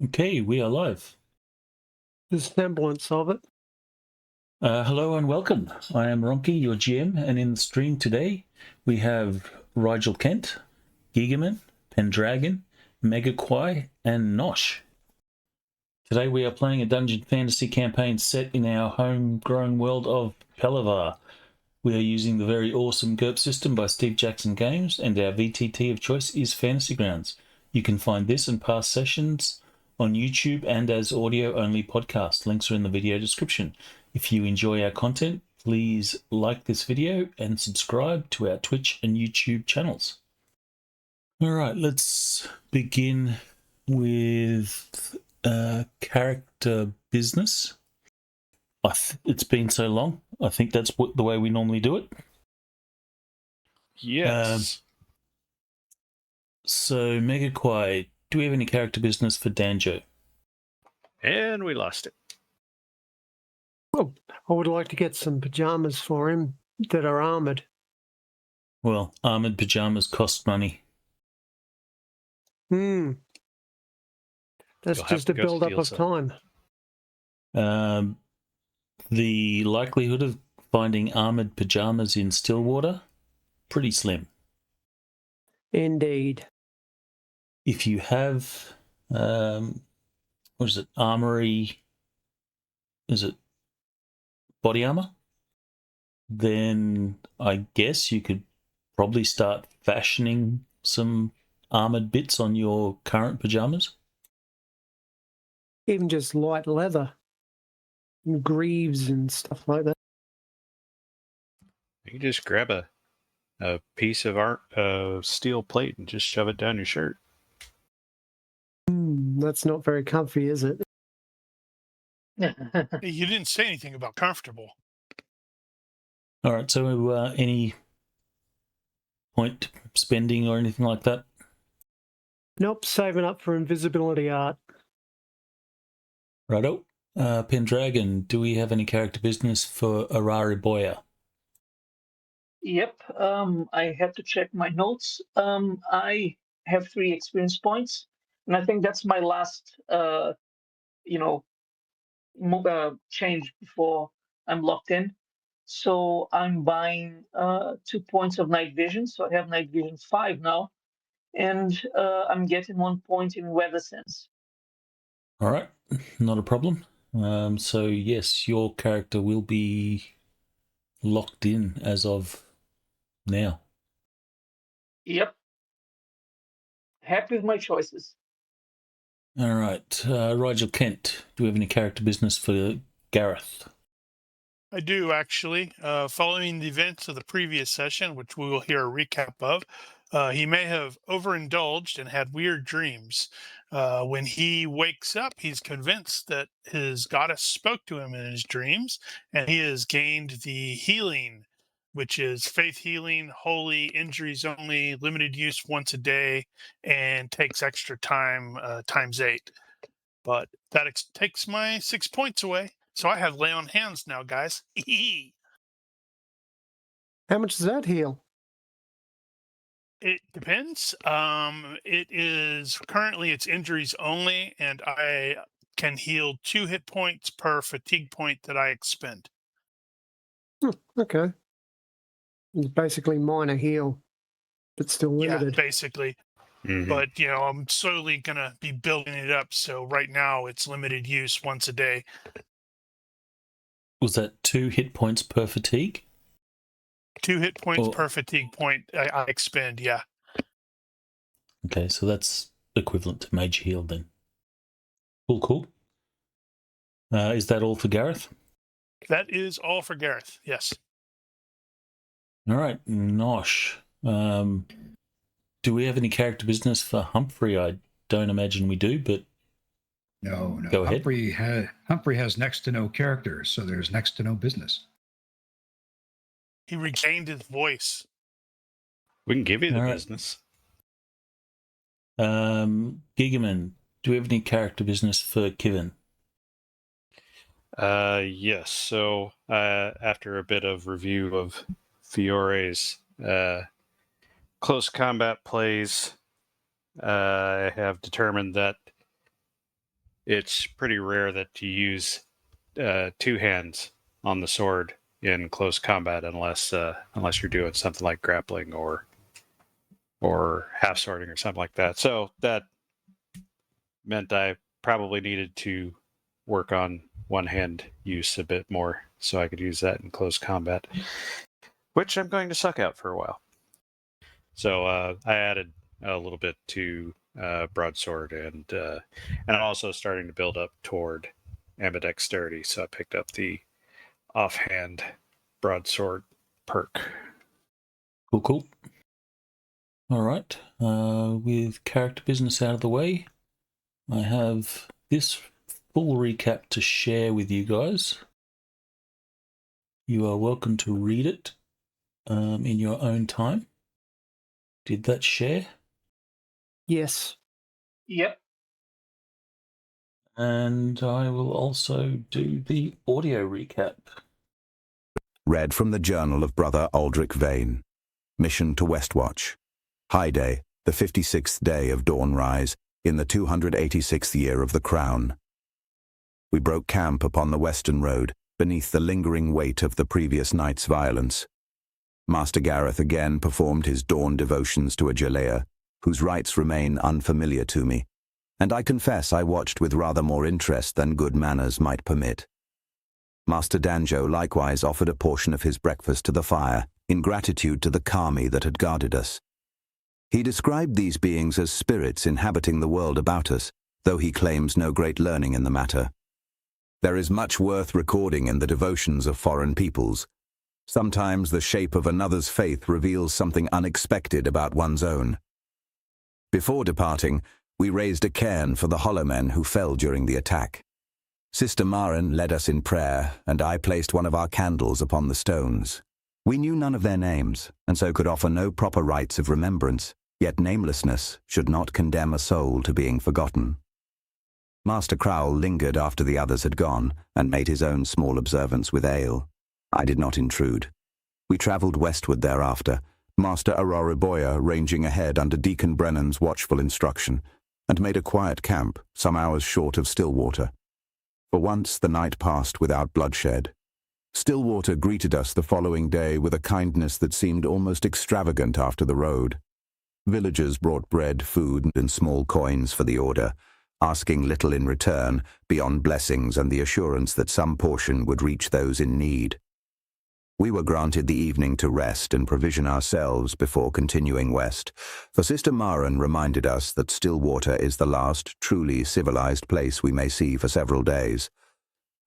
Okay, we are live. The semblance of it. Hello and welcome. I am Ronnke, your GM, and in the stream today we have Rigel Kent, Gigaman, Pendragon, Megaquai, and Nosh. Today we are playing a dungeon fantasy campaign set in our homegrown world of Pelavar. We are using the very awesome GURPS system by Steve Jackson Games, and our VTT of choice is Fantasy Grounds. You can find this and past sessions on YouTube and as audio-only podcast. Links are in the video description. If you enjoy our content, please like this video and subscribe to our Twitch and YouTube channels. All right, let's begin with character business. It's been so long. I think that's the way we normally do it. Yes. So, Megaquai, do we have any character business for Danjo? And we lost it. Oh, I would like to get some pajamas for him that are armoured. Well, armoured pajamas cost money. That's You'll have just to a go build-up steal of some. time. The likelihood of finding armoured pajamas in Stillwater, pretty slim. Indeed. If you have, armory, is it body armor? Then I guess you could probably start fashioning some armoured bits on your current pajamas. Even just light leather. And greaves and stuff like that. You just grab a piece of steel plate and just shove it down your shirt. That's not very comfy, is it? You didn't say anything about comfortable. All right, so any point spending or anything like that? Nope, saving up for invisibility art. Righto. Pendragon, do we have any character business for Arari Boya? Yep, I have to check my notes. I have 3 experience points, and I think that's my last, change before I'm locked in. So I'm buying 2 points of night vision. So I have night vision 5 now, and I'm getting 1 point in weather sense. All right, not a problem. So yes, your character will be locked in as of now. Yep. Happy with my choices. All right, Rigel Kent, do we have any character business for Gareth? I do, actually. Following the events of the previous session, which we will hear a recap of, he may have overindulged and had weird dreams. When he wakes up, he's convinced that his goddess spoke to him in his dreams, and he has gained the healing, which is faith healing, holy, injuries only, limited use once a day, and takes extra time, times 8. But that takes my 6 points away. So I have lay on hands now, guys. How much does that heal? It depends. It is currently it's injuries only, and I can heal 2 hit points per fatigue point that I expend. Okay. It's basically minor heal, but still limited. Yeah, basically. Mm-hmm. But I'm slowly gonna be building it up. So right now it's limited use once a day. Was that 2 hit points per fatigue? 2 hit points per fatigue point I expend, yeah. Okay, so that's equivalent to major heal then. Cool. Is that all for Gareth? That is all for Gareth, yes. All right, Nosh. Do we have any character business for Humphrey? I don't imagine we do, but No. Go ahead. Humphrey has next to no character, so there's next to no business. He regained his voice. We can give you the All right. business. Gigaman, do we have any character business for Kivin? Yes. So after a bit of review of Fiore's close combat plays, I have determined that it's pretty rare that you use two hands on the sword in close combat unless you're doing something like grappling or half swording or something like that. So that meant I probably needed to work on one hand use a bit more so I could use that in close combat, which I'm going to suck out for a while. So I added a little bit to broadsword, and I'm also starting to build up toward ambidexterity. So I picked up the offhand broadsword perk. Cool. All right. With character business out of the way, I have this full recap to share with you guys. You are welcome to read it in your own time. Did that share? Yes. Yep. And I will also do the audio recap. Read from the Journal of Brother Aldrich Vane. Mission to Westwatch. High Day, the 56th day of dawn rise, in the 286th year of the Crown. We broke camp upon the western road, beneath the lingering weight of the previous night's violence. Master Gareth again performed his dawn devotions to a Jalea, whose rites remain unfamiliar to me, and I confess I watched with rather more interest than good manners might permit. Master Danjo likewise offered a portion of his breakfast to the fire, in gratitude to the kami that had guarded us. He described these beings as spirits inhabiting the world about us, though he claims no great learning in the matter. There is much worth recording in the devotions of foreign peoples. Sometimes the shape of another's faith reveals something unexpected about one's own. Before departing, we raised a cairn for the hollow men who fell during the attack. Sister Maren led us in prayer, and I placed one of our candles upon the stones. We knew none of their names, and so could offer no proper rites of remembrance, yet namelessness should not condemn a soul to being forgotten. Master Crowell lingered after the others had gone, and made his own small observance with ale. I did not intrude. We travelled westward thereafter, Master Auroriboya ranging ahead under Deacon Brennan's watchful instruction, and made a quiet camp some hours short of Stillwater. For once the night passed without bloodshed. Stillwater greeted us the following day with a kindness that seemed almost extravagant after the road. Villagers brought bread, food, and small coins for the order, asking little in return beyond blessings and the assurance that some portion would reach those in need. We were granted the evening to rest and provision ourselves before continuing west, for Sister Maren reminded us that Stillwater is the last truly civilized place we may see for several days.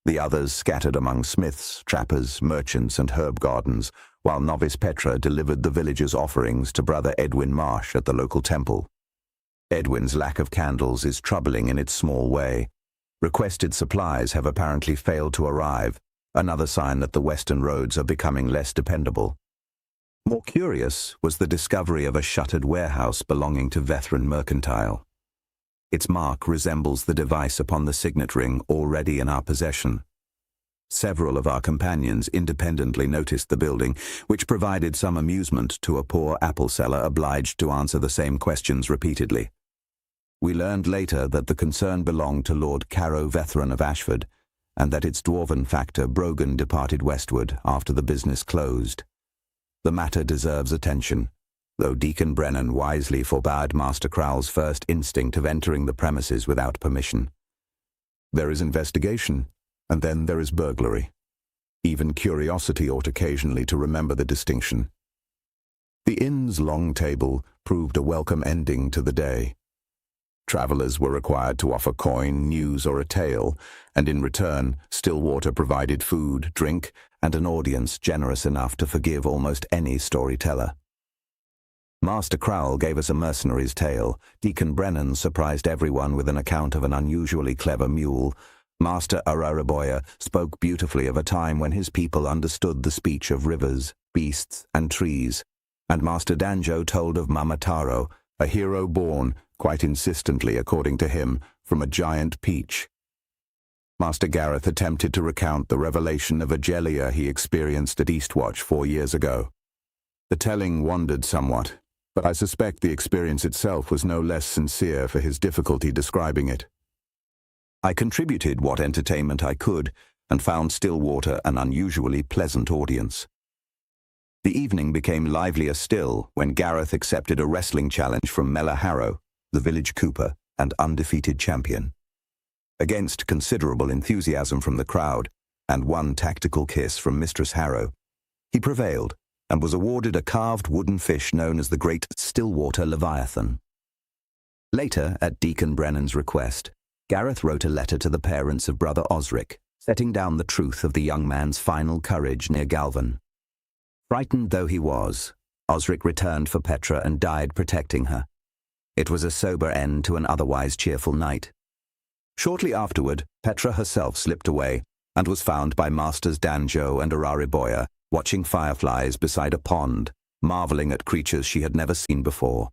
The others scattered among smiths, trappers, merchants, and herb gardens, while Novice Petra delivered the villagers' offerings to Brother Edwin Marsh at the local temple. Edwin's lack of candles is troubling in its small way. Requested supplies have apparently failed to arrive, another sign that the western roads are becoming less dependable. More curious was the discovery of a shuttered warehouse belonging to Vethran Mercantile. Its mark resembles the device upon the signet ring already in our possession. Several of our companions independently noticed the building, which provided some amusement to a poor apple seller obliged to answer the same questions repeatedly. We learned later that the concern belonged to Lord Caro Vethran of Ashford, and that its dwarven factor Brogan departed westward after the business closed. The matter deserves attention, though Deacon Brennan wisely forbade Master Crowell's first instinct of entering the premises without permission. There is investigation, and then there is burglary. Even curiosity ought occasionally to remember the distinction. The inn's long table proved a welcome ending to the day. Travellers were required to offer coin, news, or a tale, and in return, Stillwater provided food, drink, and an audience generous enough to forgive almost any storyteller. Master Crowell gave us a mercenary's tale. Deacon Brennan surprised everyone with an account of an unusually clever mule. Master Auroriboya spoke beautifully of a time when his people understood the speech of rivers, beasts, and trees, and Master Danjo told of Mamataro, a hero born, quite insistently according to him, from a giant peach. Master Gareth attempted to recount the revelation of a Jalea he experienced at Eastwatch 4 years ago. The telling wandered somewhat, but I suspect the experience itself was no less sincere for his difficulty describing it. I contributed what entertainment I could and found Stillwater an unusually pleasant audience. The evening became livelier still when Gareth accepted a wrestling challenge from Mella Harrow, the village cooper and undefeated champion. Against considerable enthusiasm from the crowd and one tactical kiss from Mistress Harrow, he prevailed and was awarded a carved wooden fish known as the Great Stillwater Leviathan. Later, at Deacon Brennan's request, Gareth wrote a letter to the parents of brother Osric, setting down the truth of the young man's final courage near Galvin. Frightened though he was, Osric returned for Petra and died protecting her. It was a sober end to an otherwise cheerful night. Shortly afterward, Petra herself slipped away and was found by Masters Danjo and Arariboya watching fireflies beside a pond, marveling at creatures she had never seen before.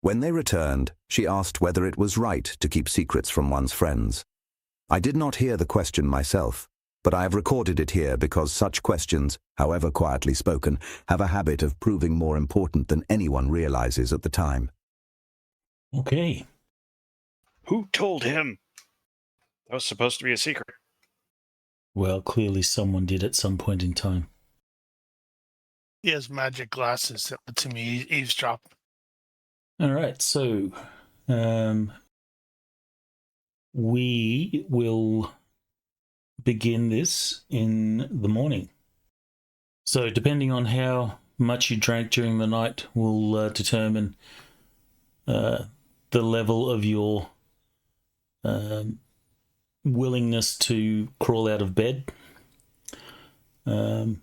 When they returned, she asked whether it was right to keep secrets from one's friends. I did not hear the question myself, but I have recorded it here because such questions, however quietly spoken, have a habit of proving more important than anyone realizes at the time. Okay. Who told him? That was supposed to be a secret. Well, clearly someone did at some point in time. He has magic glasses that lets him eavesdrop. All right, so we will begin this in the morning. So depending on how much you drank during the night will determine the level of your willingness to crawl out of bed. But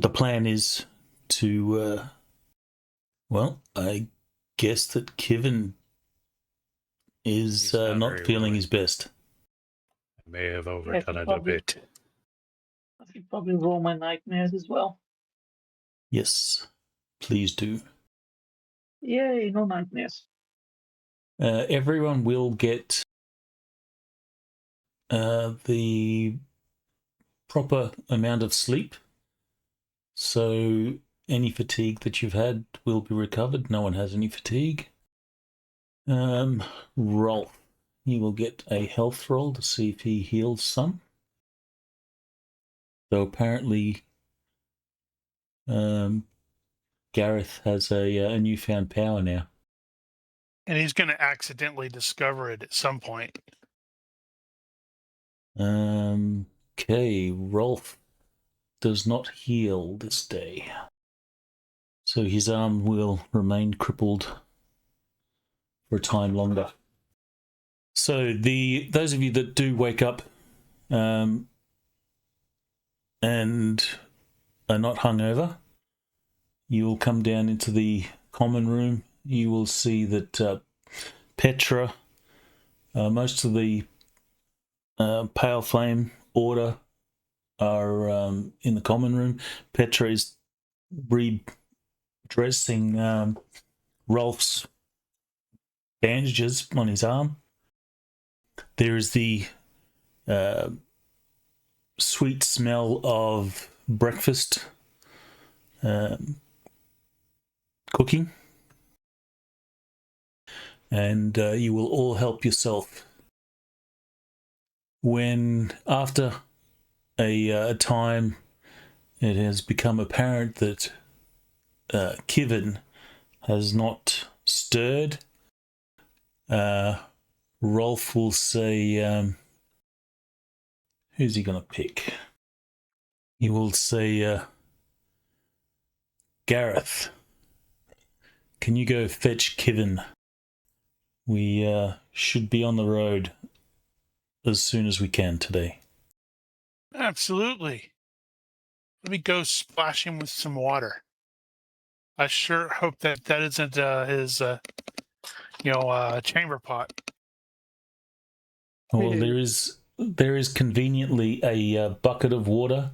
the plan is to, well, I guess that Kivin is not not very feeling willing. his best. I may have overdone it a probably- bit. I should probably roll my nightmares as well. Yes, please do. Yay, no nightmares. Everyone will get the proper amount of sleep. So any fatigue that you've had will be recovered. No one has any fatigue. Rolf, you will get a health roll to see if he heals some. So apparently Gareth has a newfound power now. And he's going to accidentally discover it at some point. Okay, Rolf does not heal this day. So his arm will remain crippled for a time longer. So those of you that do wake up and are not hungover, you will come down into the common room. You will see that Petra, most of the Pale Flame Order are in the common room. Petra is redressing Rolf's bandages on his arm. There is the sweet smell of breakfast cooking, and you will all help yourself. When after a time it has become apparent that Kivin has not stirred, Rolf will say, who's he going to pick? He will say, Gareth, can you go fetch Kivin? We should be on the road as soon as we can today. Absolutely. Let me go splash him with some water. I sure hope that isn't his, chamber pot. Well, there is conveniently a bucket of water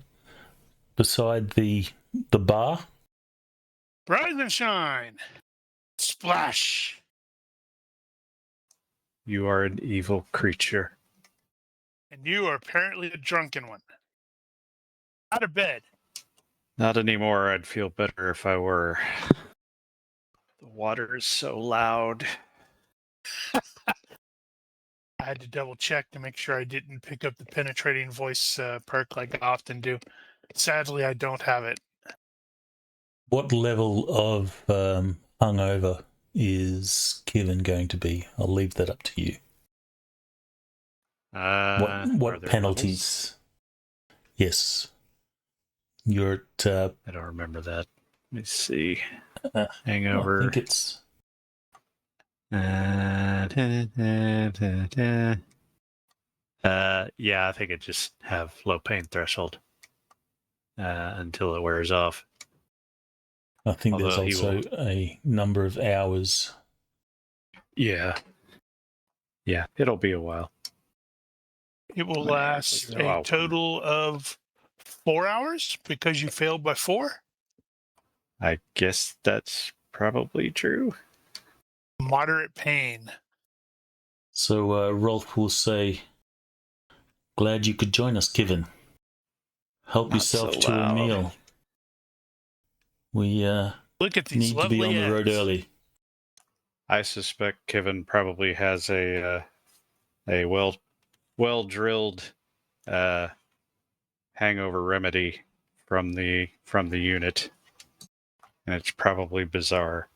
beside the bar. Rise and shine. Splash. You are an evil creature. And you are apparently a drunken one. Out of bed. Not anymore. I'd feel better if I were. The water is so loud. I had to double check to make sure I didn't pick up the penetrating voice perk like I often do. Sadly, I don't have it. What level of hungover is Kevin going to be? I'll leave that up to you. Are What there penalties? Yes. You're at... I don't remember that. Let me see. I Hangover. think it's... Yeah, I think it just have low pain threshold until it wears off. I think there's Although he also will- a number of hours. Yeah. Yeah, it'll be a while. It will Many hours last ago. a total of 4 hours because you failed by 4. I guess that's probably true. Moderate pain. So Rolf will say, glad you could join us, Kevin. Help Not yourself so to a loud. meal. We Look at these need to be lovely on the road eggs. early. I suspect Kevin probably has a well drilled hangover remedy from the unit, and it's probably bizarre.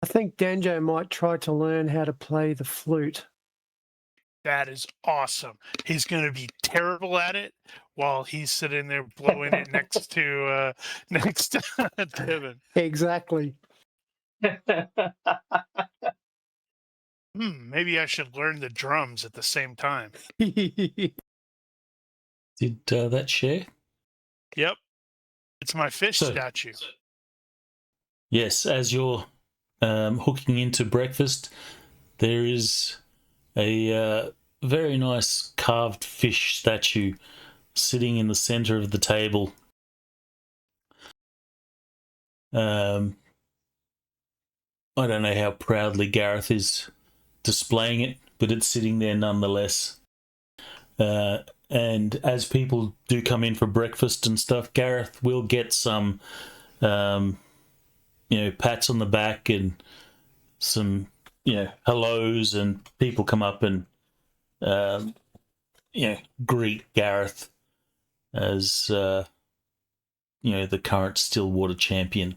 I think Danjo might try to learn how to play the flute. That is awesome. He's going to be terrible at it while he's sitting there blowing it next to Kevin. Exactly. Maybe I should learn the drums at the same time. Did that share? Yep. It's my fish So- statue. Yes, as you're hooking into breakfast, there is a very nice carved fish statue sitting in the center of the table. I don't know how proudly Gareth is displaying it, but it's sitting there nonetheless. And as people do come in for breakfast and stuff, Gareth will get some, pats on the back and some, hellos, and people come up and, greet Gareth as, the current Stillwater champion.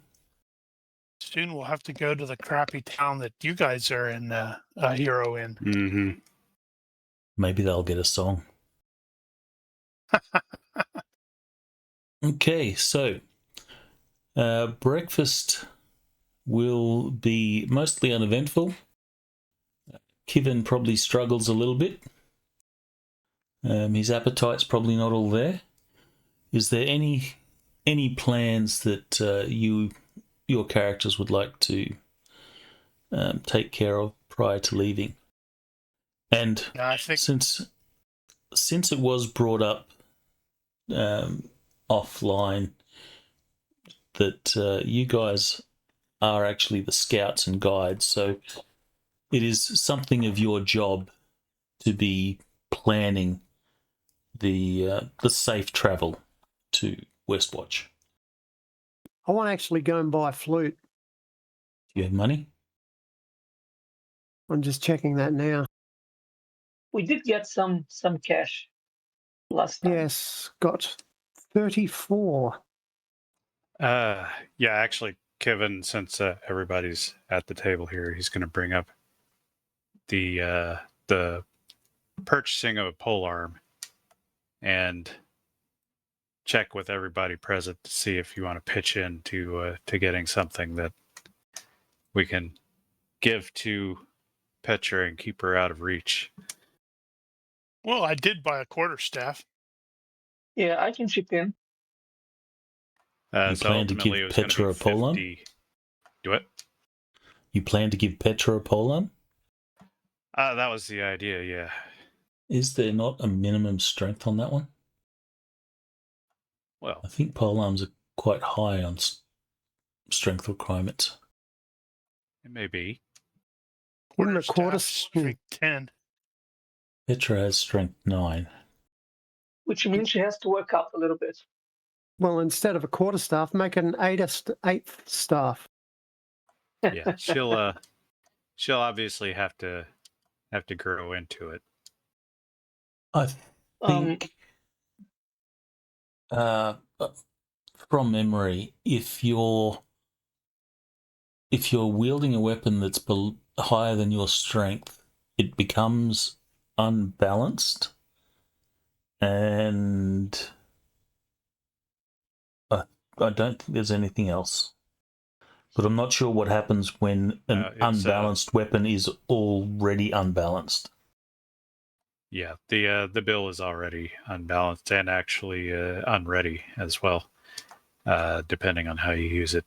Soon we'll have to go to the crappy town that you guys are in a hero in. Mm-hmm. Maybe they'll get a song. Okay, so breakfast will be mostly uneventful. Kevin probably struggles a little bit. His appetite's probably not all there. Is there any plans that your characters would like to take care of prior to leaving? And I think since it was brought up offline that you guys are actually the scouts and guides, so it is something of your job to be planning the safe travel to Westwatch. I want to actually go and buy a flute. Do you have money? I'm just checking that now. We did get some cash last time. Yes, got 34. Yeah, actually, Kevin, since everybody's at the table here, he's going to bring up the purchasing of a polearm and check with everybody present to see if you want to pitch in to getting something that we can give to Petra and keep her out of reach. Well, I did buy a quarterstaff. Yeah, I can chip in. You So plan to give ultimately it was gonna Petra be a polearm? 50. Do it? You plan to give Petra a polearm? That was the idea, yeah. Is there not a minimum strength on that one? Well, I think polearms are quite high on strength requirements. it may be. Wouldn't a Quarterstaff, quarter strength 10. Petra has strength 9. Which means she has to work out a little bit. Well, instead of a quarterstaff, make it an eighth staff. Yeah, she'll she'll obviously have to grow into it. I think, from memory, if you're wielding a weapon that's higher than your strength, it becomes unbalanced, and I don't think there's anything else. But I'm not sure what happens when an unbalanced weapon is already unbalanced. Yeah, the bill is already unbalanced and actually unready as well, depending on how you use it.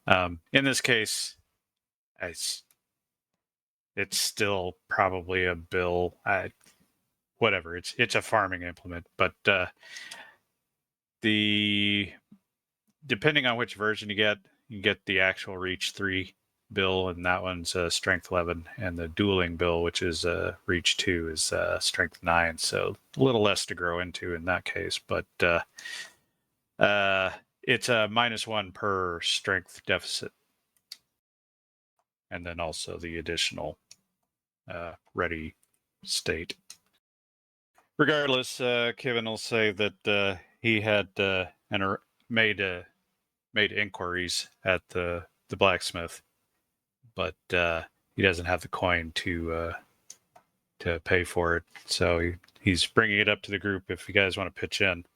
In this case, it's still probably a bill. Whatever, it's a farming implement, but depending on which version you get the actual Reach 3 bill, and that one's Strength 11, and the dueling bill, which is Reach 2, is Strength 9, so a little less to grow into in that case, but it's a -1 per strength deficit, and then also the additional ready state. Regardless, Kevin will say that he had made inquiries at the blacksmith, but he doesn't have the coin to pay for it. So he's bringing it up to the group if you guys want to pitch in.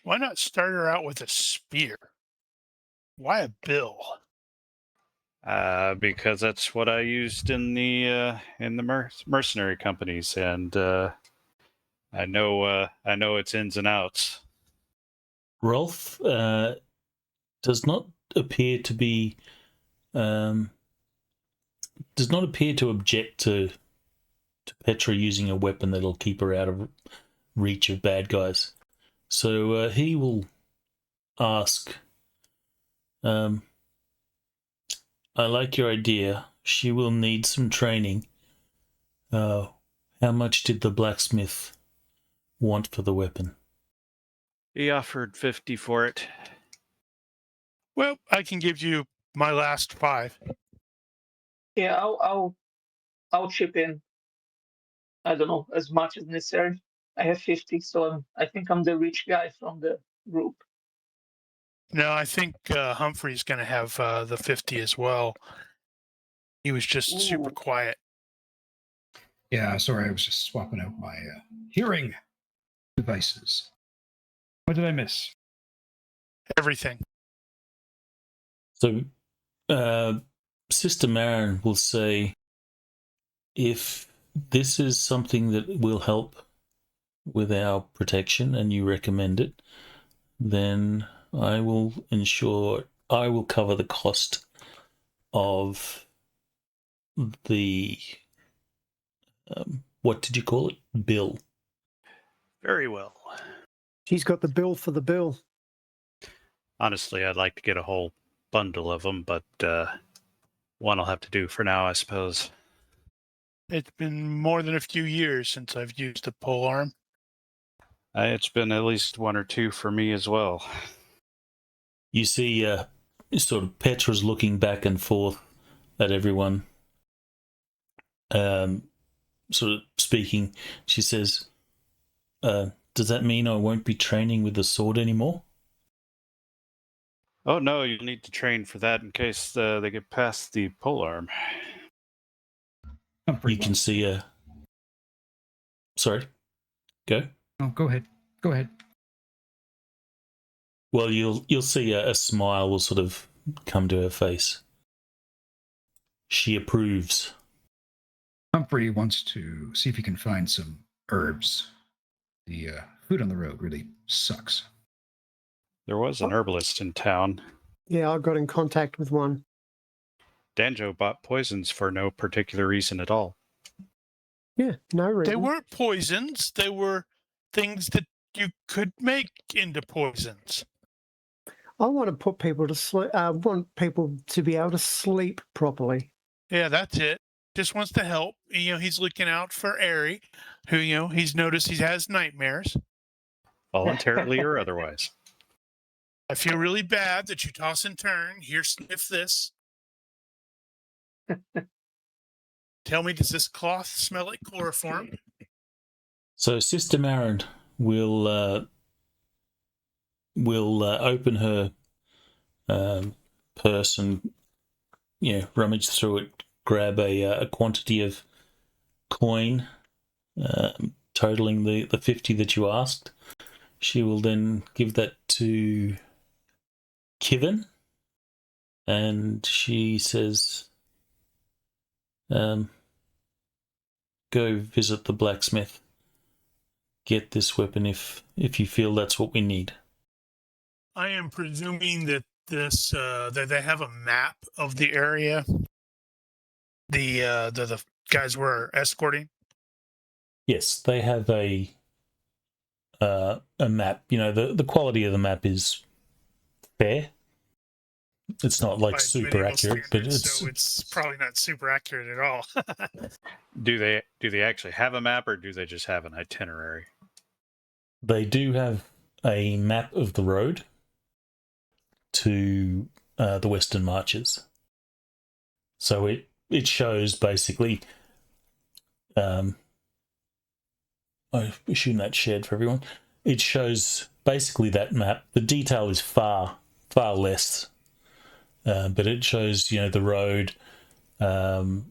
Why not start her out with a spear? Why a bill? Because that's what I used in the mercenary companies, and I know its ins and outs. Rolf does not appear to be object to Petra using a weapon that'll keep her out of reach of bad guys. So he will ask, I like your idea. She will need some training. How much did the blacksmith want for the weapon? He offered 50 for it. Well, I can give you my last 5. Yeah, I'll chip in. I don't know, as much as necessary. I have 50, so I think I'm the rich guy from the group. No, I think Humphrey's going to have the 50 as well. He was just super quiet. Yeah, sorry, I was just swapping out my hearing devices. What did I miss? Everything. So, Sister Marin will say, if this is something that will help with our protection and you recommend it, then I will cover the cost of the, what did you call it? Bill. Very well. She's got the bill for the bill. Honestly, I'd like to get a whole bundle of them, but one will have to do for now, I suppose. It's been more than a few years since I've used a pole arm. It's been at least 1 or 2 for me as well. You see sort of Petra's looking back and forth at everyone, sort of speaking. She says, does that mean I won't be training with the sword anymore? Oh no, you need to train for that in case they get past the polearm. You can see a... Sorry? Go? Oh, go ahead. Go ahead. Well, you'll see a smile will sort of come to her face. She approves. Humphrey wants to see if he can find some herbs. The food on the road really sucks. There was an herbalist in town. Yeah, I got in contact with one. Danjo bought poisons for no particular reason at all. Yeah, no reason. They weren't poisons. They were things that you could make into poisons. I want to put people to sleep. I want people to be able to sleep properly. Yeah, that's it. Just wants to help. He's looking out for Ari, who, he's noticed he has nightmares. Voluntarily or otherwise. I feel really bad that you toss and turn. Here, sniff this. tell me, does this cloth smell like chloroform? So Sister Marin will open her purse and rummage through it, grab a quantity of coin, totaling the 50 that you asked. She will then give that to Kivin, and she says, go visit the blacksmith. Get this weapon if you feel that's what we need. I am presuming that that they have a map of the area the guys were escorting. Yes, they have a map. The quality of the map is fair. It's not like By super medieval accurate, but standards, so it's probably not super accurate at all. Do they actually have a map, or do they just have an itinerary? They do have a map of the road to the Western Marches. So it shows basically. I'm shooting that shared for everyone. It shows basically that map. The detail is far less, but it shows the road. It'll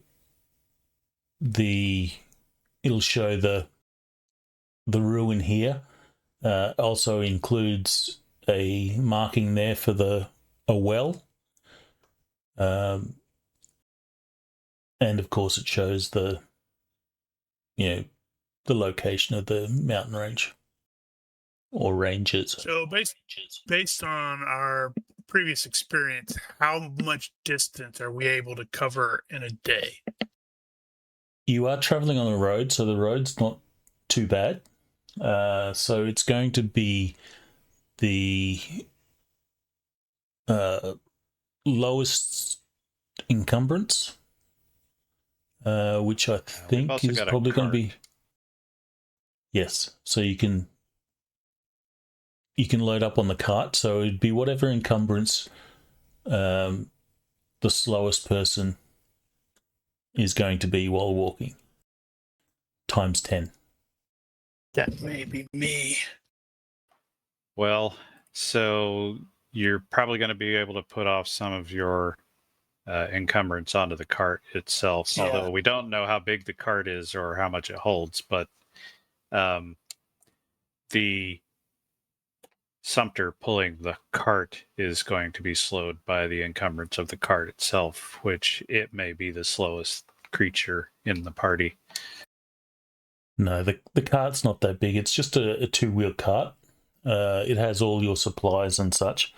show the ruin here. Also includes a marking there for a well, and of course it shows the location of the mountain range or ranges. So based on our previous experience, how much distance are we able to cover in a day? You are traveling on a road, so the road's not too bad. So it's going to be the lowest encumbrance, which I think is probably going to be. Yes, so you can load up on the cart. So it'd be whatever encumbrance the slowest person is going to be while walking, times 10. That may be me. Well, so you're probably going to be able to put off some of your encumbrance onto the cart itself, although we don't know how big the cart is or how much it holds, but the Sumpter pulling the cart is going to be slowed by the encumbrance of the cart itself, which it may be the slowest creature in the party. No, the cart's not that big. It's just a two-wheel cart. It has all your supplies and such,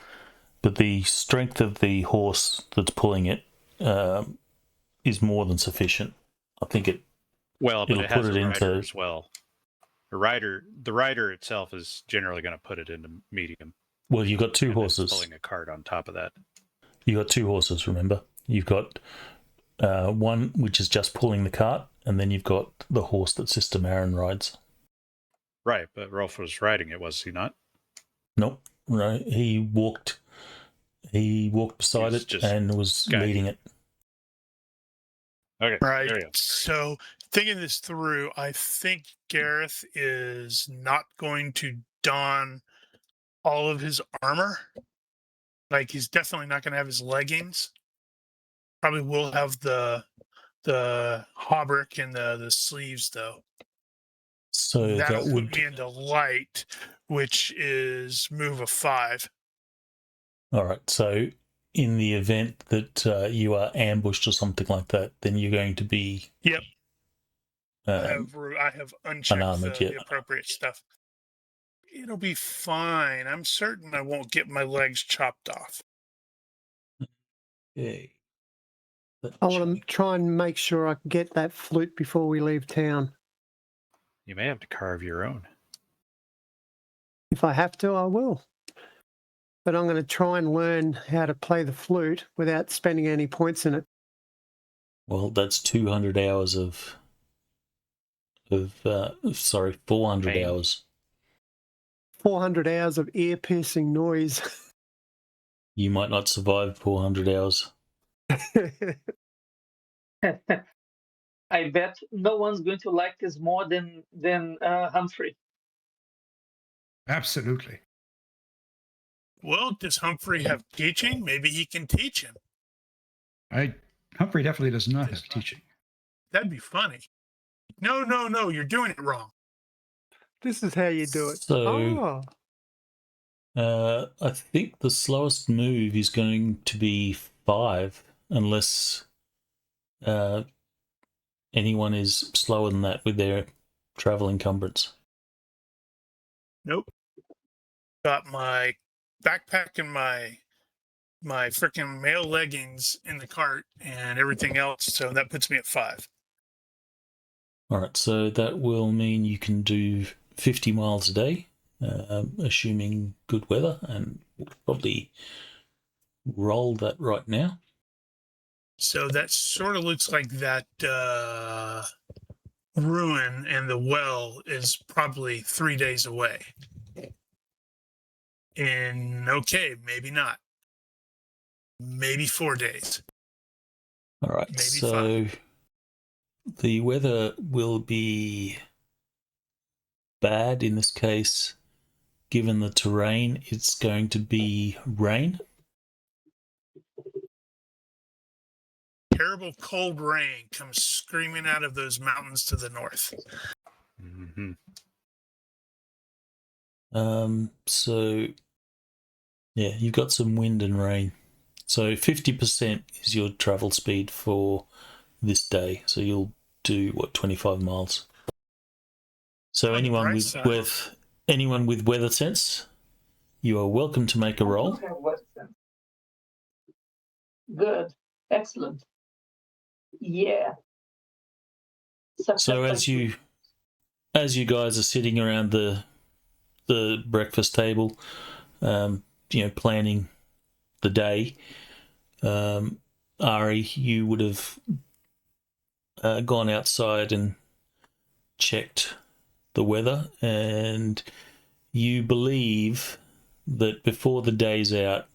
but the strength of the horse that's pulling it is more than sufficient. I think it. Well, but it has a rider as well. The rider itself is generally going to put it into medium. Well, you've got two horses. Pulling a cart on top of that. You've got two horses, remember? You've got one which is just pulling the cart, and then you've got the horse that Sister Marin rides. Right, but Rolf was riding it, was he not? Nope. Right. He walked beside it and was leading it. Okay. Right. So thinking this through, I think Gareth is not going to don all of his armor. Like, he's definitely not going to have his leggings. Probably will have the hauberk and the sleeves, though. So that'll that would put me into light, which is move of 5. All right. So in the event that you are ambushed or something like that, then you're going to be. Yep. I have unchecked the appropriate stuff. It'll be fine. I'm certain I won't get my legs chopped off. Okay. I want to try and make sure I can get that flute before we leave town. You may have to carve your own. If I have to, I will. But I'm going to try and learn how to play the flute without spending any points in it. Well, that's 200 hours of 400 hours. 400 hours of ear-piercing noise. You might not survive 400 hours. I I bet no one's going to like this more than Humphrey. Absolutely. Well, does Humphrey have teaching? Maybe he can teach him. Humphrey definitely does not have teaching. That'd be funny. No, you're doing it wrong. This is how you do it. So, Oh, I think the slowest move is going to be 5, unless anyone is slower than that with their travel encumbrance. Nope. Got my backpack and my freaking male leggings in the cart and everything else, so that puts me at 5. All right, so that will mean you can do 50 miles a day, assuming good weather, and we'll probably roll that right now. So that sort of looks like that ruin and the well is probably 3 days away. And okay, maybe not. Maybe 4 days. All right, Maybe so 5. the weather will be bad in this case. Given the terrain, it's going to be rain. Terrible cold rain comes screaming out of those mountains to the north. Mm-hmm. So yeah, you've got some wind and rain. So 50% is your travel speed for this day. So you'll do 25 miles. So On the anyone bright with side. weather sense, you are welcome to make a I roll. do have weather sense. Good. Excellent. Yeah. So Success. as you guys are sitting around the breakfast table, planning the day, Ari, you would have gone outside and checked the weather, and you believe that before the day's out,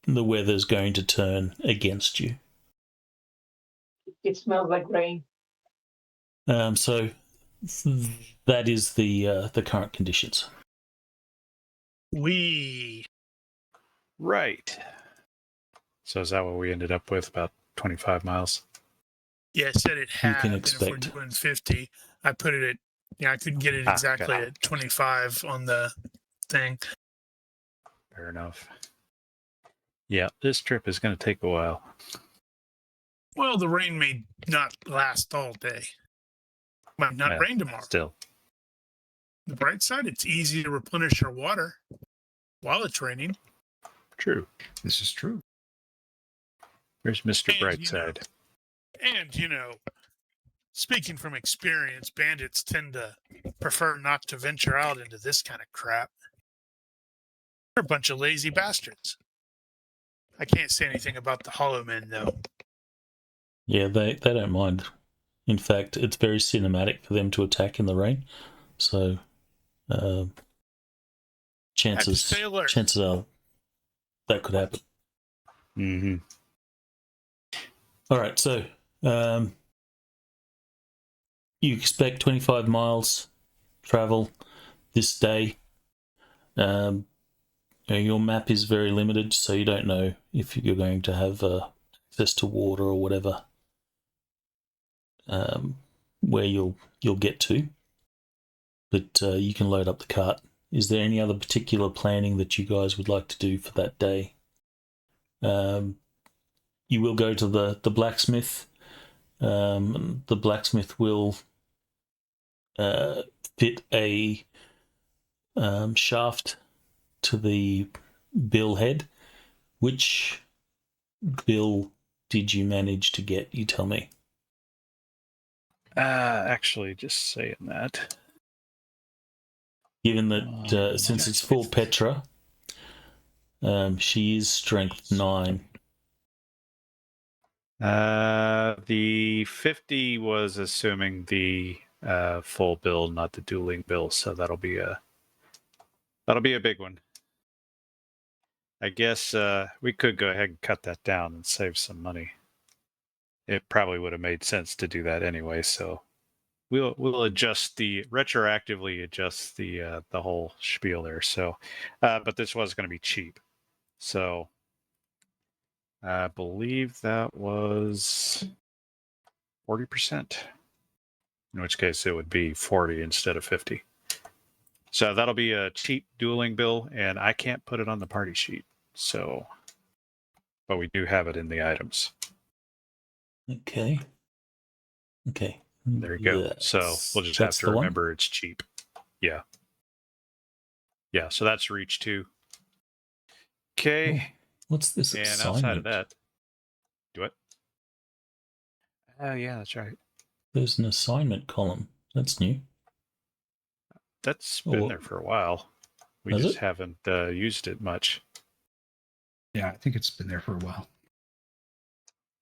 the weather's going to turn against you. It smells like rain. So that is the current conditions. Right. So is that what we ended up with? About 25 miles? Yeah, I said it You halved, can and if we're expect. doing 50, I put it at, I couldn't get it exactly okay. at 25 on the thing. Fair enough. Yeah, this trip is going to take a while. Well, the rain may not last all day. Might not rain tomorrow. Still. The bright side, it's easy to replenish your water while it's raining. True. This is true. Where's Mr. And, Brightside? And, speaking from experience, bandits tend to prefer not to venture out into this kind of crap. They're a bunch of lazy bastards. I can't say anything about the Hollow Men, though. Yeah, they don't mind. In fact, it's very cinematic for them to attack in the rain. So, chances are that could happen. Mm-hmm. All right, so you expect 25 miles travel this day. Your map is very limited, so you don't know if you're going to have access to water or whatever where you'll get to. But you can load up the cart. Is there any other particular planning that you guys would like to do for that day? You will go to the blacksmith. The blacksmith will fit a shaft to the bill head. Which bill did you manage to get? You tell me. Actually, just saying that. Given that since it's full Petra, she is strength 9. The 50 was assuming the full bill, not the dueling bill, so that'll be a big one. I guess we could go ahead and cut that down and save some money. it probably would have made sense to do that anyway. So we'll adjust retroactively adjust the whole spiel there. So, but this was going to be cheap. So I believe that was 40%. In which case it would be 40 instead of 50. So that'll be a cheap dueling bill, and I can't put it on the party sheet. So, but we do have it in the items. Okay. Okay. There you go. So we'll just have to remember it's cheap. Yeah. Yeah. So that's reach 2. Okay. Oh, what's this And assignment? outside of that, do it. Oh yeah, that's right. There's an assignment column. That's new. That's been there for a while. We just haven't used it much. Yeah, I think it's been there for a while.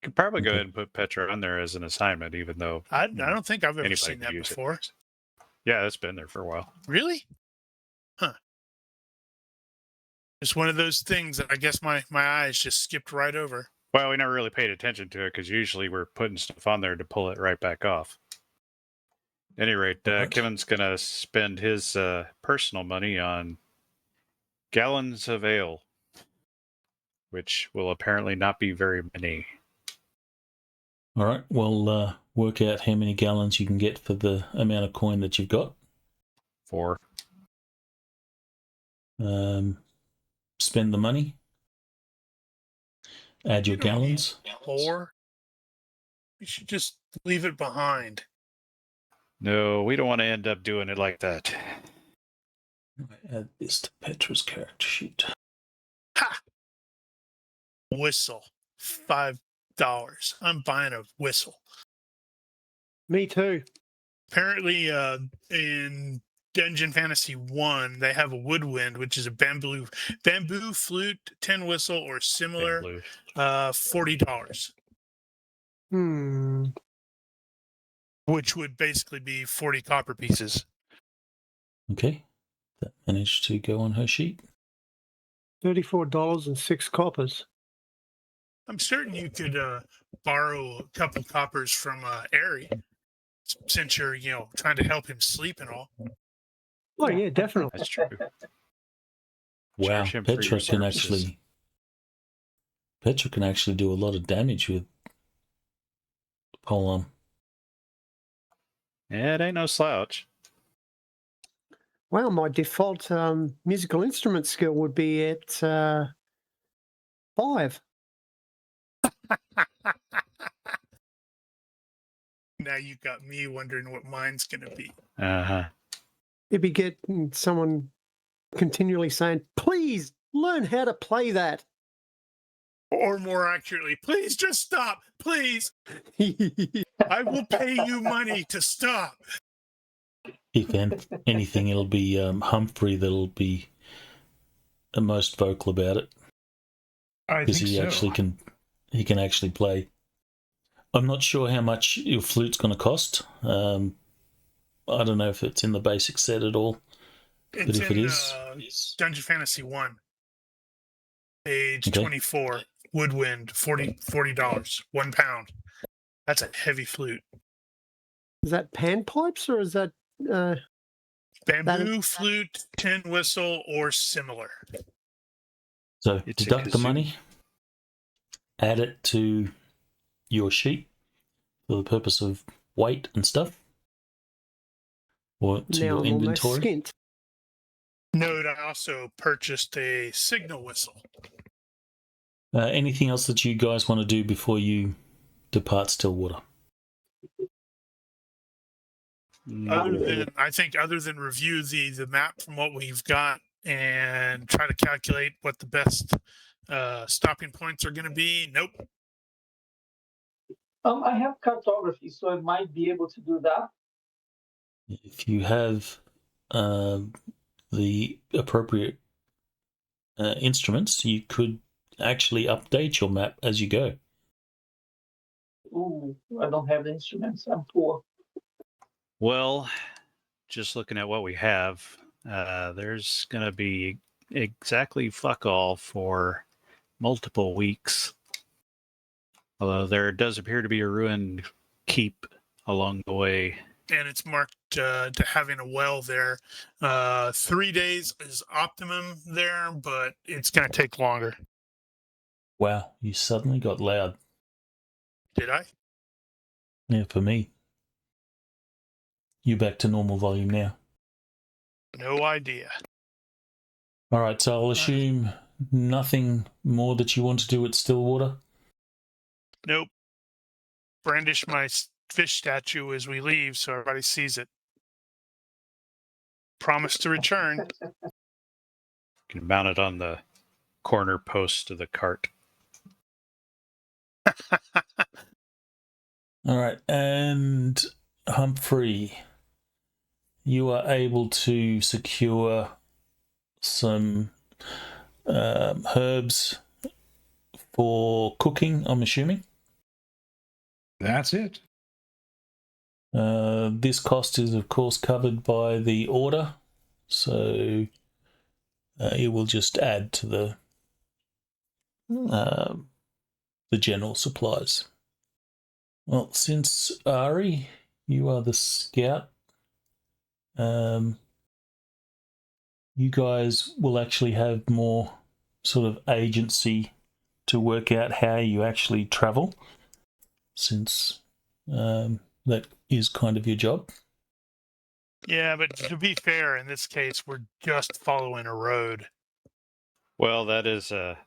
Could probably go ahead and put Petra on there as an assignment, even though I don't think I've ever seen that before. It. Yeah, it's been there for a while. Really? Huh. It's one of those things that I guess my eyes just skipped right over. Well, we never really paid attention to it because usually we're putting stuff on there to pull it right back off. At any rate, Kevin's going to spend his personal money on gallons of ale, which will apparently not be very many. All right, well, work out how many gallons you can get for the amount of coin that you've got. 4. Spend the money. Add your gallons. 4. You should just leave it behind. No, we don't want to end up doing it like that. Add this to Petra's character sheet. Ha! Whistle. $5. I'm buying a whistle. Me too. Apparently, in Dungeon Fantasy 1, they have a woodwind, which is a bamboo flute, tin whistle, or similar. $40. Which would basically be 40 copper pieces. Okay. That managed to go on her sheet. $34 and 6 coppers. I'm certain you could borrow a couple coppers from Airy, since you're, trying to help him sleep and all. Oh, yeah, definitely. That's true. Wow, Petra can actually do a lot of damage with polearm. Yeah, it ain't no slouch. Well, my default musical instrument skill would be at 5. Now you got me wondering what mine's going to be. Uh-huh. You'd be getting someone continually saying, please learn how to play that. Or more accurately, please just stop. Please. I will pay you money to stop. If anything, it'll be Humphrey that'll be the most vocal about it. I think so. He can actually play. I'm not sure how much your flute's going to cost. I don't know if it's in the basic set at all. But if it is, Dungeon Fantasy 1, page 24, woodwind, $40, £1. That's a heavy flute. Is that panpipes or is that bamboo flute, tin whistle, or similar? So deduct the money, add it to your sheet for the purpose of weight and stuff, or to your inventory. Note, I also purchased a signal whistle. Anything else that you guys want to do before you depart Stillwater? Other than review the map from what we've got and try to calculate what the best stopping points are going to be. Nope. I have cartography, so I might be able to do that. If you have the appropriate instruments, you could actually update your map as you go. Ooh, I don't have the instruments. I'm poor. Well, just looking at what we have, there's going to be exactly fuck all for multiple weeks. Although there does appear to be a ruined keep along the way. And it's marked to having a well there. 3 days is optimum there, but it's going to take longer. Wow, you suddenly got loud. Did I? Yeah, for me. You back to normal volume now. No idea. All right, so I'll assume nothing more that you want to do at Stillwater? Nope. Brandish my fish statue as we leave so everybody sees it. Promise to return. You can mount it on the corner post of the cart. All right, and Humphrey, you are able to secure some herbs for cooking, I'm assuming. That's it. This cost is, of course, covered by the order, so it will just add to the general supplies. Well, since Ari, you are the scout, you guys will actually have more sort of agency to work out how you actually travel, since that is kind of your job. Yeah, but to be fair, in this case, we're just following a road. Well, that is a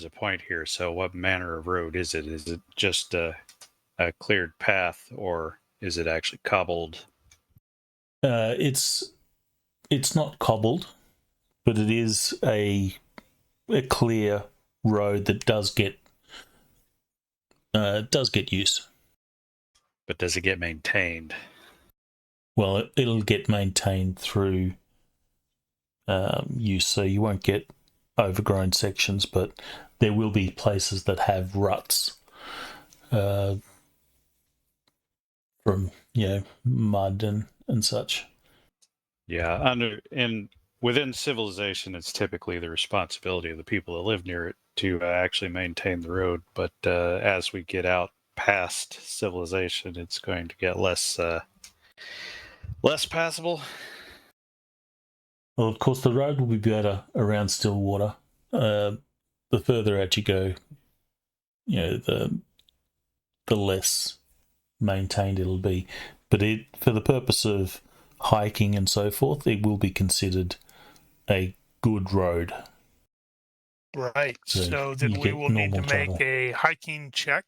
point here. So, what manner of road is it? Is it just a cleared path, or is it actually cobbled? It's not cobbled, but it is a clear road that does get use. But does it get maintained? Well, it'll get maintained through use, so you won't get overgrown sections, but there will be places that have ruts from mud and such. Yeah, within civilization, it's typically the responsibility of the people that live near it to actually maintain the road. But as we get out past civilization, it's going to get less passable. Well, of course, the road will be better around Stillwater. The further out you go, the less maintained it'll be. But for the purpose of hiking and so forth, it will be considered a good road. Right. So then we will need to make a hiking check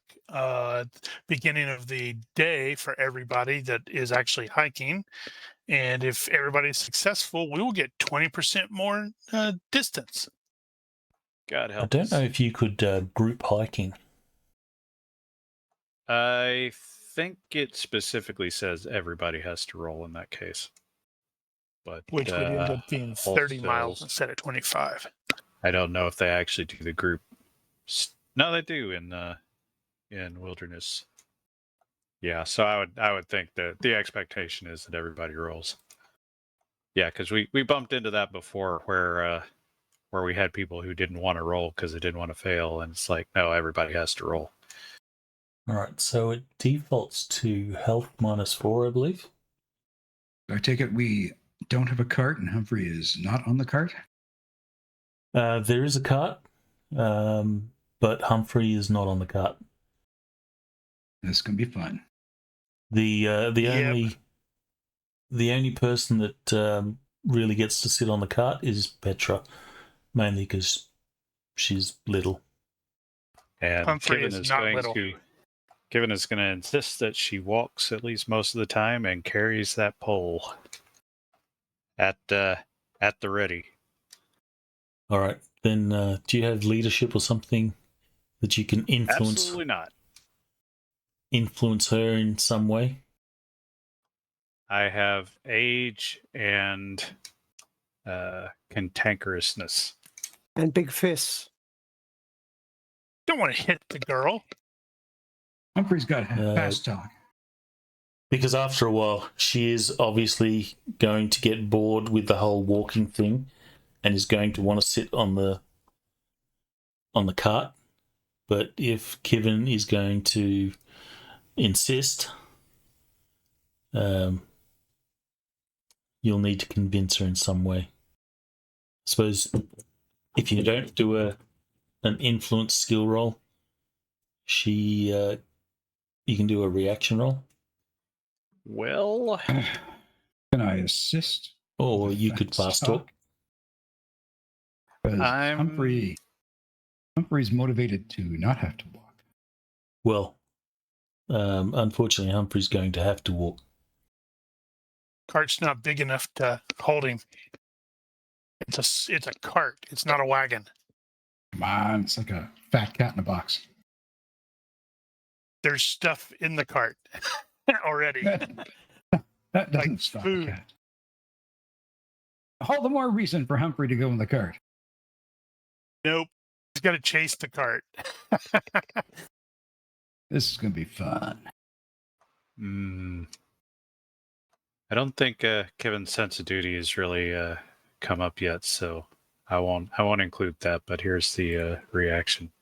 beginning of the day for everybody that is actually hiking. And if everybody's successful, we will get 20% more distance. God help I don't us. know if you could group hiking. I think it specifically says everybody has to roll in that case. But which would end up being 30 miles instead of 25. I don't know if they actually do the group. No, they do in Wilderness. Yeah, so I would think that the expectation is that everybody rolls. Yeah, because we bumped into that before where we had people who didn't want to roll because they didn't want to fail, and it's like, no, everybody has to roll. All right, so it defaults to health -4, I believe. I take it we don't have a cart and Humphrey is not on the cart? There is a cart, but Humphrey is not on the cart. This can be fun. The only person that really gets to sit on the cart is Petra, mainly because she's little. And Humphrey is not little. Given is going to insist that she walks at least most of the time and carries that pole at the ready. All right, then do you have leadership or something that you can influence? Absolutely not. Influence her in some way? I have age and cantankerousness. And big fists. Don't want to hit the girl. Humphrey's got fast talk. Because after a while, she is obviously going to get bored with the whole walking thing and is going to want to sit on the cart. but if Kevin is going to insist, you'll need to convince her in some way. I suppose if you don't do an influence skill roll, you can do a reaction roll. Well, Can I assist? Or with you could fast talk. 'Cause I'm- Humphrey's motivated to not have to walk. Well, unfortunately, Humphrey's going to have to walk. Cart's not big enough to hold him. It's a cart. It's not a wagon. Come on, it's like a fat cat in a box. There's stuff in the cart already. That doesn't Like stop food. the cat. All the more reason for Humphrey to go in the cart. Nope. He's got to chase the cart. This is going to be fun. I don't think Kevin's sense of duty has really come up yet, so I won't include that. But here's the reaction.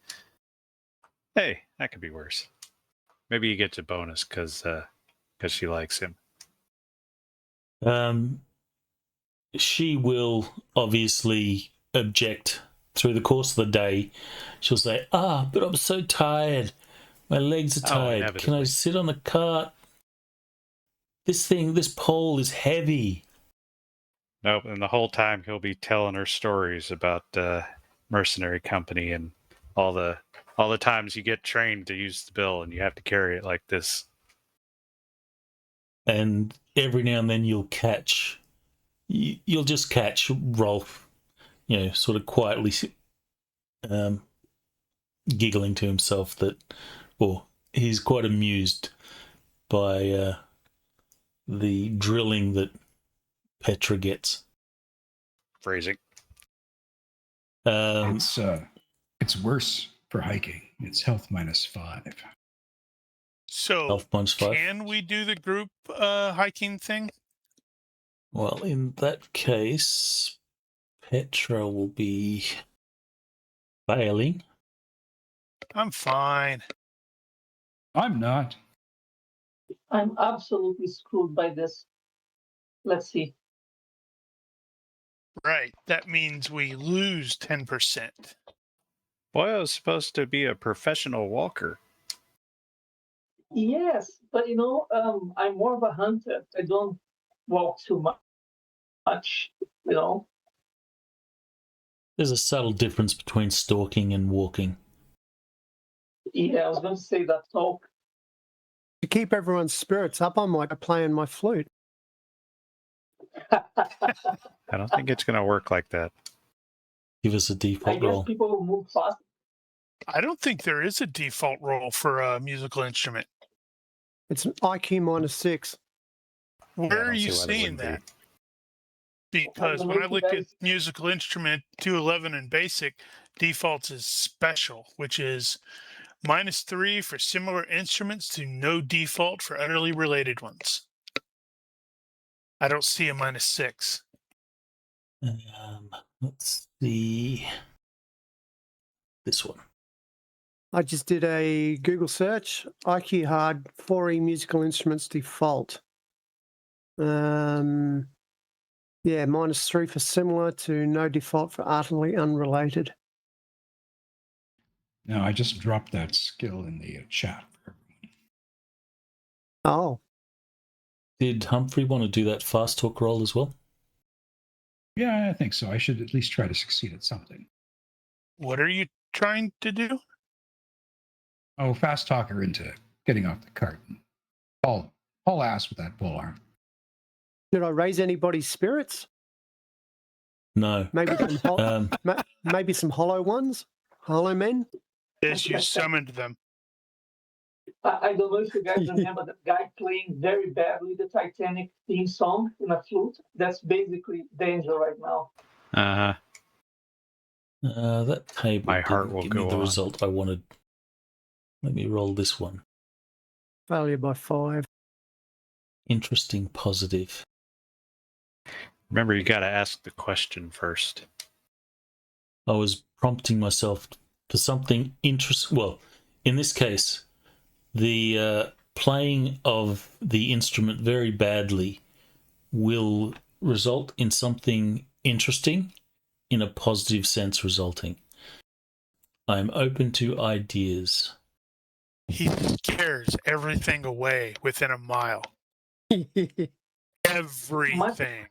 Hey, that could be worse. Maybe he gets a bonus because she likes him. She will obviously object through the course of the day. She'll say, but I'm so tired. My legs are tired. Can I inevitably. sit on the cart? This pole is heavy. Nope, and the whole time he'll be telling her stories about mercenary company and all the times you get trained to use the bill and you have to carry it like this. And every now and then you'll just catch Rolf, sort of quietly giggling to himself or he's quite amused by the drilling that Petra gets. Phrasing. It's worse for hiking. It's health -5. So, Health -5. can we do the group hiking thing? Well, in that case, Petra will be failing. I'm fine. I'm not. I'm absolutely screwed by this. Let's see. Right. That means we lose 10%. Boy, I was supposed to be a professional walker. Yes, but I'm more of a hunter. I don't walk too much, There's a subtle difference between stalking and walking. Yeah, I was going to say that talk. To keep everyone's spirits up, I might be playing my flute. I don't think it's going to work like that. Give us a I default guess roll. people will move fast. I don't think there is a default role for a musical instrument. It's an IQ -6. Where I are don't you see why there seeing wouldn't that? Because when I look at musical instrument 211 and basic, defaults is special, which is -3 for similar instruments to no default for utterly related ones. I don't see a -6. Let's see. This one. I just did a Google search. IQ hard 4E musical instruments default. Yeah, -3 for similar to no default for utterly unrelated. No, I just dropped that skill in the chat for everyone. Oh, Did Humphrey want to do that fast talk roll as well? Yeah, I think so. I should at least try to succeed at something. What are you trying to do? Oh, fast talk her into getting off the cart. Haul ass with that pole arm. did I raise anybody's spirits? No. Maybe some, maybe some hollow ones? Hollow men? Yes, you summoned them. I don't know if you guys remember that guy playing very badly the Titanic theme song in a flute. That's basically danger right now. Uh-huh. That table My heart didn't will give me go the on. result I wanted. Let me roll this one. Failure by 5. Interesting positive. Remember, you got to ask the question first. I was prompting myself for something interesting. Well, in this case, the playing of the instrument very badly will result in something interesting, in a positive sense resulting. I'm open to ideas. He scares everything away within a mile. Everything.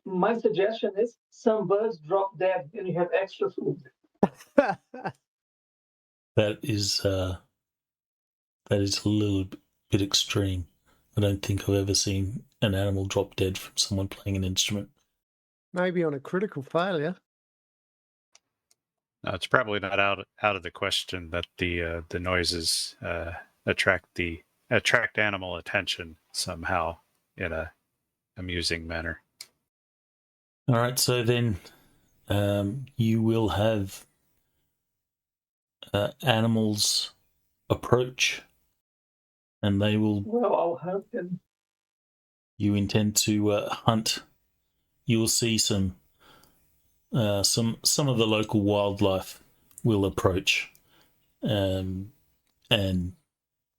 My suggestion is some birds drop dead and you have extra food. That is a little bit extreme. I don't think I've ever seen an animal drop dead from someone playing an instrument. Maybe on a critical failure. No, it's probably not out of the question that the noises attract animal attention somehow in a amusing manner. All right, so then you will have animals approach, and they will. Well, I'll help him. You intend to hunt. You will see some of the local wildlife will approach, and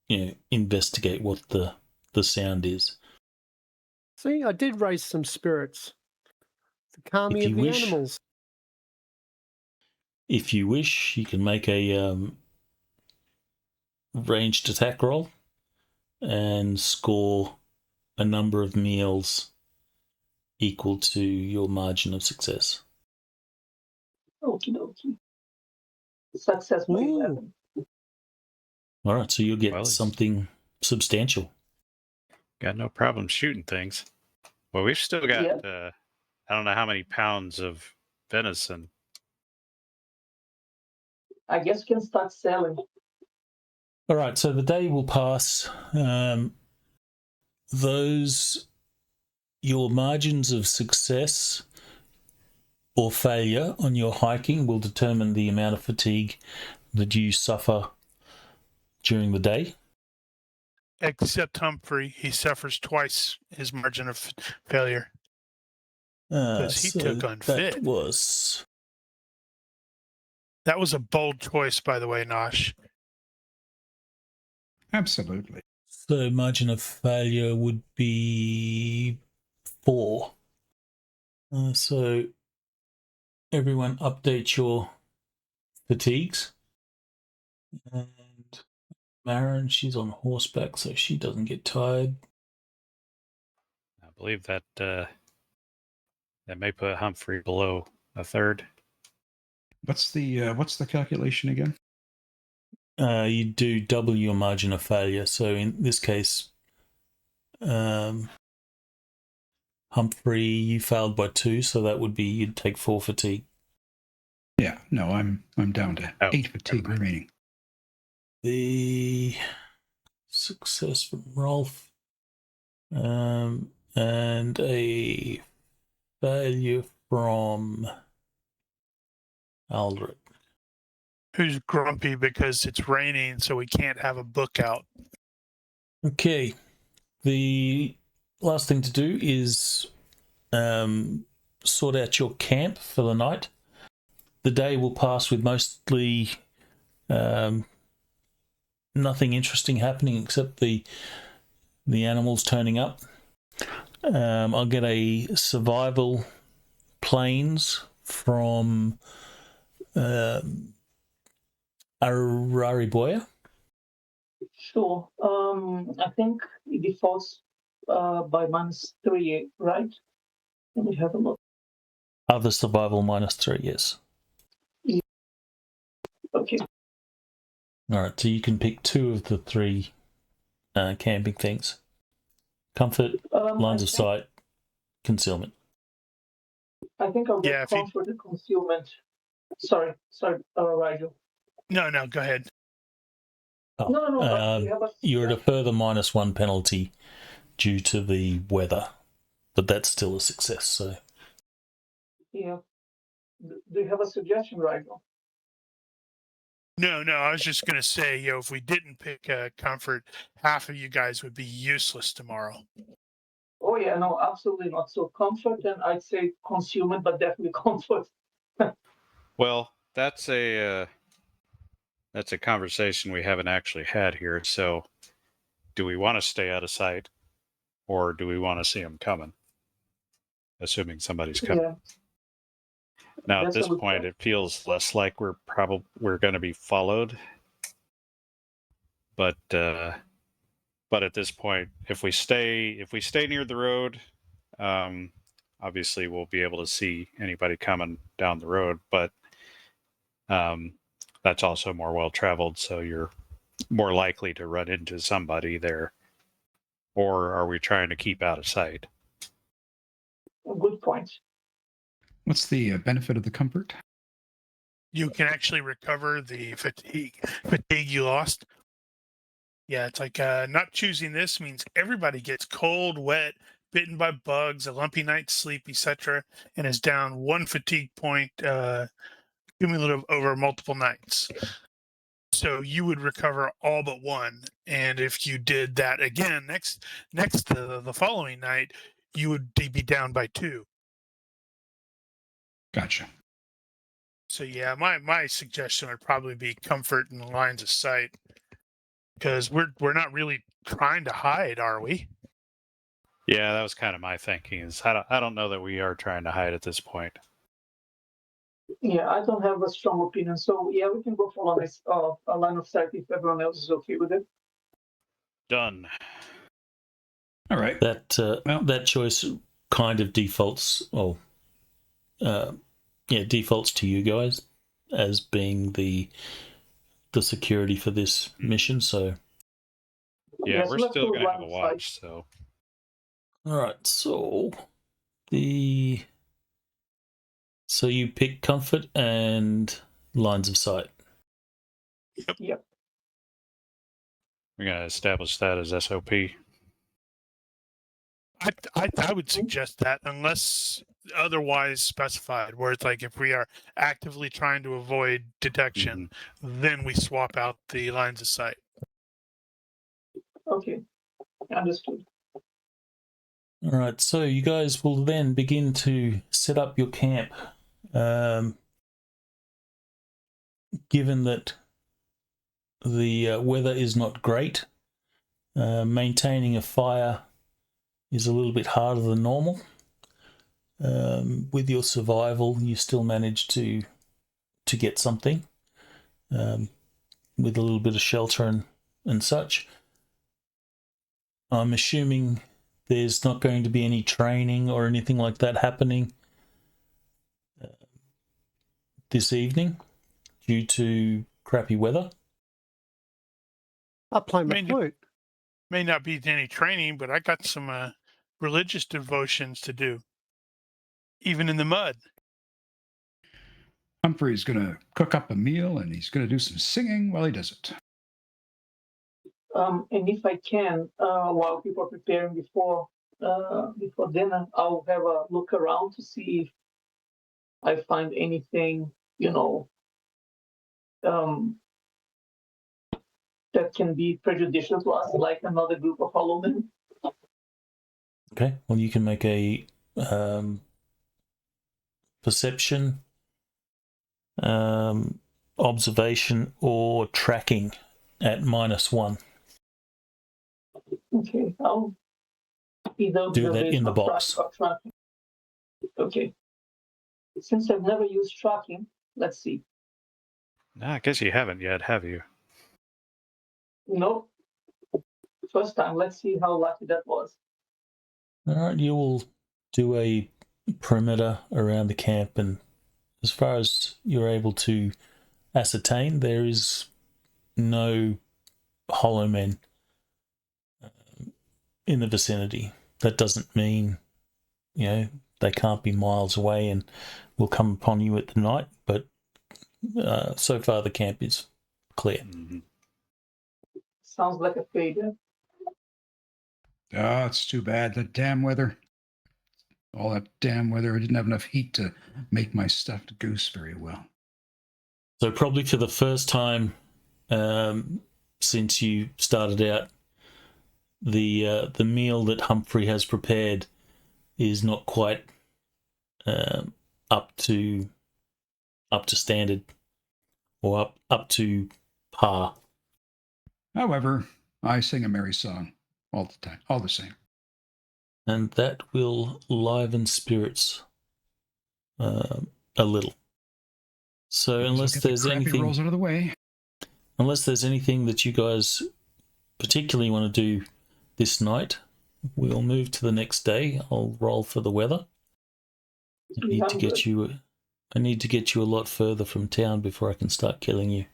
investigate what the sound is. See, I did raise some spirits. The calming of the animals. If you wish, you can make a ranged attack roll and score a number of meals equal to your margin of success. Okie dokie. Success by 11. All right, so you'll get something substantial. Got no problem shooting things. Well, we've still got, I don't know how many pounds of venison. I guess you can start selling. All right, so the day will pass. Your margins of success or failure on your hiking will determine the amount of fatigue that you suffer during the day. Except Humphrey, he suffers twice his margin of failure. Because he took unfit. That was a bold choice, by the way, Nosh. Absolutely. So margin of failure would be 4. So everyone update your fatigues. And Marin, she's on horseback, so she doesn't get tired. I believe that that may put Humphrey below a third. What's the calculation again? You do double your margin of failure. So in this case, Humphrey, you failed by 2, so that would be you'd take 4 fatigue. Yeah, no, I'm down to 8 fatigue remaining. The success from Rolf, and a failure from Aldrich. Who's grumpy because it's raining, so we can't have a book out. Okay. The last thing to do is sort out your camp for the night. The day will pass with mostly nothing interesting happening except the animals turning up. I'll get a survival planes from Arariboya. Sure. I think it defaults by -3, right? Let me have a look. Other survival -3, yes. Yeah. Okay. All right, so you can pick 2 of the 3 camping things. Comfort, lines of sight, concealment. I think I'll get comfort and concealment. Sorry, Rigel. No, go ahead. You're at a further -1 penalty due to the weather, but that's still a success. So, yeah. Do you have a suggestion, Rigel? No, I was just going to say, if we didn't pick comfort, half of you guys would be useless tomorrow. Oh, yeah, no, absolutely not. So comfort, and I'd say concealment, but definitely comfort. Well, that's a That's a conversation we haven't actually had here. So, do we want to stay out of sight, or do we want to see them coming? Assuming somebody's coming. Yeah, Now, at that's a this good point, point. it feels less like we're going to be followed. But at this point, if we stay near the road, obviously we'll be able to see anybody coming down the road. But that's also more well traveled, so you're more likely to run into somebody there. Or are we trying to keep out of sight? A good point. What's the benefit of the comfort? You can actually recover the fatigue you lost. Yeah, it's like not choosing this means everybody gets cold, wet, bitten by bugs, a lumpy night's sleep, etc., and is down 1 fatigue point cumulative over multiple nights. So you would recover all but one, and if you did that again next to the following night, you would be down by 2. Gotcha. So yeah, my suggestion would probably be comfort in the lines of sight, because we're not really trying to hide, are we? Yeah, that was kind of my thinking. Is I don't know that we are trying to hide at this point. Yeah, I don't have a strong opinion. So yeah, we can go for a line of sight if everyone else is okay with it. Done. All right. That choice kind of defaults, defaults to you guys as being the security for this mission. So Yeah, we're let's still go going to line have a of sight. watch. So all right, so you pick comfort and lines of sight. Yep. we're going to establish that as SOP. I would suggest that, unless otherwise specified, where it's like if we are actively trying to avoid detection, then we swap out the lines of sight. Okay. Understood. All right, so you guys will then begin to set up your camp. Given that the weather is not great, maintaining a fire is a little bit harder than normal. With your survival, you still manage to get something with a little bit of shelter and such. I'm assuming there's not going to be any training or anything like that happening this evening due to crappy weather. I'll play my flute. May not be any training, but I got some religious devotions to do, even in the mud. Humphrey's going to cook up a meal, and he's going to do some singing while he does it. And if I can, while people are preparing before dinner, I'll have a look around to see if I find anything, that can be prejudicial to us, like another group of hollow men. Okay, well, you can make a perception, observation, or tracking at -1. Okay, I'll either do that in the box. Tracking. Okay. Since I've never used tracking, let's see. No, I guess you haven't yet, have you? Nope. First time. Let's see how lucky that was. All right, you will do a perimeter around the camp, and as far as you're able to ascertain, there is no hollow men in the vicinity. That doesn't mean, they can't be miles away and will come upon you at the night, but so far the camp is clear. Mm-hmm. Sounds like a failure. Oh, it's too bad. The damn weather. All that damn weather. I didn't have enough heat to make my stuffed goose very well. So probably for the first time since you started out, the meal that Humphrey has prepared is not quite up to standard, or up to par. However, I sing a merry song all the time, all the same. And that will liven spirits a little. So Because I'll unless get the there's crappy rolls out of the way. unless there's anything that you guys particularly want to do this night, we'll move to the next day. I'll roll for the weather. I need to get you a lot further from town before I can start killing you.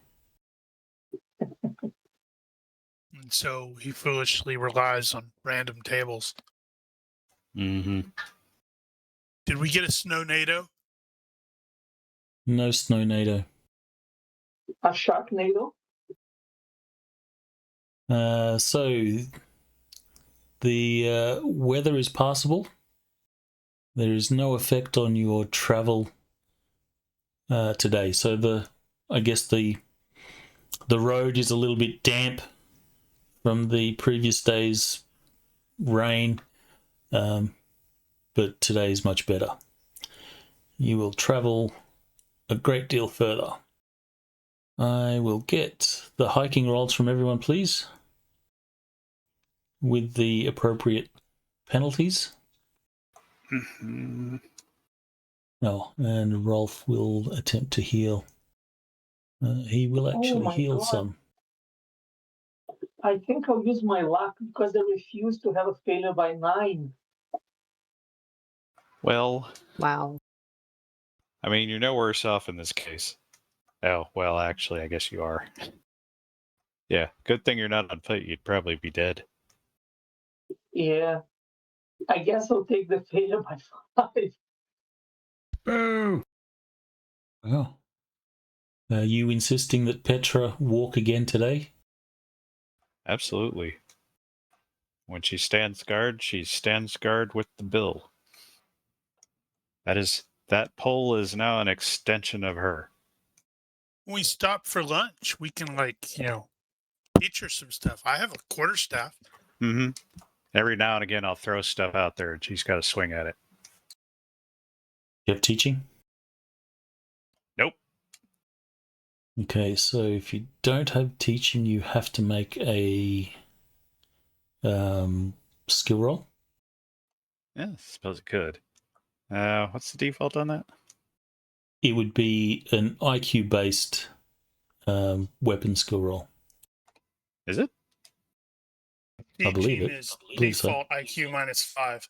And so he foolishly relies on random tables. Mm-hmm. Did we get a snow-nado? No snow-nado. A sharknado? So the weather is passable. There is no effect on your travel today. So I guess the road is a little bit damp from the previous day's rain, but today is much better. You will travel a great deal further. I will get the hiking rolls from everyone, please, with the appropriate penalties. Mm-hmm. Oh, and Rolf will attempt to heal. He will actually my heal God. some. I think I'll use my luck because I refuse to have a failure by 9. Well, Wow. I mean, you're no worse off in this case. Oh, well, actually, I guess you are. Yeah, good thing you're not on foot. You'd probably be dead. Yeah. I guess I'll take the failure by 5. Boo! Oh. Are you insisting that Petra walk again today? Absolutely. When she stands guard with the bill. That pole is now an extension of her. When we stop for lunch, we can, teach her some stuff. I have a quarterstaff. Mm-hmm. Every now and again, I'll throw stuff out there, and she's got to swing at it. You have teaching? Nope. Okay, so if you don't have teaching, you have to make a skill roll. Yeah, I suppose it could. What's the default on that? It would be an IQ-based weapon skill roll. Is it? I believe Teaching it. is I believe so. default IQ -5.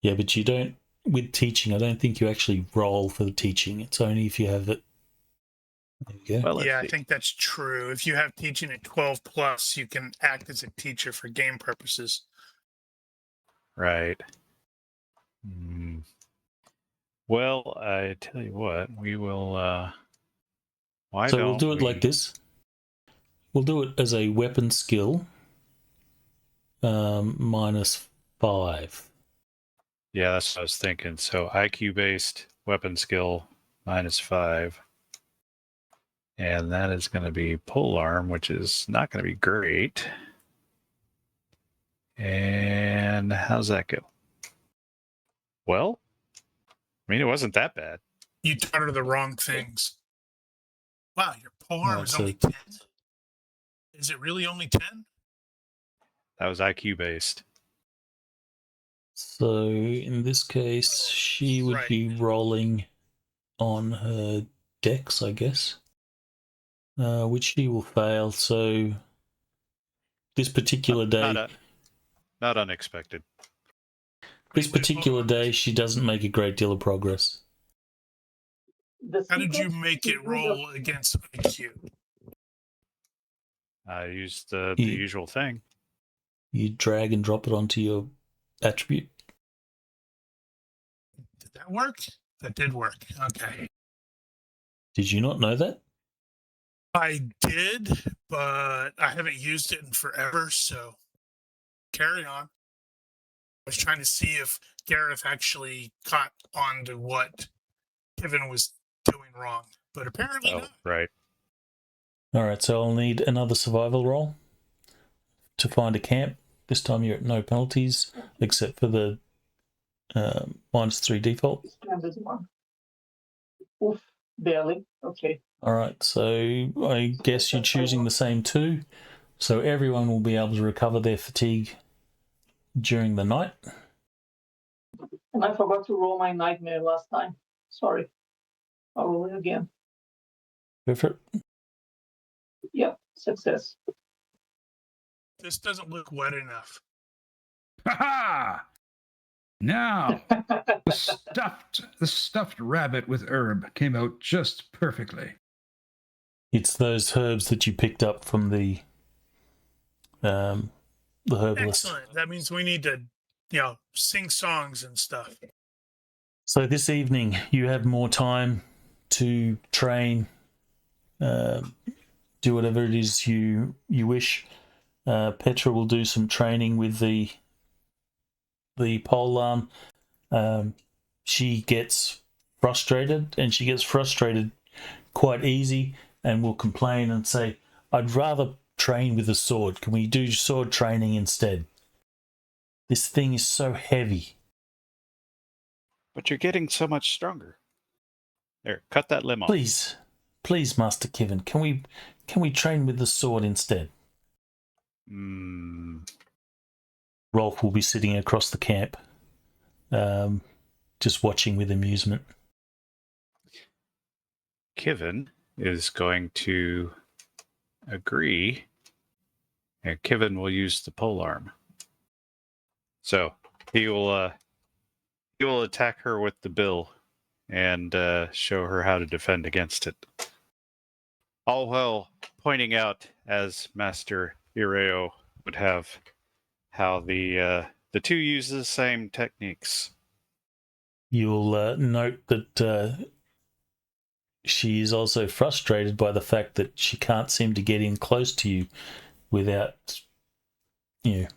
Yeah, but you don't, with teaching, I don't think you actually roll for the teaching. It's only if you have it. There you go. Well, Yeah, I let's see. think that's true. If you have teaching at 12 plus, you can act as a teacher for game purposes. Right. Well, I tell you what, we will. So we'll do it like this. We'll do it as a weapon skill, -5. Yeah, that's what I was thinking. So IQ-based weapon skill -5. And that is going to be polearm, which is not going to be great. And how's that go? Well, I mean, it wasn't that bad. You taught her the wrong things. Wow, your polearm Right, is so- only 10? Is it really only 10? That was IQ-based. So in this case, she would right. be rolling on her dex, I guess, which she will fail. So this particular day, Not unexpected. this Wait, particular hold on. day, she doesn't make a great deal of progress. How did you make it roll against IQ? I used the You- usual thing. You drag and drop it onto your attribute. Did that work? That did work. Okay. Did you not know that? I did, but I haven't used it in forever, so carry on. I was trying to see if Gareth actually caught on to what Kevin was doing wrong, but apparently Oh, not. right. All right, so I'll need another survival roll to find a camp. This time you're at no penalties, except for the -3 default. Standard 1. Oof, barely. Okay. All right, so I guess you're choosing the same two. So everyone will be able to recover their fatigue during the night. And I forgot to roll my nightmare last time. Sorry. I'll roll it again. Go for it. Yep, success. This doesn't look wet enough. Ha ha! Now the stuffed rabbit with herb came out just perfectly. It's those herbs that you picked up from the herbalist. Excellent. That means we need to, sing songs and stuff. So this evening you have more time to train, do whatever it is you wish. Petra will do some training with the pole arm. She gets frustrated, and she gets frustrated quite easy, and will complain and say, "I'd rather train with a sword. Can we do sword training instead? This thing is so heavy." But you're getting so much stronger. There, cut that limb off. Please, Master Kevin, can we train with the sword instead? Rolf will be sitting across the camp, just watching with amusement. Kevin is going to agree, and Kevin will use the polearm. So he will attack her with the bill and show her how to defend against it. All while pointing out, as Master Ireo would have, how the two use the same techniques. You'll note that she is also frustrated by the fact that she can't seem to get in close to you without you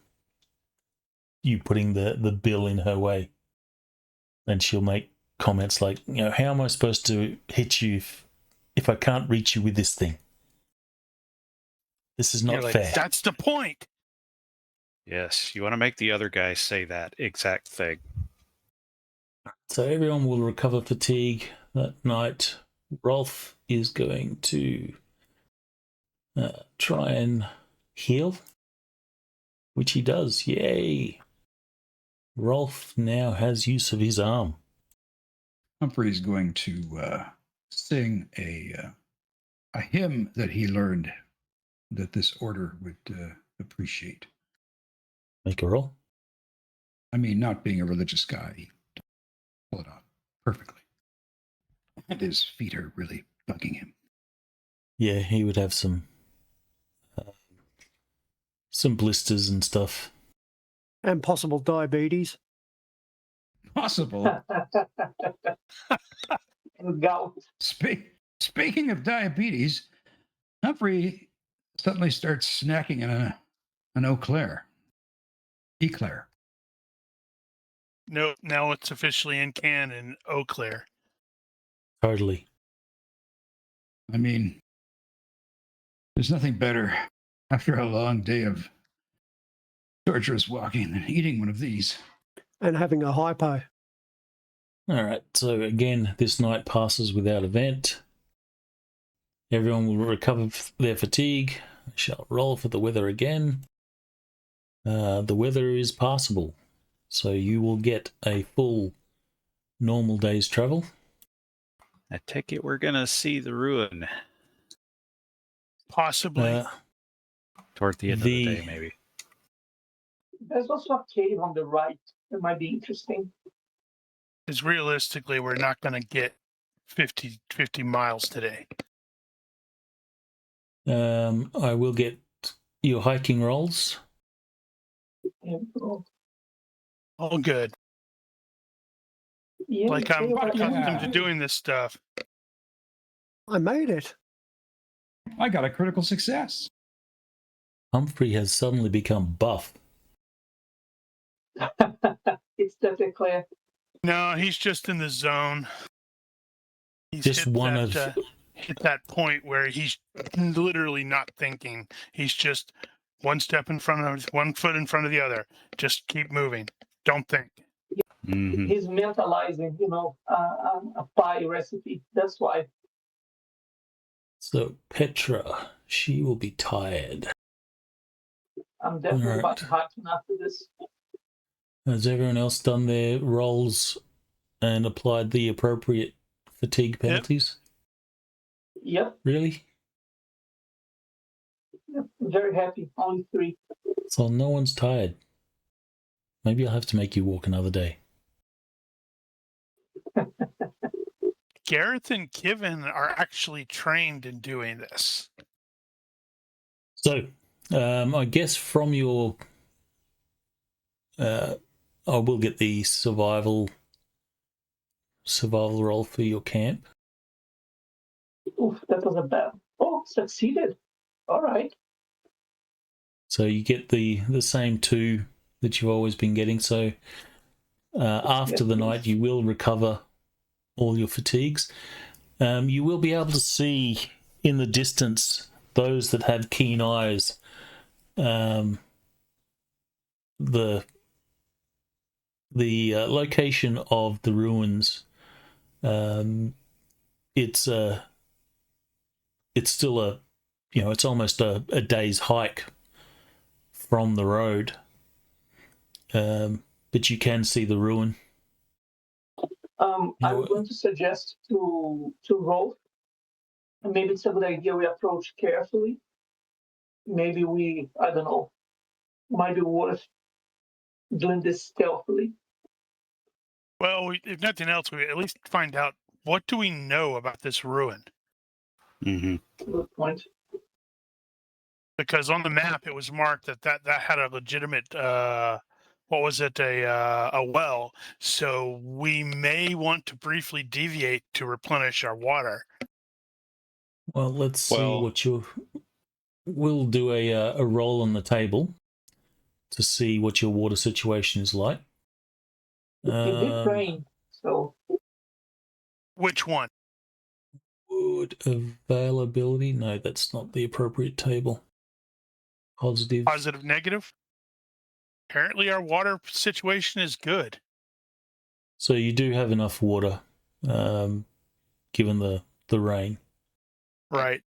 putting the bill in her way. And she'll make comments like, how am I supposed to hit you if I can't reach you with this thing? This is not fair. That's the point. Yes, you want to make the other guy say that exact thing. So everyone will recover fatigue that night. Rolf is going to try and heal, which he does. Yay! Rolf now has use of his arm. Humphrey's going to sing a hymn that he learned that this order would appreciate. Make a roll. I mean, not being a religious guy, he pull it off perfectly. And his feet are really bugging him. Yeah, he would have some blisters and stuff. And possible diabetes. Possible. And gout. Speaking of diabetes, Humphrey suddenly starts snacking on an Eclair. No, now it's officially in can in Eau Claire. Totally. I mean, there's nothing better after a long day of torturous walking than eating one of these. And having a hypo. All right, so again, this night passes without event. Everyone will recover their fatigue. I shall roll for the weather again. The weather is passable, so you will get a full normal day's travel. I take it we're going to see the ruin. Possibly. Toward the end of the day, maybe. There's also a cave on the right that might be interesting. Because realistically, we're not going to get 50 miles today. I will get your hiking rolls. All good. Yeah, Like I'm accustomed to doing this stuff. I made it. I got a critical success. Humphrey has suddenly become buff. It's definitely clear. No, he's just in the zone. He's Just hit that point where he's literally not thinking. He's just one foot in front of the other. Just keep moving. Don't think. Mm-hmm. He's mentalizing, a pie recipe. That's why. So Petra, she will be tired. I'm definitely Alright. about to hiking after this. Has everyone else done their rolls and applied the appropriate fatigue penalties? Yep, Really? yep, I'm very happy. Only 3. So no one's tired. Maybe I'll have to make you walk another day. Gareth and Kivin are actually trained in doing this. So, I guess from your... I will get the survival roll for your camp. Oof, that was a bad. Oh, succeeded. All right. So you get the same 2 that you've always been getting. So after the night, you will recover all your fatigues. You will be able to see in the distance those that have keen eyes. The location of the ruins. It's still a, it's almost a day's hike from the road. But you can see the ruin. I'm going to suggest to Rolf, and maybe it's a good idea we approach carefully. Maybe I don't know, might be worth doing this stealthily. Well, if nothing else, we at least find out what do we know about this ruin. Mm-hmm. Good point. Because on the map it was marked that had a legitimate what was it, a well. So we may want to briefly deviate to replenish our water. Well, let's see what we'll do a roll on the table to see what your water situation is like. It did rain, so. Which one? Wood availability? No, that's not the appropriate table. Positive. Positive, negative? Apparently our water situation is good. So you do have enough water, given the rain. Right.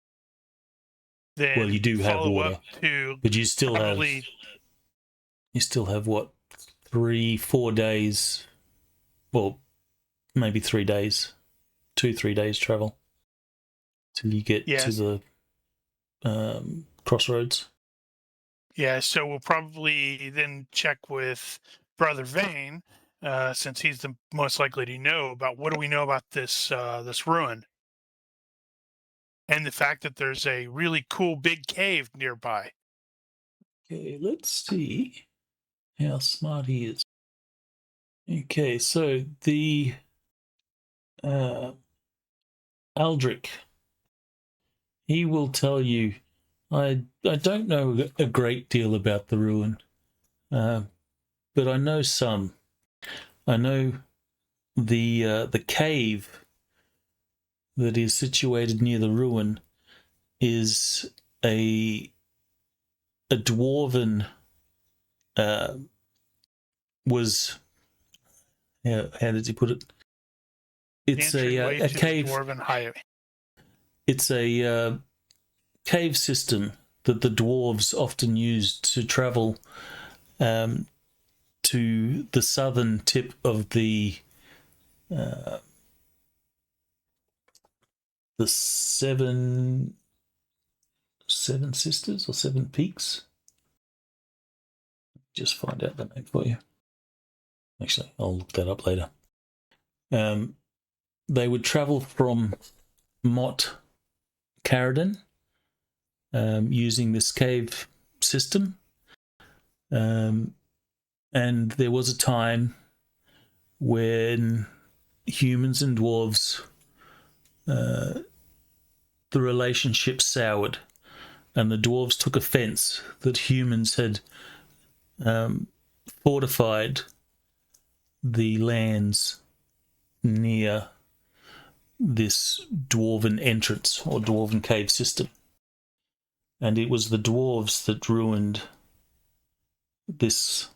Then well, you do have water, but you still have what, 3-4 days, well, maybe 3 days, 2-3 days travel till you get to the crossroads. Yeah, so we'll probably then check with Brother Vane, since he's the most likely to know about what do we know about this ruin, and the fact that there's a really cool big cave nearby. Okay, let's see how smart he is. Okay, so the Aldrich, he will tell you, I don't know a great deal about the ruin, but I know some. I know the cave that is situated near the ruin is a dwarven was how did he put it? It's a cave. Dwarven highway. It's a cave system that the dwarves often used to travel to the southern tip of the seven sisters or 7 peaks. Just find out the name for you. Actually, I'll look that up later. They would travel from Mott Caradon using this cave system. And there was a time when humans and dwarves, the relationship soured, and the dwarves took offense that humans had fortified the lands near this dwarven entrance or dwarven cave system. And it was the dwarves that ruined this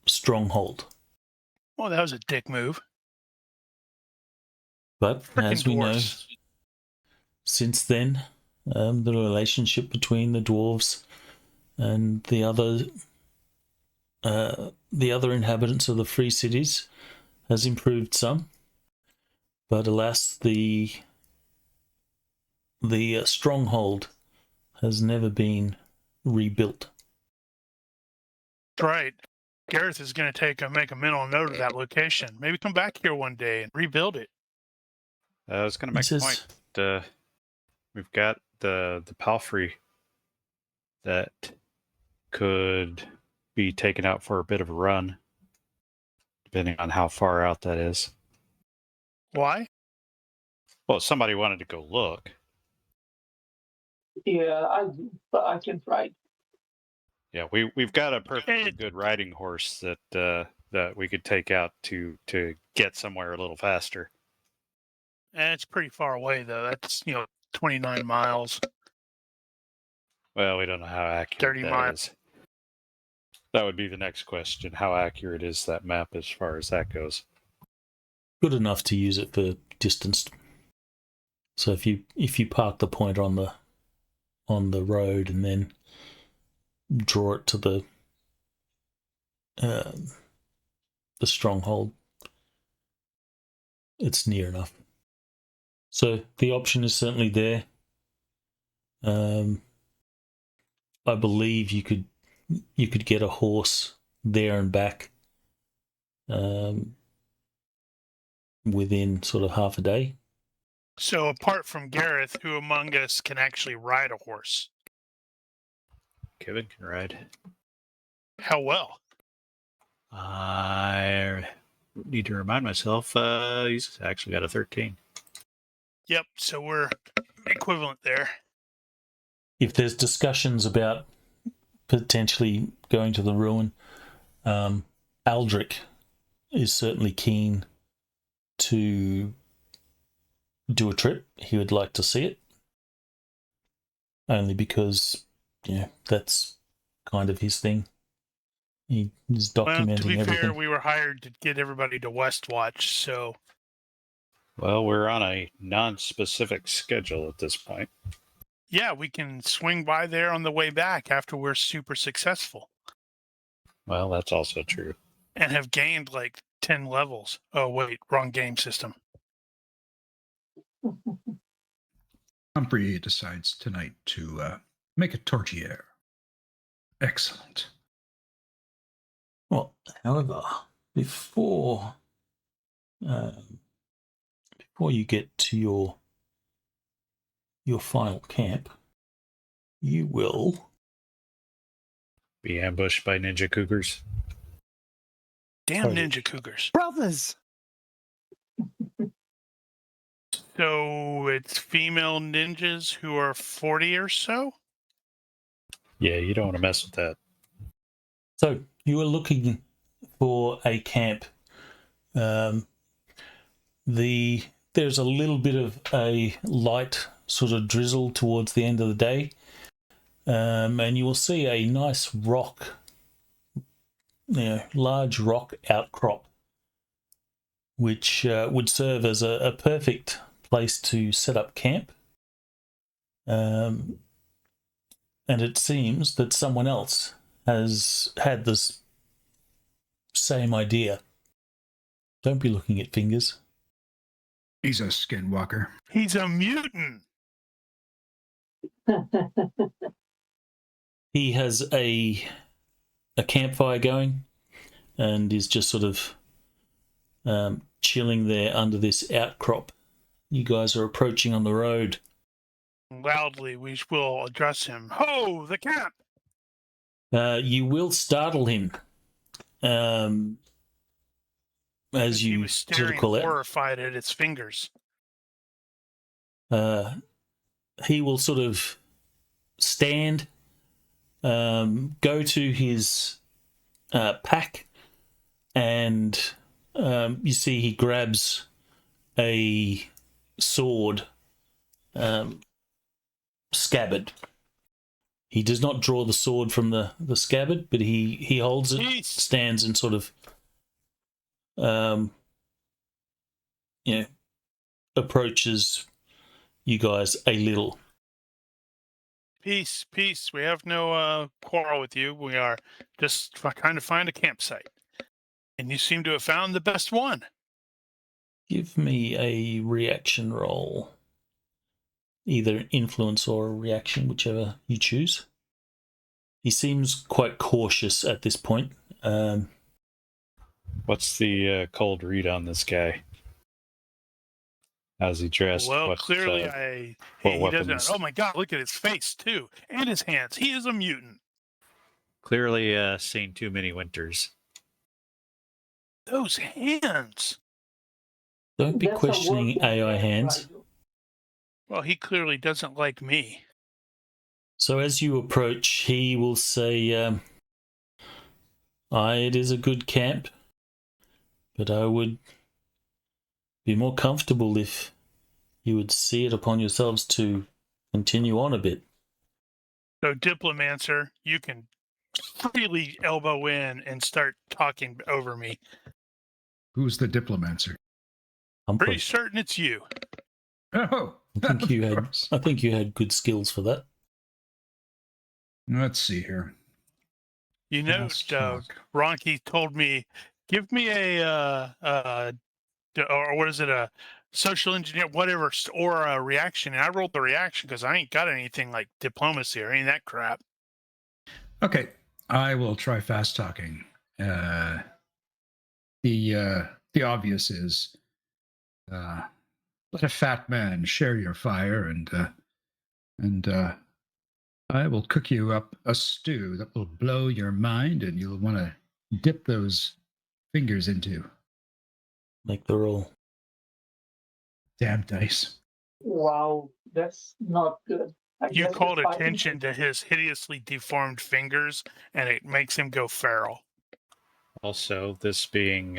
stronghold. Well, that was a dick move. But Frickin' as we know, dwarfs. since then. The relationship between the dwarves and the other inhabitants of the free cities has improved some, but alas, the stronghold has never been rebuilt. That's right. Gareth is going to make a mental note of that location. Maybe come back here one day and rebuild it. I was going to make a point. We've got the palfrey that could be taken out for a bit of a run, depending on how far out that is. Why? Well, somebody wanted to go look. Yeah, I do, but I can try. Yeah, we've got a perfectly good riding horse that we could take out to get somewhere a little faster. And it's pretty far away, though. That's 29 miles. Well, we don't know how accurate 30 that miles. is. That would be the next question. How accurate is that map as far as that goes? Good enough to use it for distance. So if you park the pointer on the road and then draw it to the stronghold, it's near enough. So the option is certainly there. I believe you could get a horse there and back within sort of half a day. So apart from Gareth, who among us can actually ride a horse? Kevin can ride. How well? I need to remind myself, he's actually got a 13. Yep, so we're equivalent there. If there's discussions about potentially going to the ruin, Aldrich is certainly keen to do a trip. He would like to see it, only because that's kind of his thing. He is documenting well, to be everything. fair, we were hired to get everybody to Westwatch, so... Well, we're on a non-specific schedule at this point. Yeah, we can swing by there on the way back after we're super successful. Well, that's also true. And have gained like 10 levels. Oh, wait, wrong game system. Humphrey decides tonight to make a tourtière. Excellent. Well, however, before you get to your final camp, you will be ambushed by ninja cougars. Damn ninja cougars. Brothers! So it's female ninjas who are 40 or so? Yeah, you don't want to mess with that. So you are looking for a camp. There's a little bit of a light sort of drizzle towards the end of the day, and you will see a nice large rock outcrop, which would serve as a perfect place to set up camp. And it seems that someone else has had this same idea. Don't be looking at fingers. He's a skinwalker. He's a mutant. He has a campfire going and is just sort of chilling there under this outcrop. You guys are approaching on the road. Loudly, we will address him. Ho, the camp! You will startle him as he you was sort of staring call out. horrified at its fingers. He will sort of stand, go to his pack, and you see he grabs a sword scabbard. He does not draw the sword from the scabbard, but he holds it, Jeez. stands and sort of approaches you guys a little. Peace, peace. We have no quarrel with you. We are just trying to find a campsite. And you seem to have found the best one. Give me a reaction roll. Either influence or reaction, whichever you choose. He seems quite cautious at this point. What's the cold read on this guy? How's he dressed? Well, What, clearly what he weapons? doesn't. Oh my God! Look at his face too, and his hands. He is a mutant. Clearly seen too many winters. Those hands. Don't be That's a questioning working AI hand, hands. Rigel. Well, he clearly doesn't like me. So as you approach, he will say, it is a good camp, but I would be more comfortable if you would see it upon yourselves to continue on a bit. So, Diplomancer, you can freely elbow in and start talking over me. Who's the diplomancer? I'm Pretty certain it's you. Oh, I think you of had. course. I think you had good skills for that. Let's see here. You know, Fast talk. Ronnke told me, give me or what is it, a social engineer, whatever, or a reaction. And I rolled the reaction because I ain't got anything like diplomacy or any of that crap. Okay, I will try fast talking. The obvious is, let a fat man share your fire, and I will cook you up a stew that will blow your mind, and you'll want to dip those fingers into. Make the roll. Damn dice. Wow, that's not good. I You guess called we're fighting. attention to his hideously deformed fingers, and it makes him go feral. Also, this being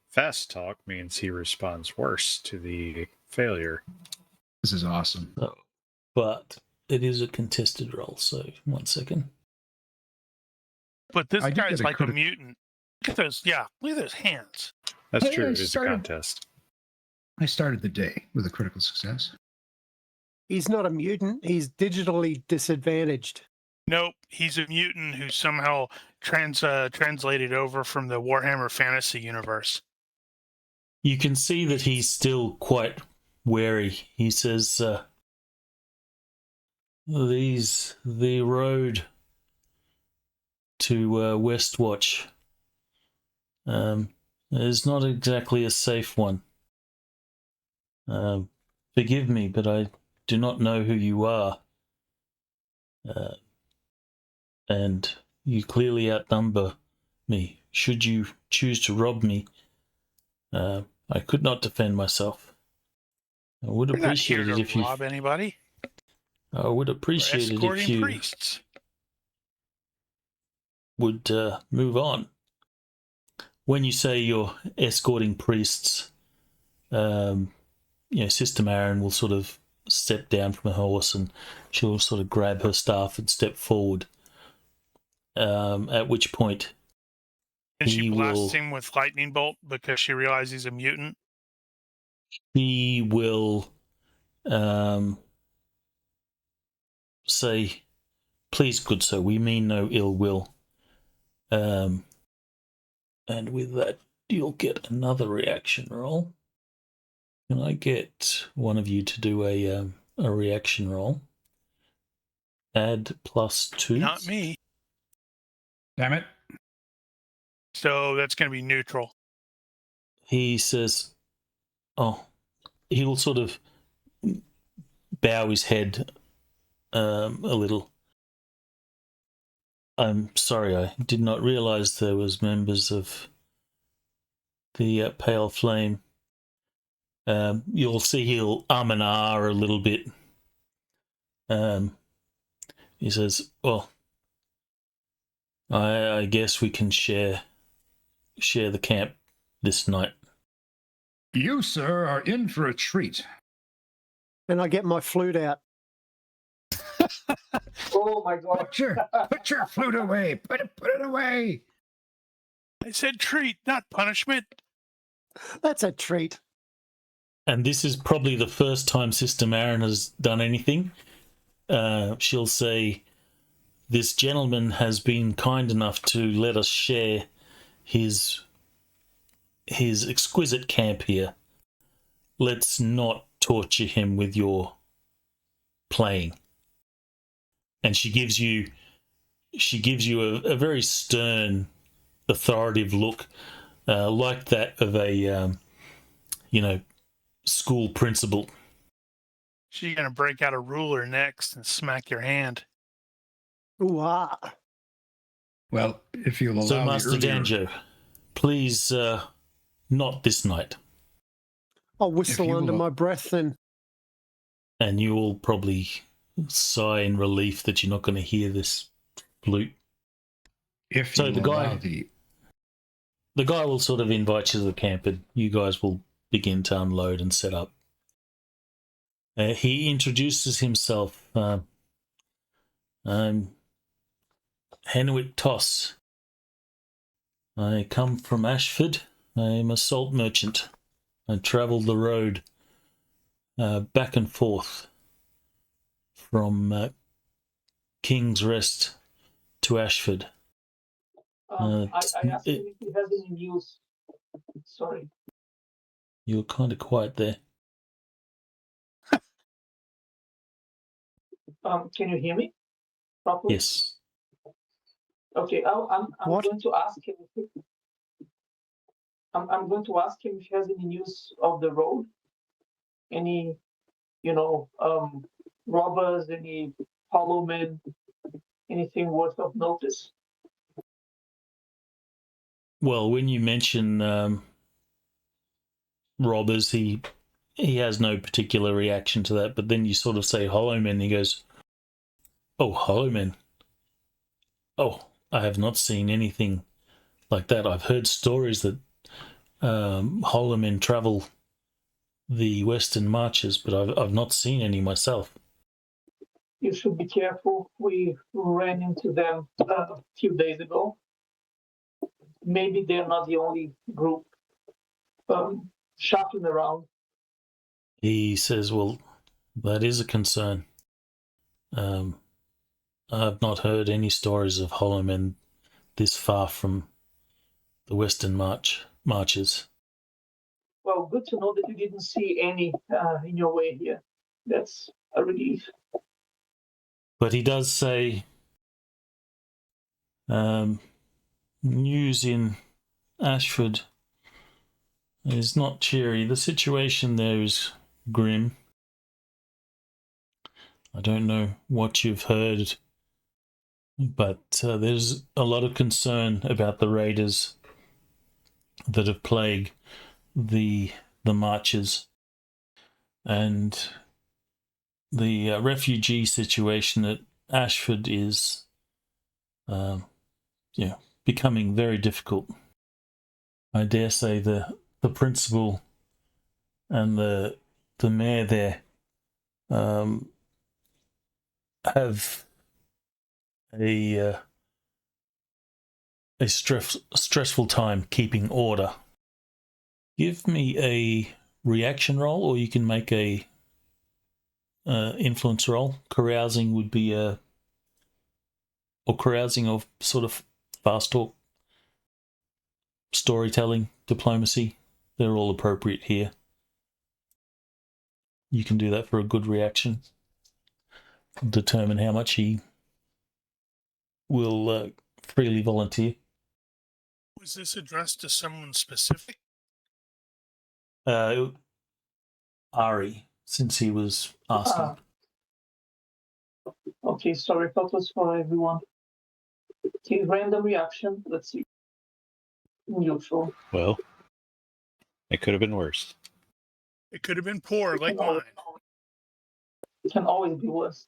fast talk means he responds worse to the failure. This is awesome. But it is a contested roll, so 1 second. But this I did guy's get a like a critical- mutant. Look at those, look at those hands. That's Hey, true. I It is a started- contest. I started the day with a critical success. He's not a mutant. He's digitally disadvantaged. Nope, he's a mutant who somehow translated over from the Warhammer Fantasy universe. You can see that he's still quite wary. He says, the road to Westwatch is not exactly a safe one. Forgive me, but I do not know who you are. And you clearly outnumber me. Should you choose to rob me, I could not defend myself. I would We're not here appreciate it to if you. rob anybody. I would We're appreciate it if escorting you priests. would move on. When you say you're escorting priests, Sister Marin will sort of step down from her horse and she'll sort of grab her staff and step forward. At which point, And she he blasts will- him with lightning bolt because she realizes he's a mutant. he will say, "Please, good sir, we mean no ill will." And with that, you'll get another reaction roll. Can I get one of you to do a reaction roll? Add +2. Not me. Damn it. So that's going to be neutral. He says, he'll sort of bow his head a little. I'm sorry, I did not realize there was members of the Pale Flame. You'll see he'll and ah a little bit. He says, "Well, I guess we can share the camp this night." You, sir, are in for a treat. And I get my flute out. Oh my god. Put your flute away. Put it away. I said treat, not punishment. That's a treat. and this is probably the first time Sister Marin has done anything, she'll say, "This gentleman has been kind enough to let us share his exquisite camp here. Let's not torture him with your playing." And she gives you a very stern, authoritative look, like that of a school principal. She's gonna break out a ruler next and smack your hand. Ooh, ah. Well, if you'll allow So, me Master earlier, Danjo, please, not this night. I'll whistle you under will- my breath then. And you will probably sigh in relief that you're not going to hear this flute. if So you'll the guy- allow the The guy will sort of invite you to the camp, and you guys will begin to unload and set up. He introduces himself. I'm Henwick Toss. I come from Ashford. I'm a salt merchant. I travel the road back and forth from King's Rest to Ashford. I asked him if he has any news. Sorry. You were kind of quiet there. Can you hear me properly? Yes. Okay. I'm What? going to ask him. I'm going to ask him if he has any news of the road. Any, robbers, any hollow men, anything worth of notice. Well, when you mention robbers, he has no particular reaction to that. But then you sort of say hollow men, and he goes, "Oh, hollow men. Oh, I have not seen anything like that. I've heard stories that hollow men travel the western marches, but I've not seen any myself." You should be careful. We ran into them a few days ago. Maybe they're not the only group shopping around. He says, "Well, that is a concern. I've not heard any stories of hollow men this far from the western marches." Well, good to know that you didn't see any in your way here. That's a relief. But he does say, news in Ashford is not cheery. The situation there is grim. I don't know what you've heard, but there's a lot of concern about the raiders that have plagued the marches, and the refugee situation at Ashford is becoming very difficult. I dare say the principal and the mayor there have a stressful time keeping order. Give me a reaction roll, or you can make a influence roll. Carousing would be or carousing of sort of fast talk, storytelling, diplomacy. They're all appropriate here. You can do that for a good reaction. Determine how much he will freely volunteer. Was this addressed to someone specific? Ari, since he was asking. Okay, sorry, that was for everyone. Okay, random reaction. Let's see. Neutral. Well, it could have been worse. It could have been poor, like mine. It can always be worse.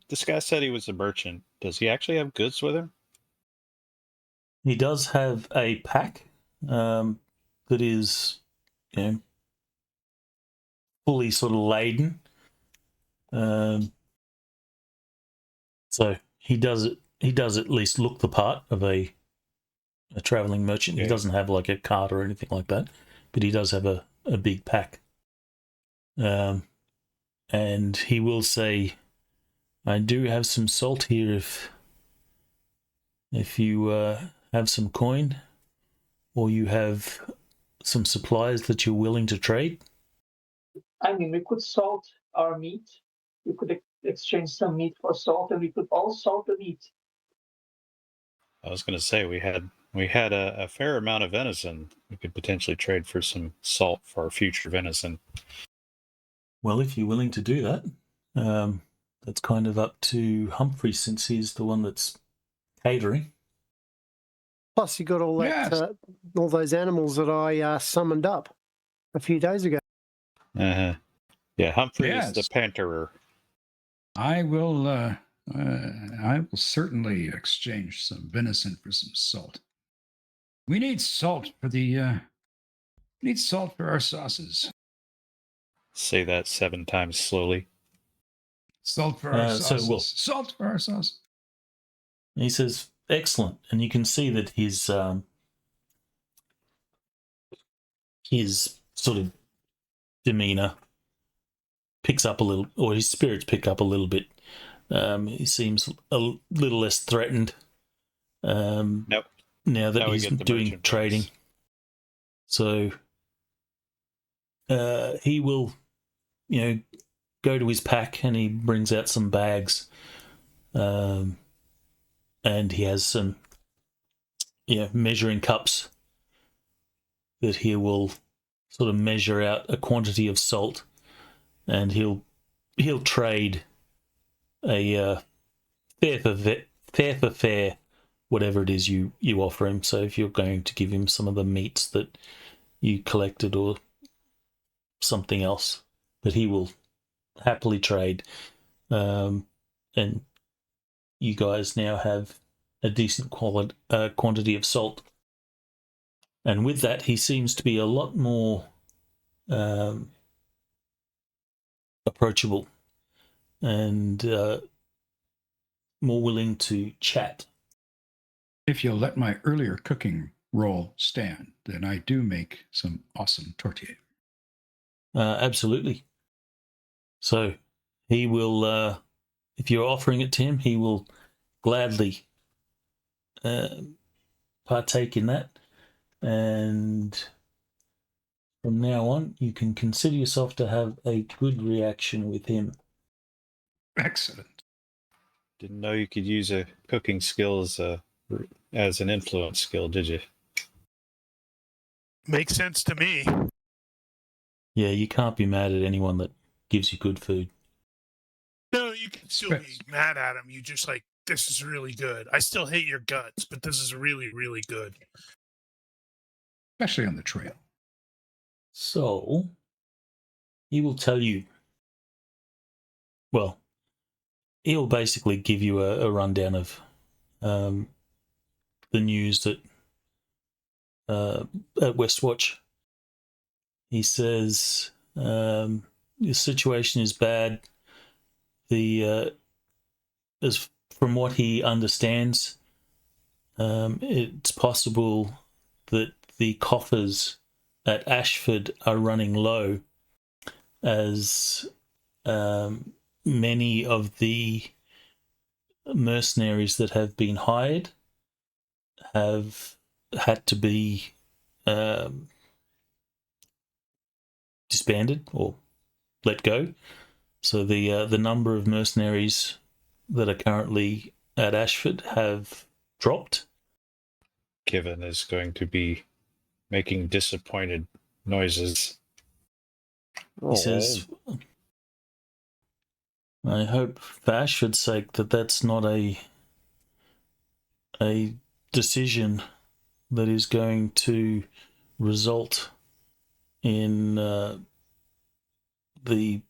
This guy said he was a merchant. Does he actually have goods with him? He does have a pack that is, fully sort of laden. So he does it. He does at least look the part of a traveling merchant. Okay. He doesn't have like a cart or anything like that, but he does have a a big pack. And he will say, I do have some salt here if you have some coin or you have some supplies that you're willing to trade. I mean, we could salt our meat. We could exchange some meat for salt, and we could all salt the meat. I was going to say we had a fair amount of venison. We could potentially trade for some salt for our future venison. Well, if you're willing to do that, that's kind of up to Humphrey since he's the one that's catering. Plus, you got all that, Yes. all those animals that I summoned up a few days ago. Uh-huh. Yeah, Humphrey is Yes. the panterer. I will certainly exchange some venison for some salt. We need salt for our sauces. Say that 7 times slowly. Salt for our sauces. Salt for our sauce. He says, excellent. And you can see that his sort of demeanor picks up a little, or his spirits pick up a little bit. He seems a little less threatened. Nope. Now that he's doing trading. So he will, go to his pack and he brings out some bags. And he has some, measuring cups that he will sort of measure out a quantity of salt, and he'll trade a fair for fair, whatever it is you offer him. So if you're going to give him some of the meats that you collected or something else, but he will happily trade. And you guys now have a decent quantity of salt. And with that, he seems to be a lot more approachable and more willing to chat. If you'll let my earlier cooking role stand, then I do make some awesome tortilla. Absolutely. So he will, if you're offering it to him, he will gladly partake in that. And from now on, you can consider yourself to have a good reaction with him. Excellent. Didn't know you could use a cooking skill as an influence skill, did you? Makes sense to me. Yeah, you can't be mad at anyone that gives you good food. No, you can still be mad at him. You just like, this is really good. I still hate your guts, but this is really, really good. Especially on the trail. So, he will tell you, well, he'll basically give you a rundown of the news at Westwatch. He says the situation is bad. As from what he understands, it's possible that the coffers at Ashford are running low, as many of the mercenaries that have been hired have had to be disbanded or let go. So the number of mercenaries that are currently at Ashford have dropped. Given is going to be making disappointed noises. He says, I hope for Ashford's sake that that's not a decision that is going to result in the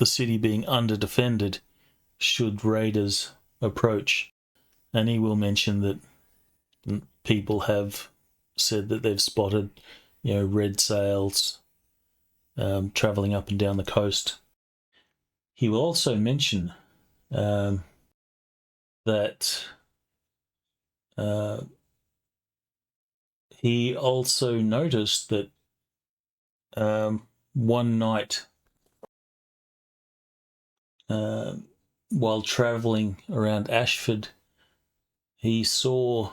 city being under-defended should raiders approach. And he will mention that people have said that they've spotted, red sails travelling up and down the coast. He will also mention that he also noticed that one night while travelling around Ashford, he saw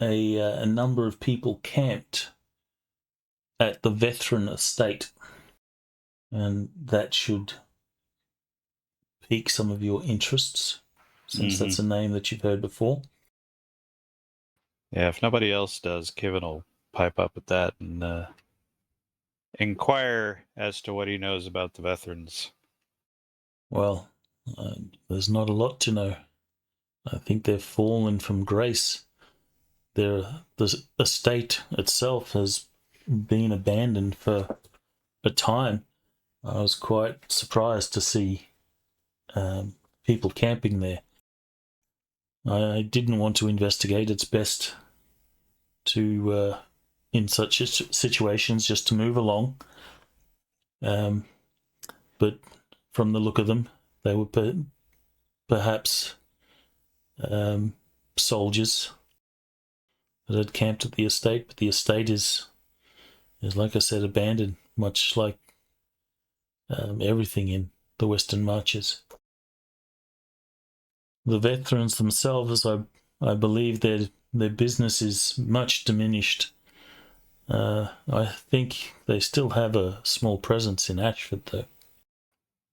a number of people camped at the veteran estate, and that should pique some of your interests, since that's a name that you've heard before. Yeah, if nobody else does, Kevin will pipe up at that and inquire as to what he knows about the veterans. Well, there's not a lot to know. I think they've fallen from grace. The estate itself has been abandoned for a time. I was quite surprised to see people camping there. I didn't want to investigate. It's best to, in such situations, just to move along. But from the look of them, they were perhaps soldiers that had camped at the estate. But the estate is like I said, abandoned, much like everything in the Western Marches. The veterans themselves, I believe their business is much diminished. I think they still have a small presence in Ashford, though.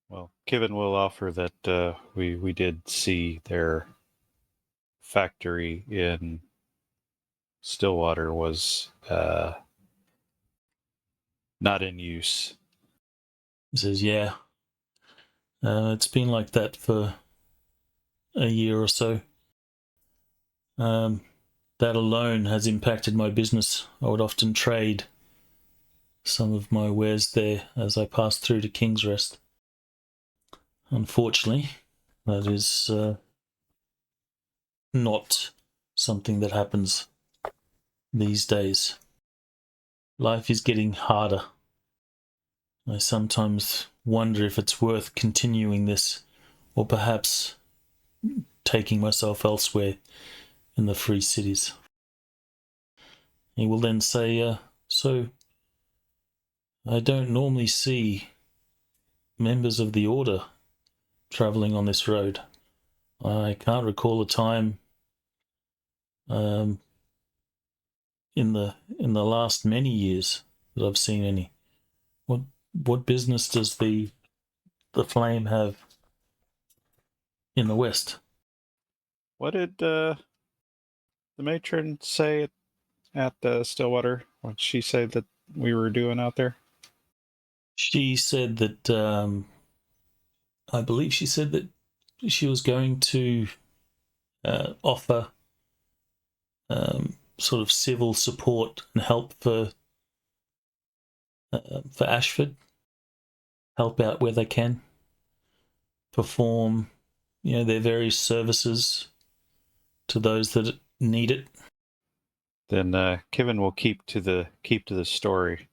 Well, Kevin will offer that we did see their factory in Stillwater was not in use. He says, yeah, it's been like that for a year or so. That alone has impacted my business. I would often trade some of my wares there as I passed through to King's Rest. Unfortunately, that is not something that happens these days. Life is getting harder. I sometimes wonder if it's worth continuing this, or perhaps taking myself elsewhere in the free cities. He will then say, so I don't normally see members of the Order travelling on this road. I can't recall a time in the last many years that I've seen any. What business does the Flame have in the West? What did the matron say at Stillwater? What did she say that we were doing out there? She said that I believe she said that she was going to offer sort of civil support and help for Ashford, help out where they can, perform, their various services to those that need it. Then Kevin will keep to the story.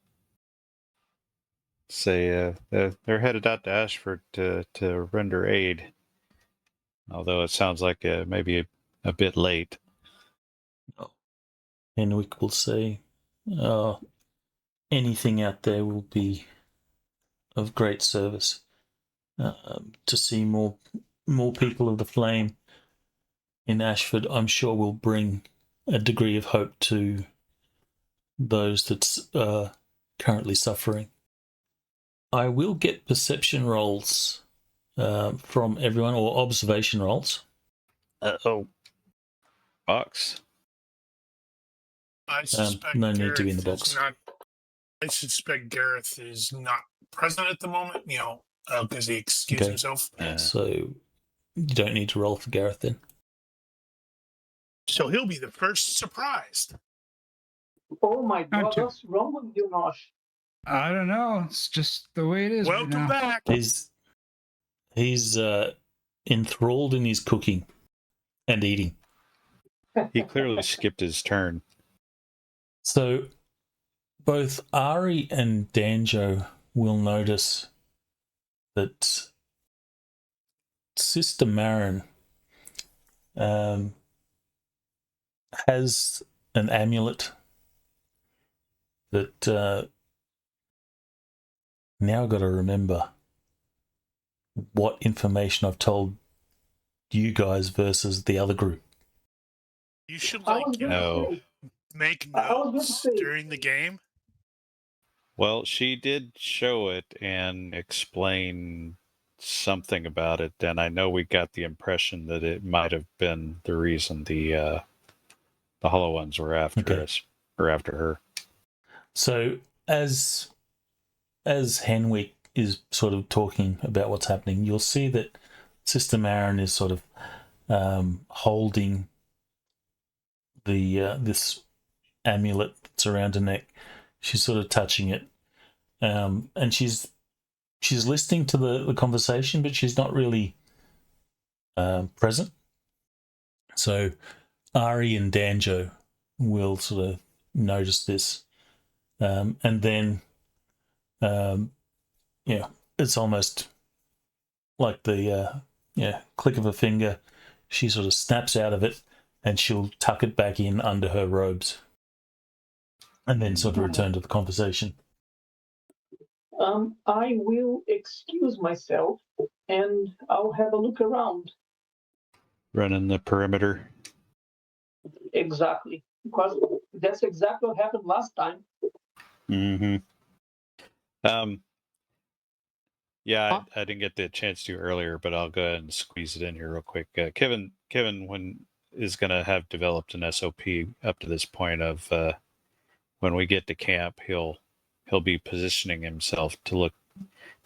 Say they're headed out to Ashford to render aid, although it sounds like maybe a bit late. Henwick will say, anything out there will be of great service. To see more people of the Flame in Ashford, I'm sure will bring a degree of hope to those that's currently suffering. I will get perception rolls from everyone, or observation rolls. Box. I suspect No need to be in the Gareth box. is not. I suspect Gareth is not present at the moment. Because he excused Okay. himself. So you don't need to roll for Gareth then. So he'll be the first surprised. Oh my God, Aren't you? what's wrong with you, Nosh? I don't know. It's just the way it is right Welcome now. back. He's enthralled in his cooking and eating. He clearly skipped his turn. So both Ari and Danjo will notice that Sister Marin has an amulet that Now I've got to remember what information I've told you guys versus the other group. You should I was gonna say, make I was going to notes say, during the game. Well, she did show it and explain something about it, and I know we got the impression that it might have been the reason the Hollow Ones were after us or after her. So as Henwick is sort of talking about what's happening, you'll see that Sister Marin is sort of holding the this amulet that's around her neck. She's sort of touching it, and she's listening to the conversation, but she's not really present. So Ari and Danjo will sort of notice this, and then it's almost like the click of a finger. She sort of snaps out of it, and she'll tuck it back in under her robes, and then sort of return to the conversation. I will excuse myself and I'll have a look around. Running the perimeter. Exactly. Because that's exactly what happened last time. Mm-hmm. Yeah, I didn't get the chance to earlier, but I'll go ahead and squeeze it in here real quick. Kevin, is going to have developed an SOP up to this point of when we get to camp, he'll be positioning himself to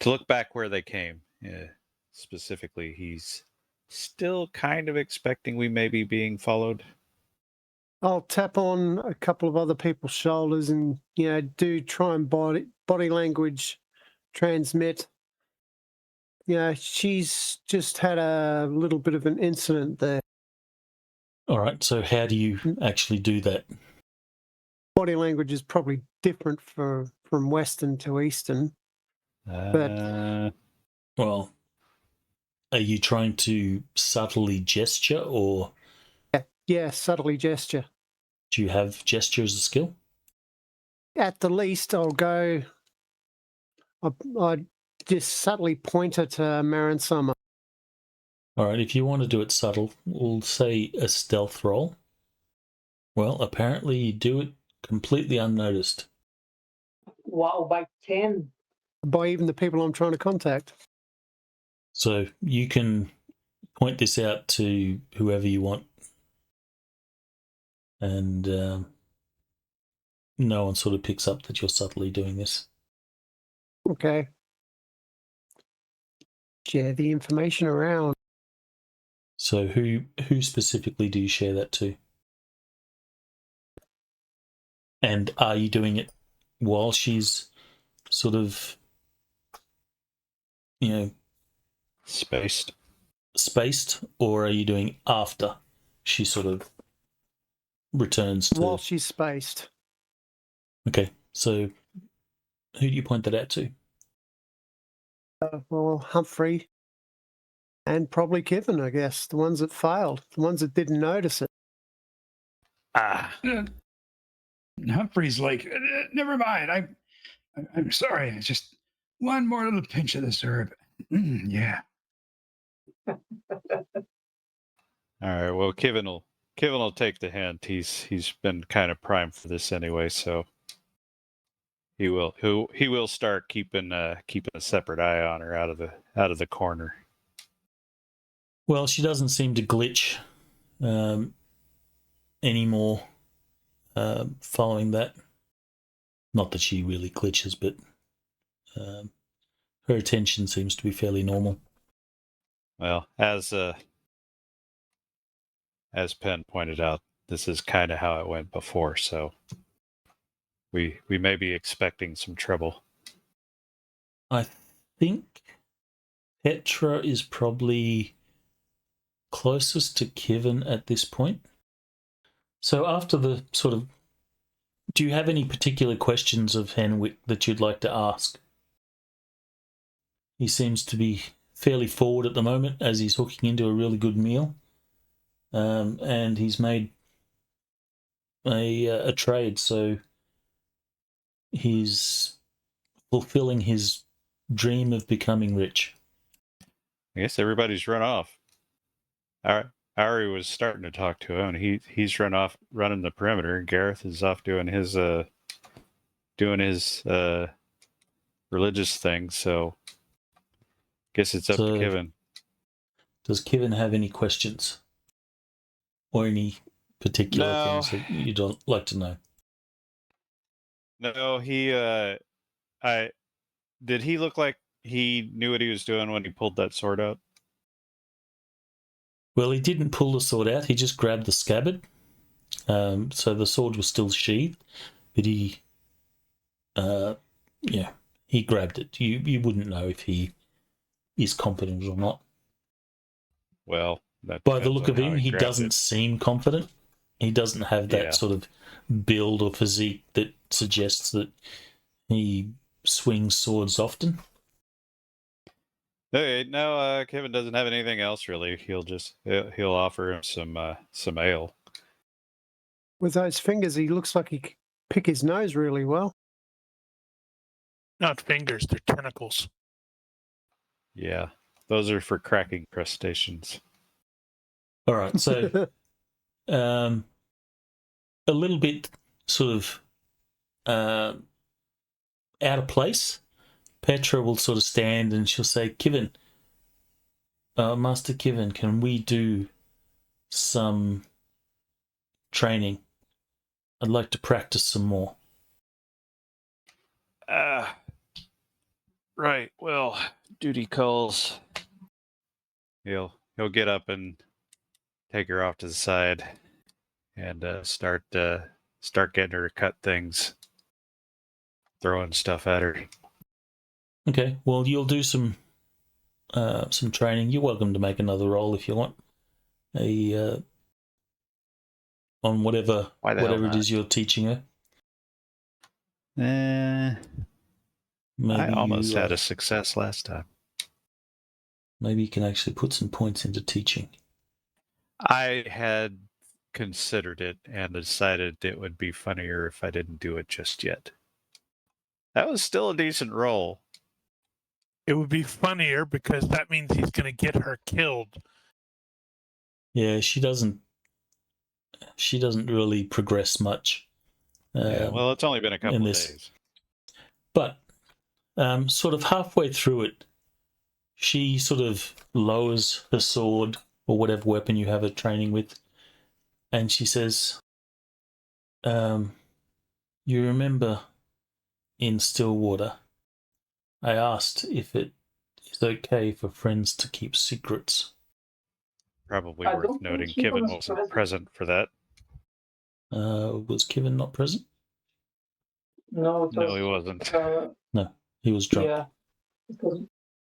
look back where they came. Specifically, he's still kind of expecting we may be being followed. I'll tap on a couple of other people's shoulders and, do try and body language transmit. She's just had a little bit of an incident there. All right, so how do you actually do that? Body language is probably different from Western to Eastern. Well, are you trying to subtly gesture, or Yeah, subtly gesture. do you have gesture as a skill? At the least, I'll go. I'd just subtly point at Marin Summer. All right, if you want to do it subtle, we'll say a stealth roll. Well, apparently you do it completely unnoticed. Wow, by 10. By even the people I'm trying to contact. So you can point this out to whoever you want, and no one sort of picks up that you're subtly doing this. Okay. Share the information around. So who specifically do you share that to? And are you doing it while she's sort of, spaced, or are you doing after she sort of returns to... While she's spaced. Okay, so who do you point that out to? Well, Humphrey and probably Kevin, I guess. The ones that failed. The ones that didn't notice it. Humphrey's like, never mind. I'm sorry. It's just one more little pinch of this herb. Yeah. All right. Well, Kevin will take the hint. He's been kind of primed for this anyway, so he will start keeping a separate eye on her out of the corner. Well, she doesn't seem to glitch anymore following that. Not that she really glitches, but her attention seems to be fairly normal. Well, as Penn pointed out, this is kind of how it went before, so we may be expecting some trouble. I think Petra is probably closest to Kevin at this point. So after the sort of... Do you have any particular questions of Henwick that you'd like to ask? He seems to be fairly forward at the moment as he's hooking into a really good meal. And he's made a trade, so he's fulfilling his dream of becoming rich. I guess everybody's run off. Ari was starting to talk to him, and he's run off running the perimeter. Gareth is off doing his religious thing. So, guess it's up to Kevin. Does Kevin have any questions or any particular things that you'd like to know? No, did he look like he knew what he was doing when he pulled that sword out? Well, he didn't pull the sword out. He just grabbed the scabbard. So the sword was still sheathed, but he grabbed it. You wouldn't know if he is competent or not. Well, that by the look of him, he doesn't seem confident. He doesn't have that sort of build or physique that suggests that he swings swords often. Okay, no, Kevin doesn't have anything else really. He'll offer him some ale. With those fingers, he looks like he can pick his nose really well. Not fingers, they're tentacles. Yeah, those are for cracking crustaceans. All right, so a little bit sort of out of place. Petra will sort of stand and she'll say, Kevin, Master Kevin, can we do some training? I'd like to practice some more. Right. Well, duty calls. He'll get up and take her off to the side and start getting her to cut things, throwing stuff at her. Okay, well, you'll do some training. You're welcome to make another roll if you want. On whatever it is you're teaching her. Maybe I almost had a success last time. Maybe you can actually put some points into teaching. I had considered it and decided it would be funnier if I didn't do it just yet. That was still a decent roll. It would be funnier because that means he's going to get her killed. Yeah, she doesn't really progress much. Well, it's only been a couple of days. But sort of halfway through it, she sort of lowers her sword or whatever weapon you have her training with, and she says, you remember in Stillwater, I asked if it is okay for friends to keep secrets. Probably worth noting Kevin wasn't present for that. Was Kevin not present? No, he wasn't. No, he was drunk. Yeah, it was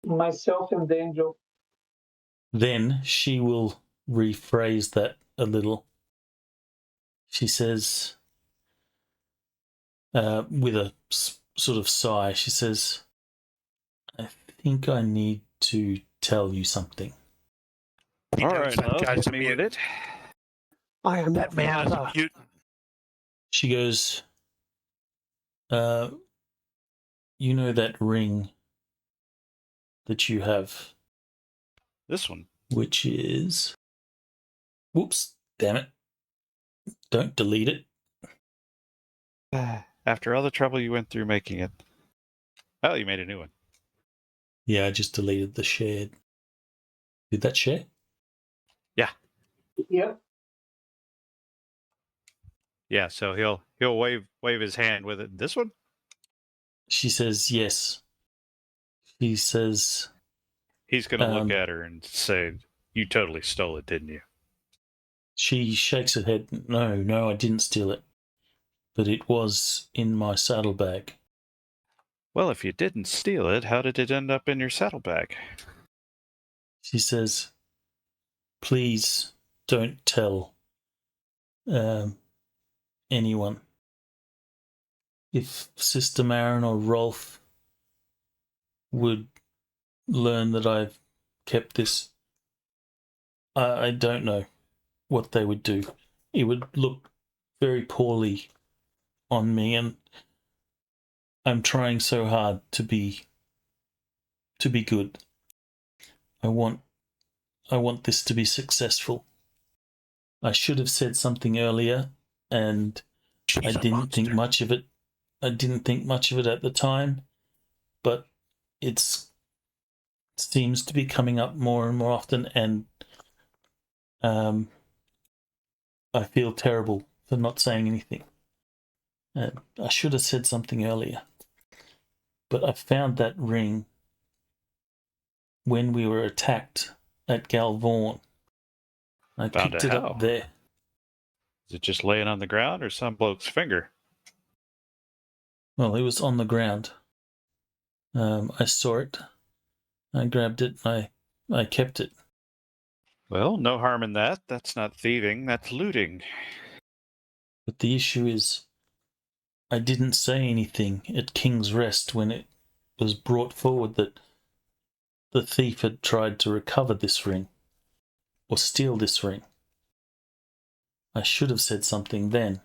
myself and the angel. Then she will rephrase that a little. She says, with a sort of sigh, she says, I think I need to tell you something. All right, guy's give me it. I am That man is a mutant. She goes, you know that ring that you have? This one. Which is... Whoops, damn it. Don't delete it. After all the trouble you went through making it. Oh, you made a new one. Yeah, I just deleted the shared. Did that share? Yeah. Yep. Yeah, so he'll wave his hand with it. This one? She says yes. She says... He's going to look at her and say, you totally stole it, didn't you? She shakes her head. No, I didn't steal it. But it was in my saddlebag. Well, if you didn't steal it, how did it end up in your saddlebag? She says, please don't tell anyone. If Sister Marin or Rolf would learn that I've kept this, I don't know what they would do. It would look very poorly on me, and I'm trying so hard to be be good. I want this to be successful. I should have said something earlier, and I didn't think much of it. I didn't think much of it at the time, but it seems to be coming up more and more often, and I feel terrible for not saying anything. I should have said something earlier, but I found that ring when we were attacked at Galvorn. I Found picked it it how? up there. Is it just laying on the ground or some bloke's finger? Well, it was on the ground. I saw it. I grabbed it. I kept it. Well, no harm in that. That's not thieving, that's looting. But the issue is, I didn't say anything at King's Rest when it was brought forward that the thief had tried to recover this ring, or steal this ring. I should have said something then.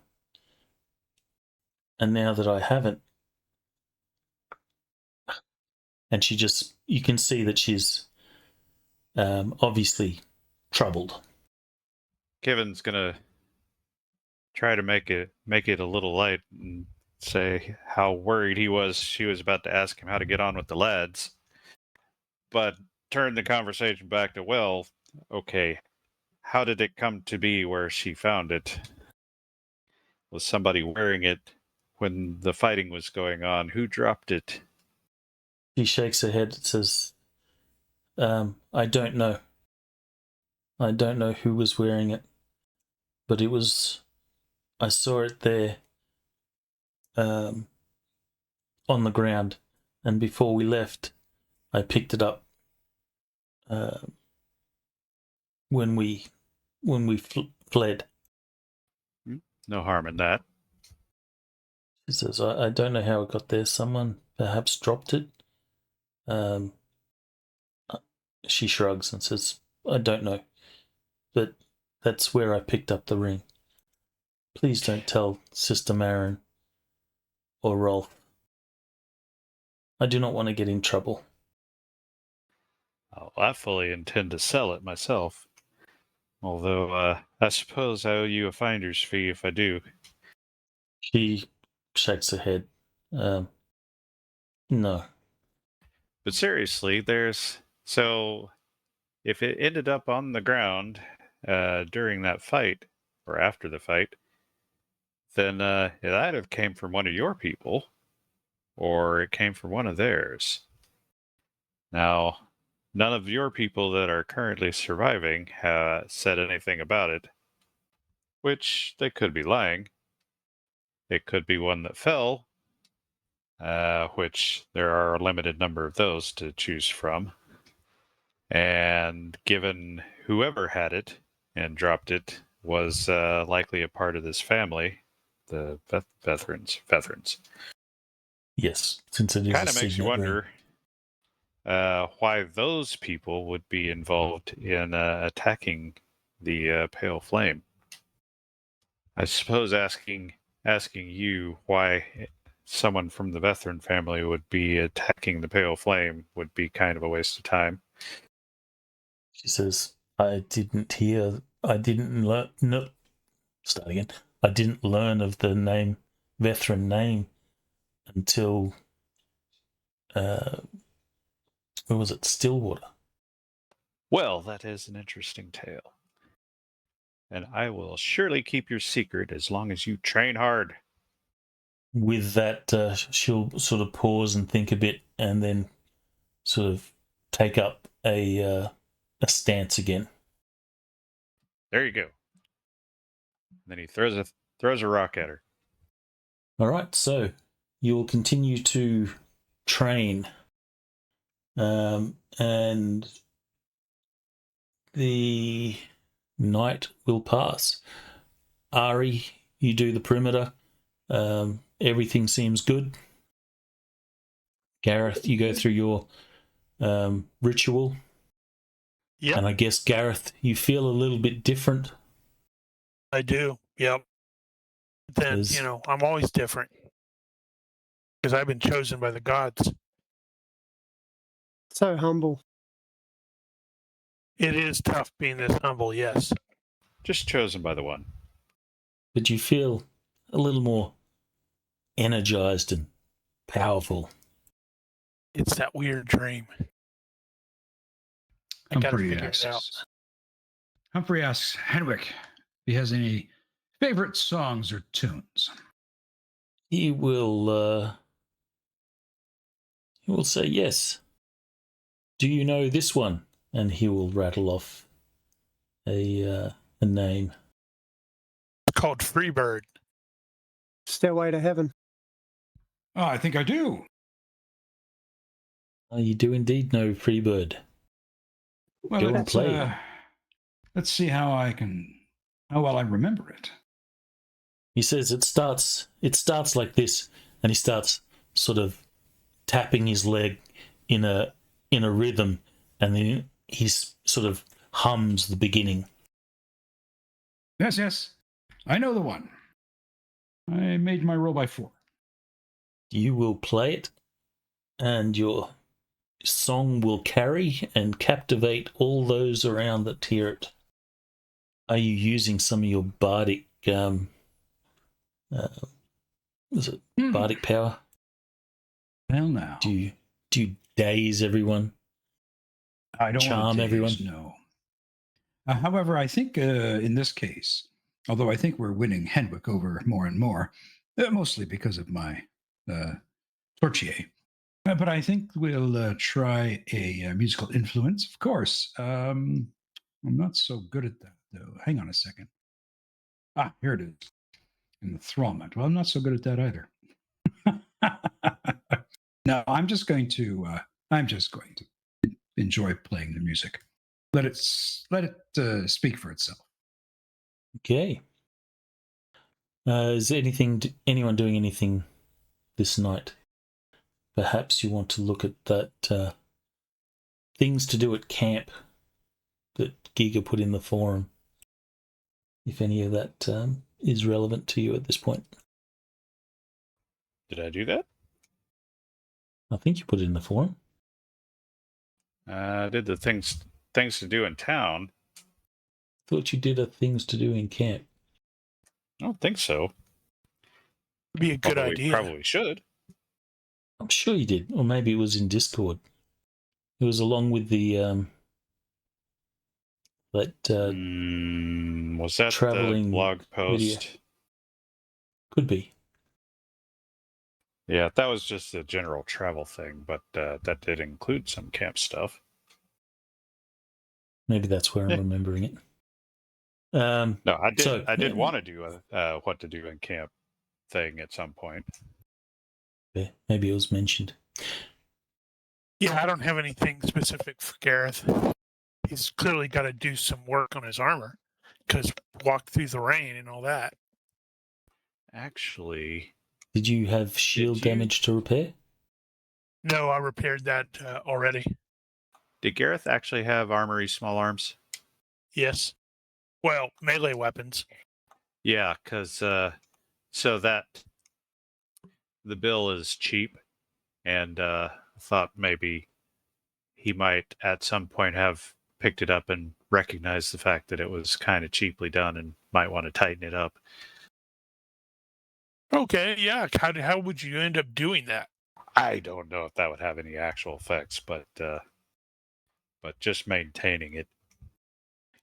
And now that I haven't, and you can see that she's obviously troubled. Kevin's gonna try to make it a little light and say how worried he was she was about to ask him how to get on with the lads, but turn the conversation back to, well, okay, how did it come to be where she found it? Was somebody wearing it when the fighting was going on? Who dropped it? She shakes her head and says, I don't know. I don't know who was wearing it, but I saw it there on the ground, and before we left, I picked it up when we fled. No harm in that. She says, I don't know how it got there. Someone perhaps dropped it. She shrugs and says, I don't know, but that's where I picked up the ring. Please don't tell Sister Marin or Rolf. I do not want to get in trouble. Oh, I fully intend to sell it myself. Although, I suppose I owe you a finder's fee if I do. She shakes her head. No. But seriously, so if it ended up on the ground during that fight, or after the fight, then it either came from one of your people, or it came from one of theirs. Now, none of your people that are currently surviving have said anything about it, which they could be lying. It could be one that fell, which there are a limited number of those to choose from. And given whoever had it and dropped it was likely a part of this family, the veterans. Yes, since it is Kind a of makes you signet wonder why those people would be involved in attacking the Pale Flame. I suppose asking you why someone from the veteran family would be attacking the Pale Flame would be kind of a waste of time. She says, I didn't learn. No, start again. I didn't learn of the veteran name until, where was it? Stillwater. Well, that is an interesting tale. And I will surely keep your secret as long as you train hard. With that, she'll sort of pause and think a bit, and then sort of take up a stance again. There you go. And then he throws a rock at her. All right, so you'll continue to train, and the night will pass. Ari, you do the perimeter. Everything seems good. Gareth, you go through your ritual. Yep, And I guess, Gareth, you feel a little bit different. I do. Yep. Then, I'm always different because I've been chosen by the gods. So humble. It is tough being this humble, yes. Just chosen by the one. But you feel a little more energized and powerful. It's that weird dream. I gotta Humphrey figure it out. asks Henwick if he has any favorite songs or tunes. He will say yes. Do you know this one? And he will rattle off a name. It's called Freebird. Stairway to Heaven. Oh, I think I do. You do indeed know Freebird. Well, Go and play. Let's see how well I remember it. He says it starts like this, and he starts sort of tapping his leg in a rhythm, and then he sort of hums the beginning. Yes. I know the one. I made my roll by 4. You will play it, and your song will carry and captivate all those around that hear it. Are you using some of your bardic bardic power? Well, now. Do you daze everyone? I don't charm want to everyone? daze, no. However, I think in this case, although I think we're winning Henwick over more and more, mostly because of my Torchier. But I think we'll try a musical influence, of course. I'm not so good at that, though. Hang on a second. Here it is. Enthrallment. Well, I'm not so good at that either. No, I'm just going to enjoy playing the music. Let it speak for itself. Okay. Is anyone doing anything this night? Perhaps you want to look at that things to do at camp that Giga put in the forum. If any of that is relevant to you at this point. Did I do that? I think you put it in the forum. I did the things to do in town. Thought you did a things to do in camp. I don't think so. Be a good Although idea. We probably should. I'm sure you did, or maybe it was in Discord. It was along with the was that traveling the blog post? video. Could be. Yeah, that was just a general travel thing, but that did include some camp stuff. Maybe that's where I'm remembering it. No, I did. So, I did want to do a what to do in camp thing at some point. Yeah, maybe it was mentioned. Yeah, I don't have anything specific for Gareth. He's clearly got to do some work on his armor because walk through the rain and all that. Actually, Did you have shield damage to repair? No, I repaired that already. did Gareth actually have armory small arms? Yes. Well, melee weapons. Yeah, because so that the bill is cheap, and thought maybe he might at some point have picked it up and recognized the fact that it was kind of cheaply done and might want to tighten it up. Okay, yeah. How would you end up doing that? I don't know if that would have any actual effects, but just maintaining it.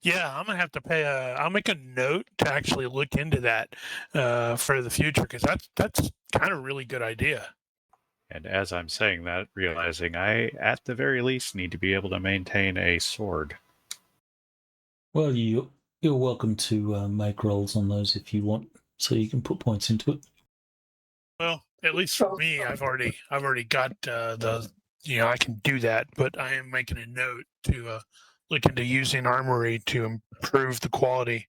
Yeah, I'm gonna have to I'll make a note to actually look into that for the future because that's kind of a really good idea. And as I'm saying that, realizing I, at the very least, need to be able to maintain a sword. Well, you're welcome to make rolls on those if you want, so you can put points into it. Well, at least for me, I've already got I can do that, but I am making a note to look into using armory to improve the quality.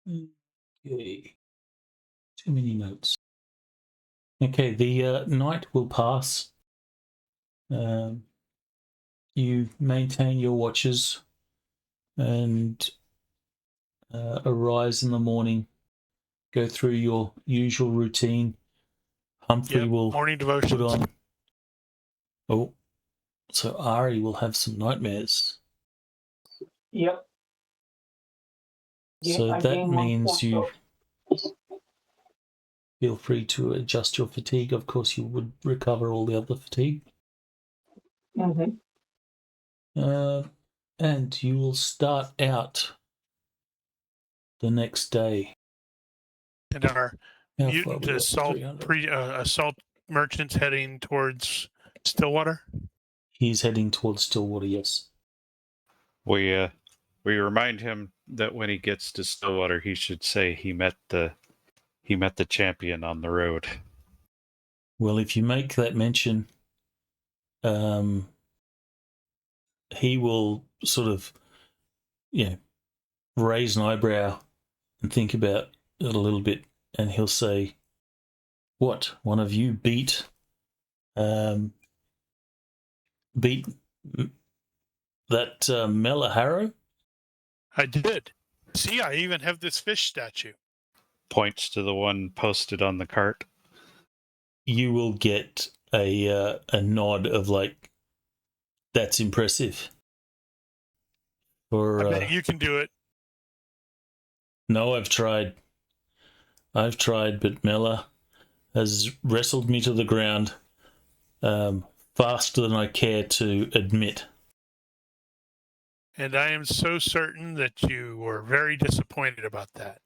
Okay. Too many notes. Okay, the night will pass. You maintain your watches and arise in the morning, go through your usual routine. Humphrey will morning devotions. put on. Oh, So Ari will have some nightmares. Yep. So I that gain 1 means point you of- feel free to adjust your fatigue. Of course, you would recover all the other fatigue. Mhm. And you will start out the next day. And our How far mutant we got? assault 300. assault merchants heading towards Stillwater. He's heading towards Stillwater, yes. We remind him that when he gets to Stillwater, he should say he met the champion on the road. Well, if you make that mention, he will sort of, raise an eyebrow and think about it a little bit, and he'll say, "What? One of you beat that Melaharo?" I did. See, I even have this fish statue. Points to the one posted on the cart. You will get a nod of like, "That's impressive." Or I bet you can do it. no, I've tried, but Mela has wrestled me to the ground faster than I care to admit. And I am so certain that you were very disappointed about that.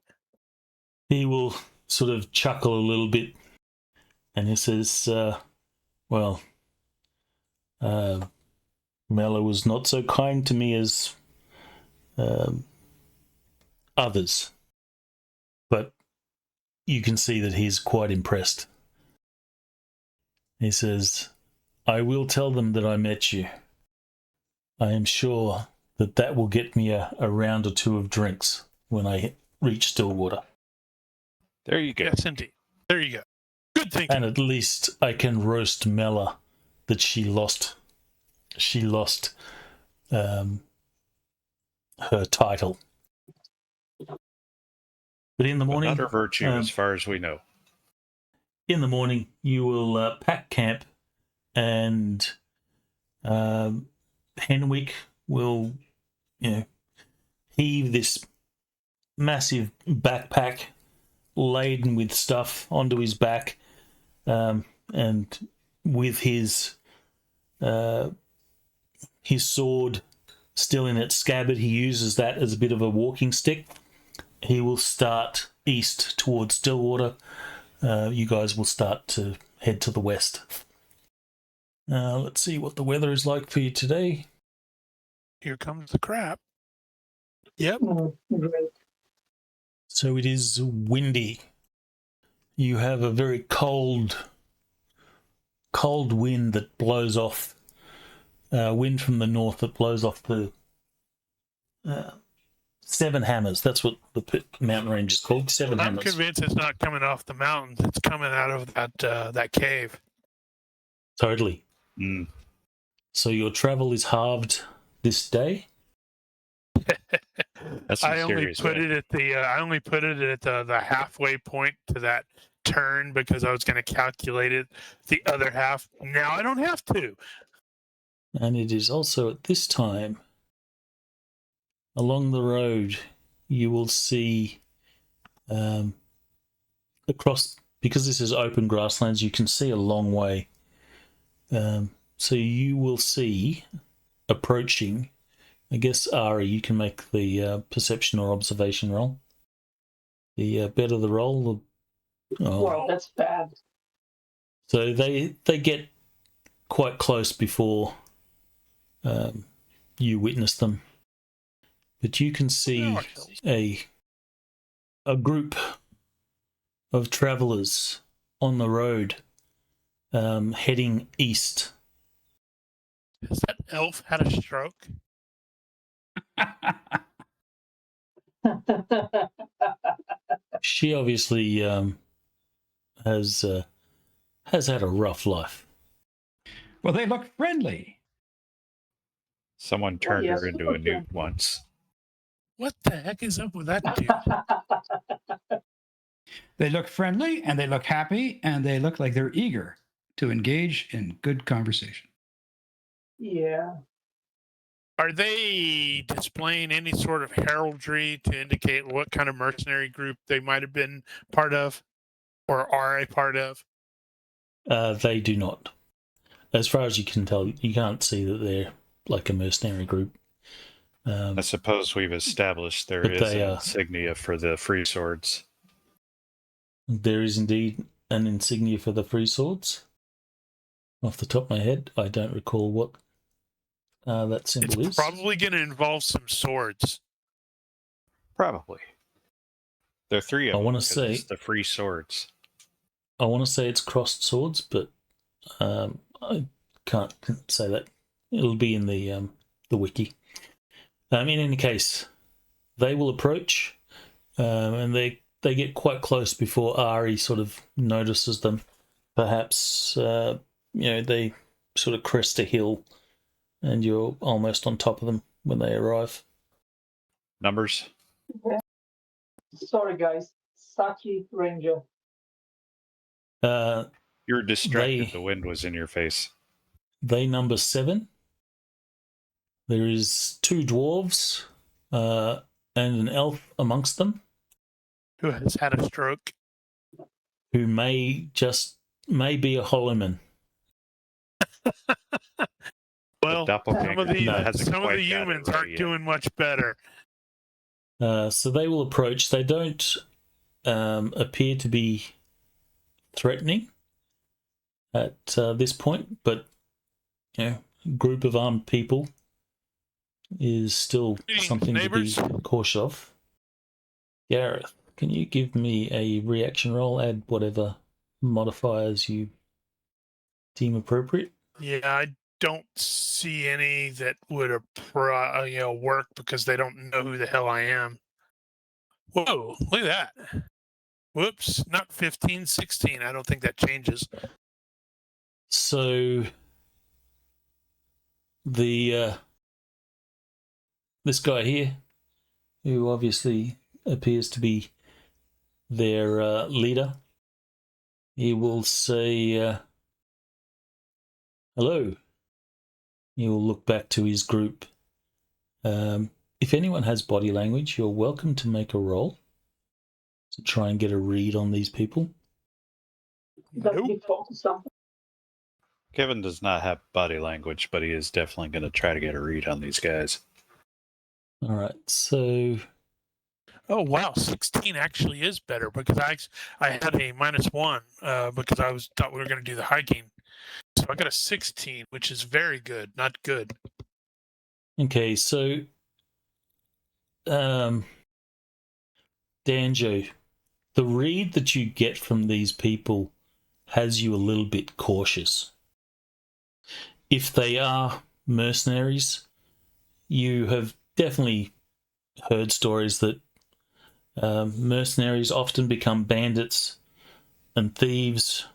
He will sort of chuckle a little bit, and he says, "Well, Mela was not so kind to me as others, but you can see that he's quite impressed." He says, "I will tell them that I met you. I am sure that will get me a round or two of drinks when I reach Stillwater. There you go. Yes, indeed. There you go. Good thinking. And at least I can roast Mela that she lost her title." But in the morning, Not a virtue, as far as we know. in the morning, you will pack camp, and Henwick will, heave this massive backpack laden with stuff onto his back, and with his sword still in its scabbard, he uses that as a bit of a walking stick. He will start east towards Stillwater. You guys will start to head to the west. Let's see what the weather is like for you today. Here comes the crap. Yep. Great. So it is windy. You have a very cold wind that blows off, wind from the north that blows off the Seven Hammers. That's what the mountain range is called. Seven I'm Hammers. convinced it's not coming off the mountains. It's coming out of that cave. Totally. Mm. So your travel is halved this day. That's some I only serious put way. it at the halfway point to that turn because I was going to calculate it the other half. Now I don't have to. And it is also at this time, along the road, you will see across, because this is open grasslands, you can see a long way. So you will see approaching, I guess, Ari, you can make the perception or observation roll. The better the roll, Well, that's bad. So they get quite close before you witness them. But you can see a group of travellers on the road heading east. Has that elf had a stroke? She obviously has had a rough life. Well, they look friendly. Someone turned yes, her into a newt once. What the heck is up with that dude? They look friendly, and they look happy, and they look like they're eager to engage in good conversation. Yeah. Are they displaying any sort of heraldry to indicate what kind of mercenary group they might have been part of or are a part of? They do not. As far as you can tell, you can't see that they're like a mercenary group. I suppose we've established there But is they an are. insignia for the free swords. There is indeed an insignia for the free swords. Off the top of my head, I don't recall what that symbol It's is. probably going to involve some swords. Probably. There are three of I them wanna because say- it's the free swords. I want to say it's crossed swords, but I can't say that. It'll be in the wiki. In any case, they will approach, and they get quite close before Ari sort of notices them. Perhaps they sort of crest a hill, and you're almost on top of them when they arrive. Numbers? Sorry, guys. Saki Ranger. You were distracted. They- The wind was in your face. They number 7. There is 2 dwarves and an elf amongst them, Who has had a stroke? who may be a hollowman. Well, doppelganger some of the, No. hasn't some of quite the got it humans right aren't yet. doing much better. So they will approach. They don't appear to be threatening at this point, but group of armed people is still Greetings, something neighbors. to be cautious of. Gareth, can you give me a reaction roll? Add whatever modifiers you deem appropriate. Yeah, I don't see any that would work because they don't know who the hell I am. Whoa, look at that. Whoops, not 15, 16. I don't think that changes. So the this guy here, who obviously appears to be their leader, he will say hello. He will look back to his group. If anyone has body language, you're welcome to make a roll to try and get a read on these people. Does Nope. he talk to something? Kevin does not have body language, but he is definitely going to try to get a read on these guys. All right, so Oh wow, 16 actually is better because I had a -1 because I thought we were going to do the hiking. So I got a 16, which is very good, not good. okay, so Danjo, the read that you get from these people has you a little bit cautious. If they are mercenaries, you have definitely heard stories that mercenaries often become bandits and thieves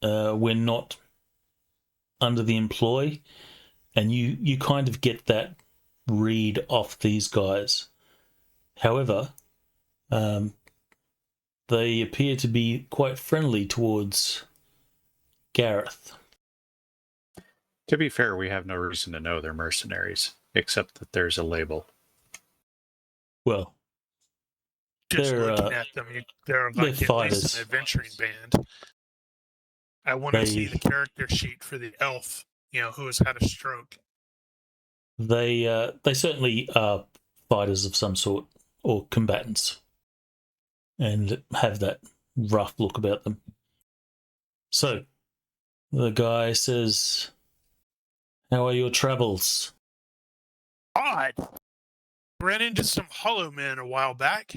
when not under the employ, and you kind of get that read off these guys. However, they appear to be quite friendly towards Gareth. To be fair, we have no reason to know they're mercenaries, except that there's a label. Well, Just They're, looking at them, they're they're like at least fighters. an adventuring band. I want to see the character sheet for the elf, who has had a stroke. They certainly are fighters of some sort, or combatants, and have that rough look about them. So, the guy says, "How are your travels?" Odd. Ran into some hollow men a while back.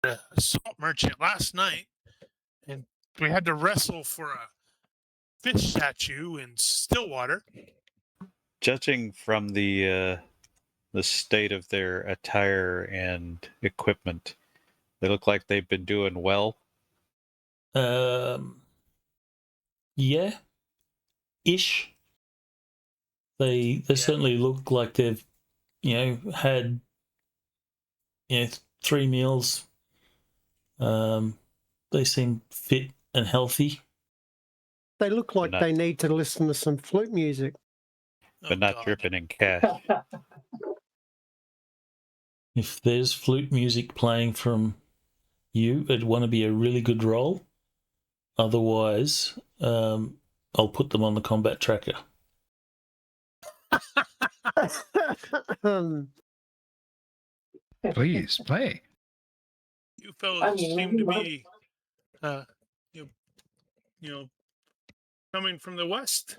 A salt merchant last night, and we had to wrestle for a fish statue in Stillwater. Judging from the state of their attire and equipment, they look like they've been doing well. Yeah, ish. They certainly look like they've had 3 meals. They seem fit and healthy. They look like Not- they need to listen to some flute music. but Oh, not God. dripping in cash. If there's flute music playing from you, it'd want to be a really good roll. Otherwise, I'll put them on the combat tracker. Please play. You fellows I mean, seem to but- be, you know, coming from the west.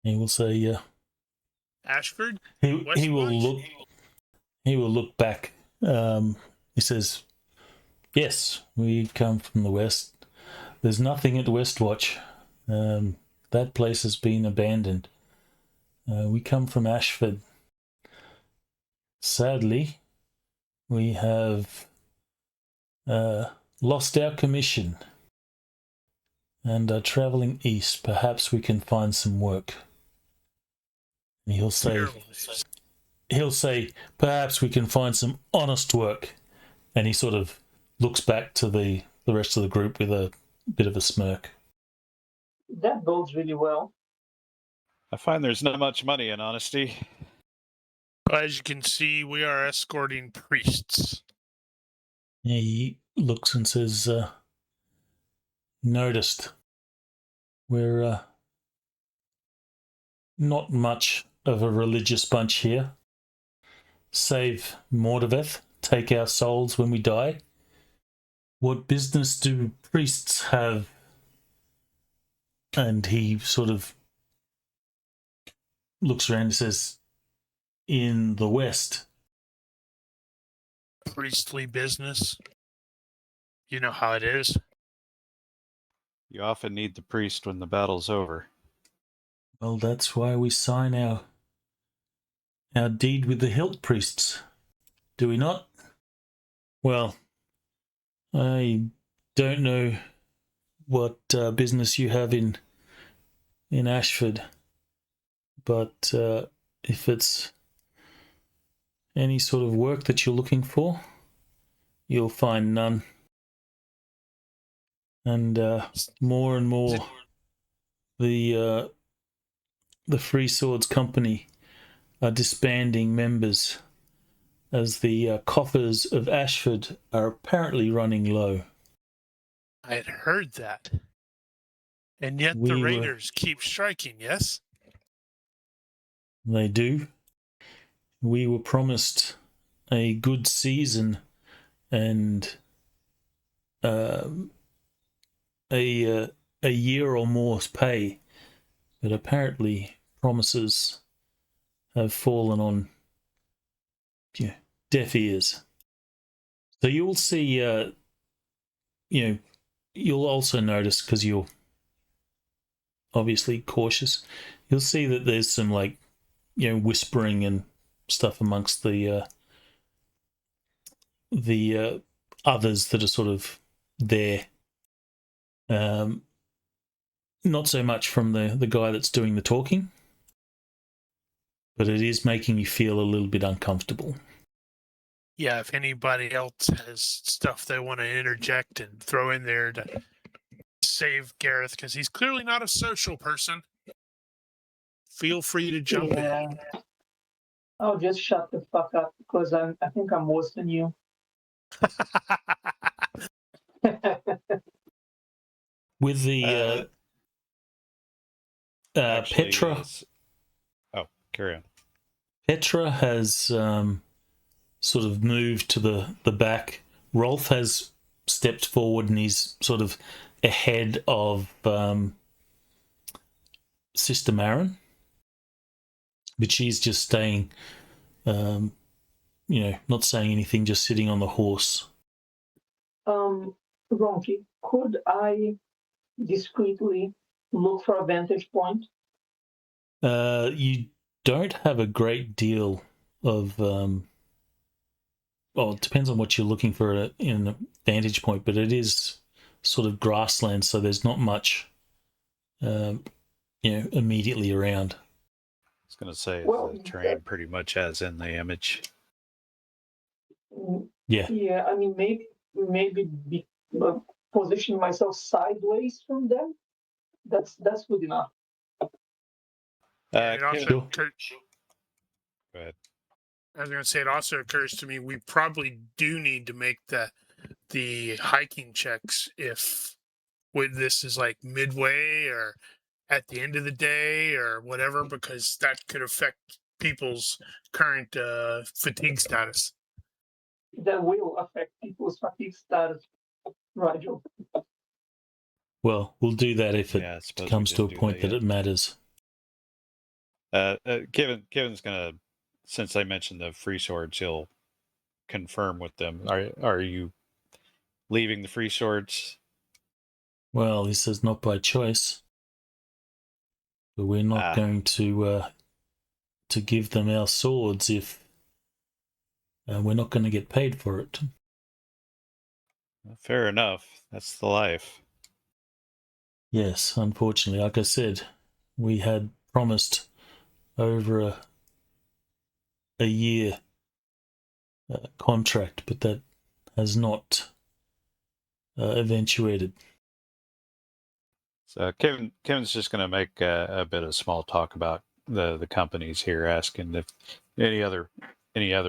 He will say, Ashford? he will Westwatch? look. He will look back. He says, "Yes, we come from the west. There's nothing at Westwatch. That place has been abandoned. We come from Ashford. Sadly, we have lost our commission and are travelling east. Perhaps we can find some work." And he'll say, "Perhaps we can find some honest work." And he sort of looks back to the rest of the group with a bit of a smirk. That bodes really well. I find there's not much money in honesty. As you can see, we are escorting priests. He looks and says, "Noticed. We're not much of a religious bunch here. Save Mordoveth, take our souls when we die. What business do priests have?" And he sort of looks around and says, "In the West." Priestly business. You know how it is. You often need the priest when the battle's over. Well, that's why we sign our deed with the hilt priests, do we not? Well, I don't know what business you have in Ashford, but if it's any sort of work that you're looking for, you'll find none. And more and more, the Free Swords Company are disbanding members as the coffers of Ashford are apparently running low. I had heard that. And yet We the were- raiders keep striking, yes? They do. We were promised a good season and a year or more's pay, but apparently promises have fallen on deaf ears. So you'll see, you'll also notice, because you're obviously cautious, you'll see that there's some whispering and stuff amongst the others that are sort of there. Not so much from the guy that's doing the talking, but it is making you feel a little bit uncomfortable. Yeah, if anybody else has stuff they want to interject and throw in there to save Gareth, because he's clearly not a social person, feel free to jump in. I'll just shut the fuck up because I think I'm worse than you. With the Actually, Petra, oh, carry on. Petra has sort of moved to the back. Rolf has stepped forward and he's sort of ahead of Sister Marin, but she's just staying, not saying anything, just sitting on the horse. Ronnke, could I discreetly look for a vantage point? You don't have a great deal of well, it depends on what you're looking for in a vantage point, but it is sort of grassland, so there's not much immediately around. I was going to say, Well, the terrain pretty much as in the image. Yeah. Yeah, I mean, maybe position myself sideways from them, That's good enough. It also Kevin, occurred, go ahead. I was going to say, it also occurs to me we probably do need to make the hiking checks if this is like midway or at the end of the day or whatever, because that could affect people's current fatigue status. That will affect people's fatigue status, Rigel. Well, we'll do that if it Yeah, I suppose we comes to a didn't do point that that it matters. Kevin's gonna, since I mentioned the free swords, he'll confirm with them. Are you leaving the free swords? Well, he says not by choice, but we're not going to give them our swords if we're not going to get paid for it. Fair enough. That's the life. Yes, unfortunately, like I said, we had promised over a year contract, but that has not eventuated. So Kevin's just going to make a bit of small talk about the companies here, asking if any other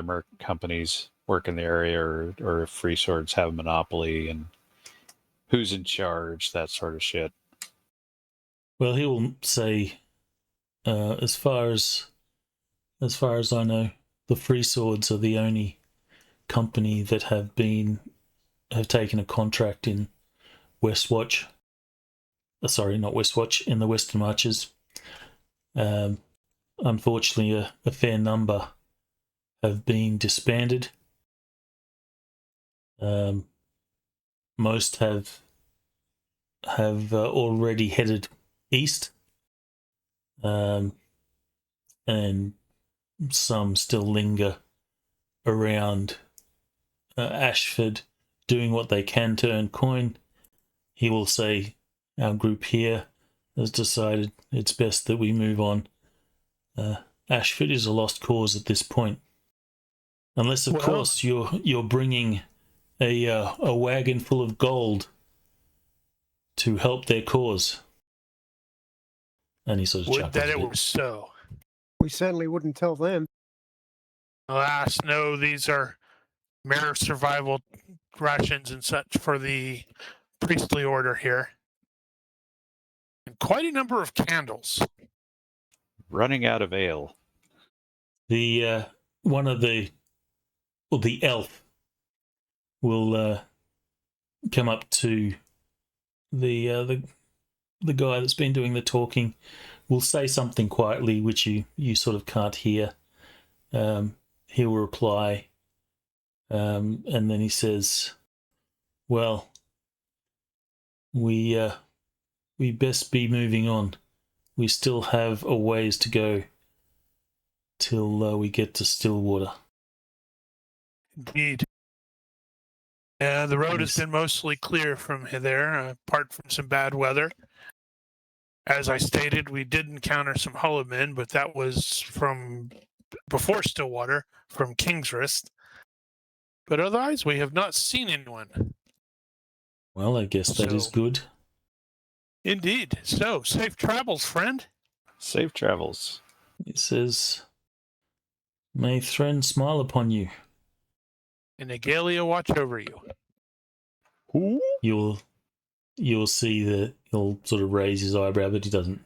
merc companies work in the area, or if free swords have a monopoly and who's in charge, that sort of shit. Well, he will say, as far as I know, the Free Swords are the only company that have taken a contract in Westwatch. Sorry, not Westwatch, in the Western Marches. Unfortunately, a fair number have been disbanded. Most have already headed east, and some still linger around Ashford, doing what they can to earn coin. He will say, our group here has decided it's best that we move on. Ashford is a lost cause at this point, unless of course you're bringing a wagon full of gold to help their cause. And he sort of Would chuckles that a it bit. was so. We certainly wouldn't tell them. Alas, no, these are mere survival rations and such for the priestly order here. And quite a number of candles. Running out of ale. The the elf will come up to the guy that's been doing the talking. Will say something quietly, which you sort of can't hear. He'll reply, and then he says, "Well, we best be moving on. We still have a ways to go till we get to Stillwater." Indeed. The road has been mostly clear from there, apart from some bad weather. As I stated, we did encounter some Hullowmen, but that was from before Stillwater, from King's Wrist. But otherwise, we have not seen anyone. Well, I guess that is good. Indeed. So, safe travels, friend. Safe travels. He says, "May Thren smile upon you. And Agalia watch over you." Who? You'll see that he'll sort of raise his eyebrow, but he doesn't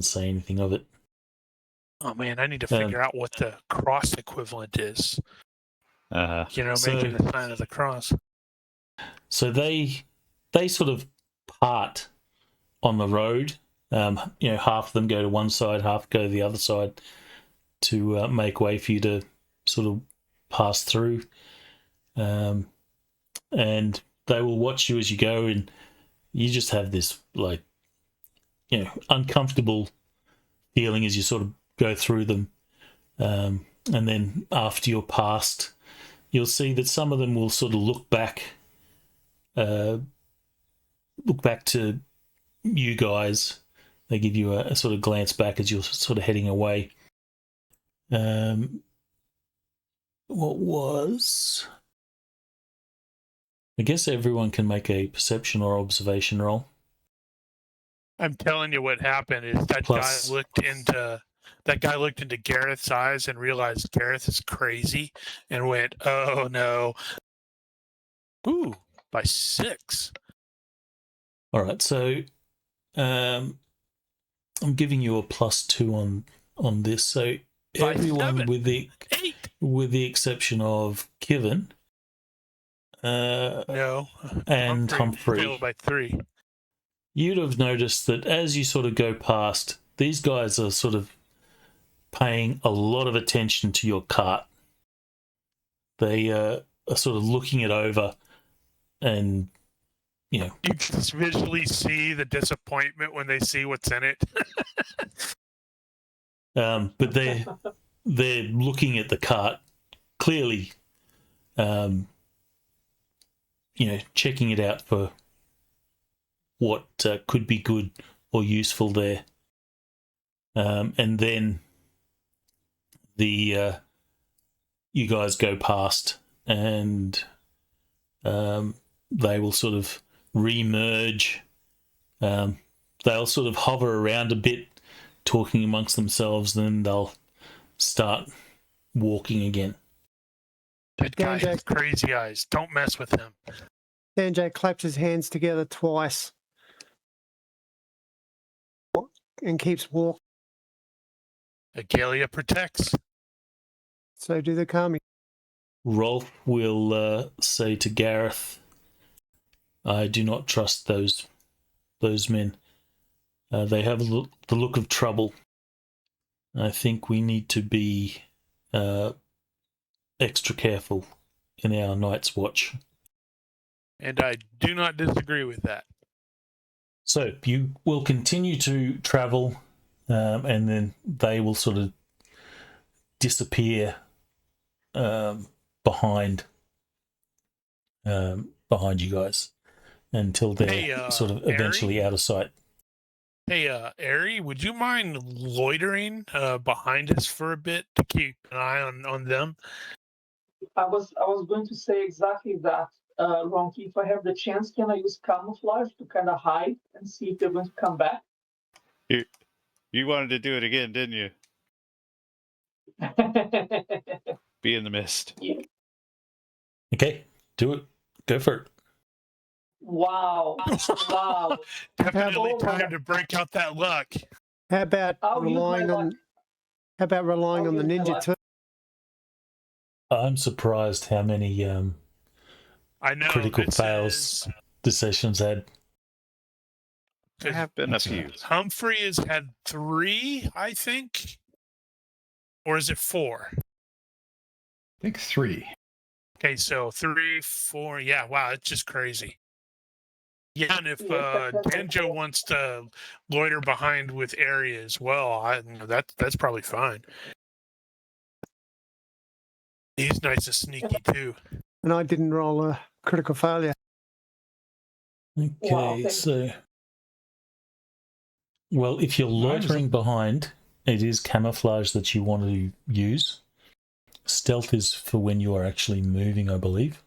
say anything of it. Oh man, I need to figure out what the cross equivalent is. Making the sign of the cross. So they sort of part on the road. Half of them go to one side, half go to the other side to make way for you to sort of pass through. And they will watch you as you go, and you just have this uncomfortable feeling as you sort of go through them. And then after you're past, you'll see that some of them will sort of look back to you guys. They give you a sort of glance back as you're sort of heading away. What was... I guess everyone can make a perception or observation roll. I'm telling you what happened is that Plus- guy looked into Gareth's eyes and realized Gareth is crazy and went, "Oh no." Ooh, by 6. All right, so I'm giving you a +2 on this. So By everyone 7. with the 8. exception of Kevin No. and Humphrey, failed by 3. you'd have noticed that as you sort of go past, these guys are sort of paying a lot of attention to your cart. They are sort of looking it over, and You can just visually see the disappointment when they see what's in it. but they're looking at the cart clearly, checking it out for what could be good or useful there. And then you guys go past, and they will sort of re-merge. They'll sort of hover around a bit, talking amongst themselves, and then they'll start walking again. That guy has crazy eyes. Don't mess with him. Sanjay claps his hands together twice and keeps walking. Agalia protects. So do the kami. Rolf will say to Gareth, "I do not trust those men. They have the look of trouble. I think we need to be extra careful in our night's watch." And I do not disagree with that. So you will continue to travel, and then they will sort of disappear behind you guys until they're sort of eventually out of sight. Hey, Ari, would you mind loitering behind us for a bit to keep an eye on them? I was going to say exactly that, Ronnke. If I have the chance, can I use camouflage to kind of hide and see if they're going to come back? You wanted to do it again, didn't you? Be in the mist. Yeah. Okay, do it. Go for it. Wow. Wow. Definitely Oh, time to break out that luck. How about I'll use relying my on? luck. How about relying I'll on the use my ninja luck. too? I'm surprised how many I know. critical fails the session's had. There have been a few. Humphrey has had 3, I think. Or is it 4? I think 3. Okay, so 3, 4. Yeah, wow, it's just crazy. Yeah, and if Danjo wants to loiter behind with Ari as well, that's probably fine. He's nice and sneaky too. And I didn't roll a critical failure. Okay, Wow, so well, if you're loitering behind, it is camouflage that you want to use. Stealth is for when you are actually moving, I believe.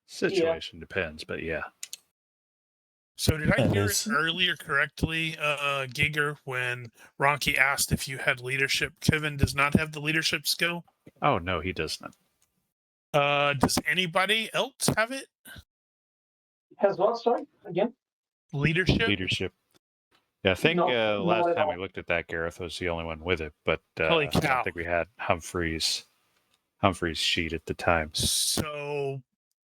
Situation depends, but yeah. So did I And hear it there's- earlier correctly, Giger, when Ronnke asked if you had leadership? Kevin does not have the leadership skill. Oh no, he does not. Does anybody else have it? Has what? Sorry, again? Leadership. Yeah, I think No, last not at time we all. looked at that, Gareth was the only one with it, but Holy I cow. don't think we had Humphrey's sheet at the time. So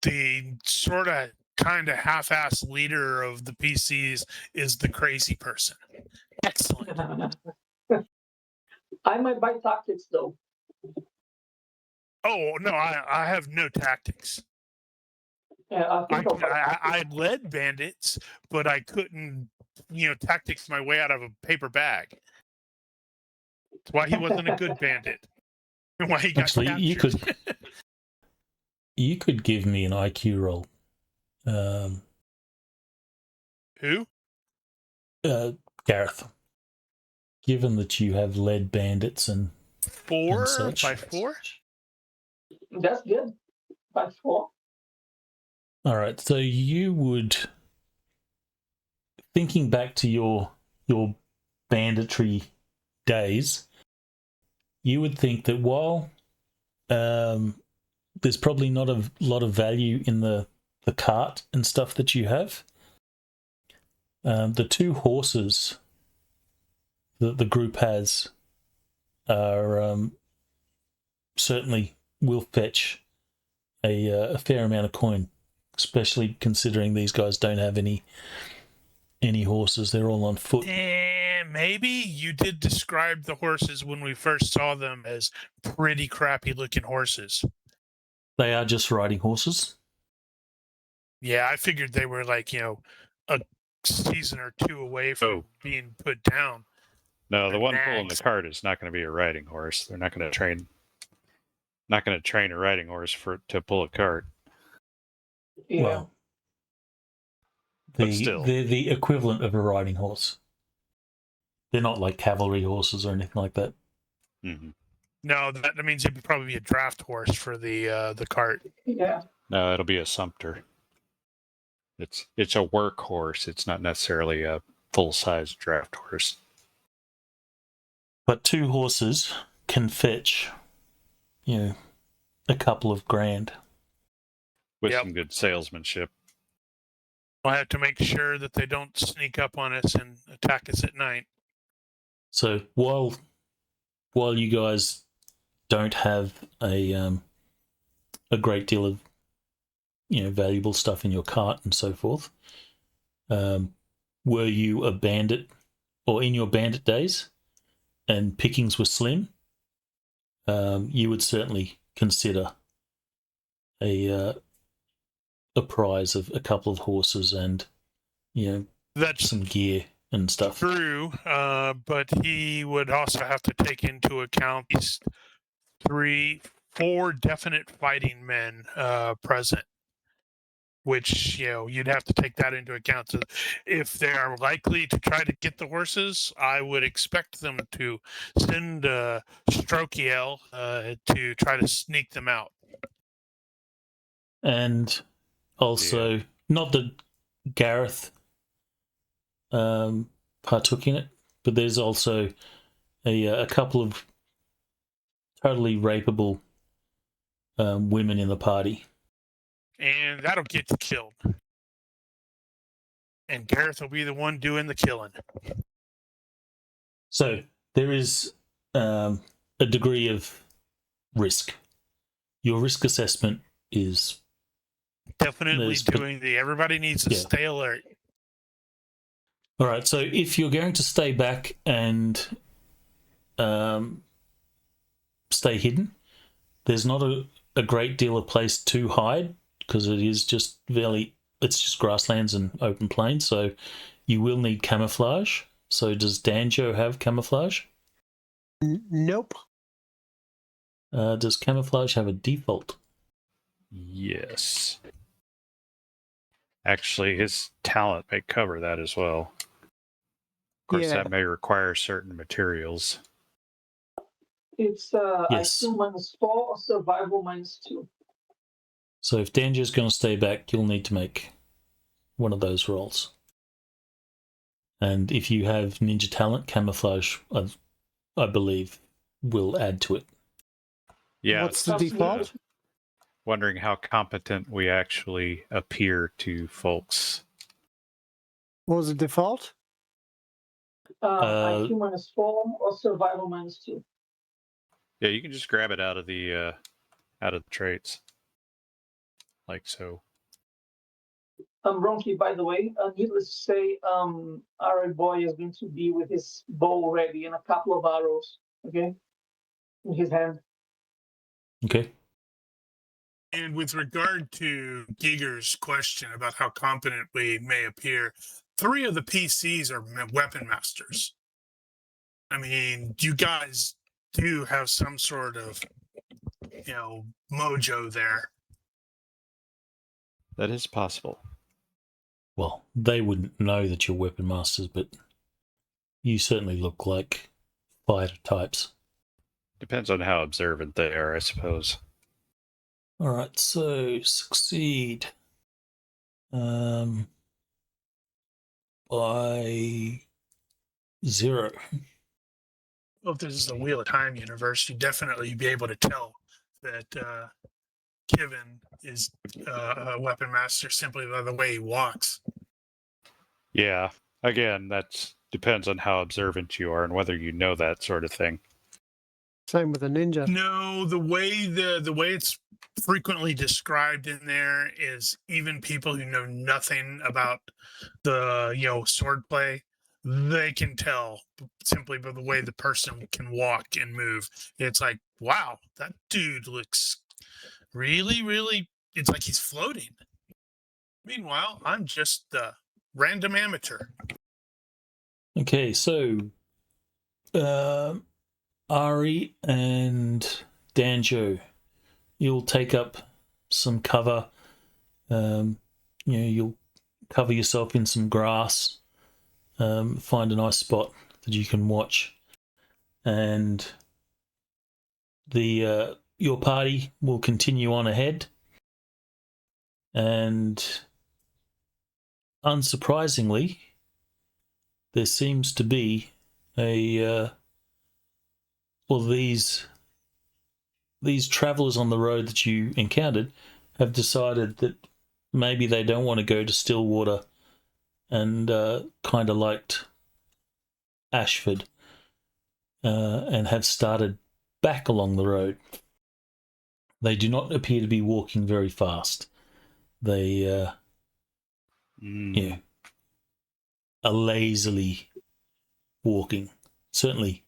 the sort of kind of half-ass leader of the PCs is the crazy person. Excellent. I might buy tactics though. Oh no, I have no tactics. Yeah, I think I'll buy I led bandits, but I couldn't, tactics my way out of a paper bag. That's why he wasn't a good bandit. And why he got Actually, captured. you could give me an IQ roll. Who? Gareth. Given that you have led bandits and 4 such. by 4? That's good. By 4. all right, so you would thinking back to your banditry days, you would think that while there's probably not a lot of value in the cart and stuff that you have, the 2 horses that the group has are certainly will fetch a fair amount of coin, especially considering these guys don't have any horses. They're all on foot. And maybe you did describe the horses when we first saw them as pretty crappy looking horses. They are just riding horses. Yeah, I figured they were like, a season or 2 away from being put down. No, the one pulling the nags. cart is not going to be a riding horse. They're not going to train a riding horse to pull a cart. Yeah. Well, But still. they're the equivalent of a riding horse. They're not like cavalry horses or anything like that. Mm-hmm. No, that means it'd probably be a draft horse for the cart. Yeah. No, it'll be a sumpter. It's a workhorse. It's not necessarily a full-size draft horse. But 2 horses can fetch, a couple of grand. With Yep. some good salesmanship. We'll have to make sure that they don't sneak up on us and attack us at night. So while you guys don't have a great deal of valuable stuff in your cart and so forth, were you a bandit or in your bandit days and pickings were slim, you would certainly consider a prize of a couple of horses and That's some gear and stuff. true, but he would also have to take into account these 4 definite fighting men present, which you'd have to take that into account. So if they are likely to try to get the horses, I would expect them to send Strokiel to try to sneak them out. And also, not that Gareth partook in it, but there's also a couple of totally rapeable women in the party. And that'll get you killed. And Gareth will be the one doing the killing. So there is a degree of risk. Your risk assessment is Definitely doing everybody needs to stay alert. all right. So if you're going to stay back and stay hidden, there's not a great deal of place to hide because it is just it's just grasslands and open plains. So you will need camouflage. So does Danjo have camouflage? Nope. Does camouflage have a default? Yes. Actually, his talent may cover that as well. Of course, that may require certain materials. It's Yes. IQ -4 or survival -2. So if Danjo's going to stay back, you'll need to make one of those rolls. And if you have ninja talent, camouflage, I believe, will add to it. Yeah. What's the default? Wondering how competent we actually appear to folks. What was the default? IQ -4 or survival -2. Yeah, you can just grab it out of the traits, like so. Ronnke, by the way, needless to say, our boy is going to be with his bow ready and a couple of arrows, okay, in his hand. Okay. And with regard to Giger's question about how competent we may appear, 3 of the PCs are weapon masters. I mean, you guys do have some sort of, mojo there. That is possible. Well, they wouldn't know that you're weapon masters, but you certainly look like fighter types. Depends on how observant they are, I suppose. All right, so succeed. Well, by 0. Well, if this is the Wheel of Time universe, you'd definitely be able to tell that Kevin is a weapon master simply by the way he walks. Yeah. Again, that depends on how observant you are and whether you know that sort of thing. Same with a ninja. No, the way it's frequently described in there is even people who know nothing about the swordplay, they can tell simply by the way the person can walk and move. It's like, wow, that dude looks really, really. It's like he's floating. Meanwhile, I'm just the random amateur. Okay, so Ari and Danjo, you'll take up some cover. You'll cover yourself in some grass, find a nice spot that you can watch, and your party will continue on ahead. And unsurprisingly, there seems to be these travelers on the road that you encountered have decided that maybe they don't want to go to Stillwater and kind of liked Ashford and have started back along the road. They do not appear to be walking very fast. They are lazily walking, certainly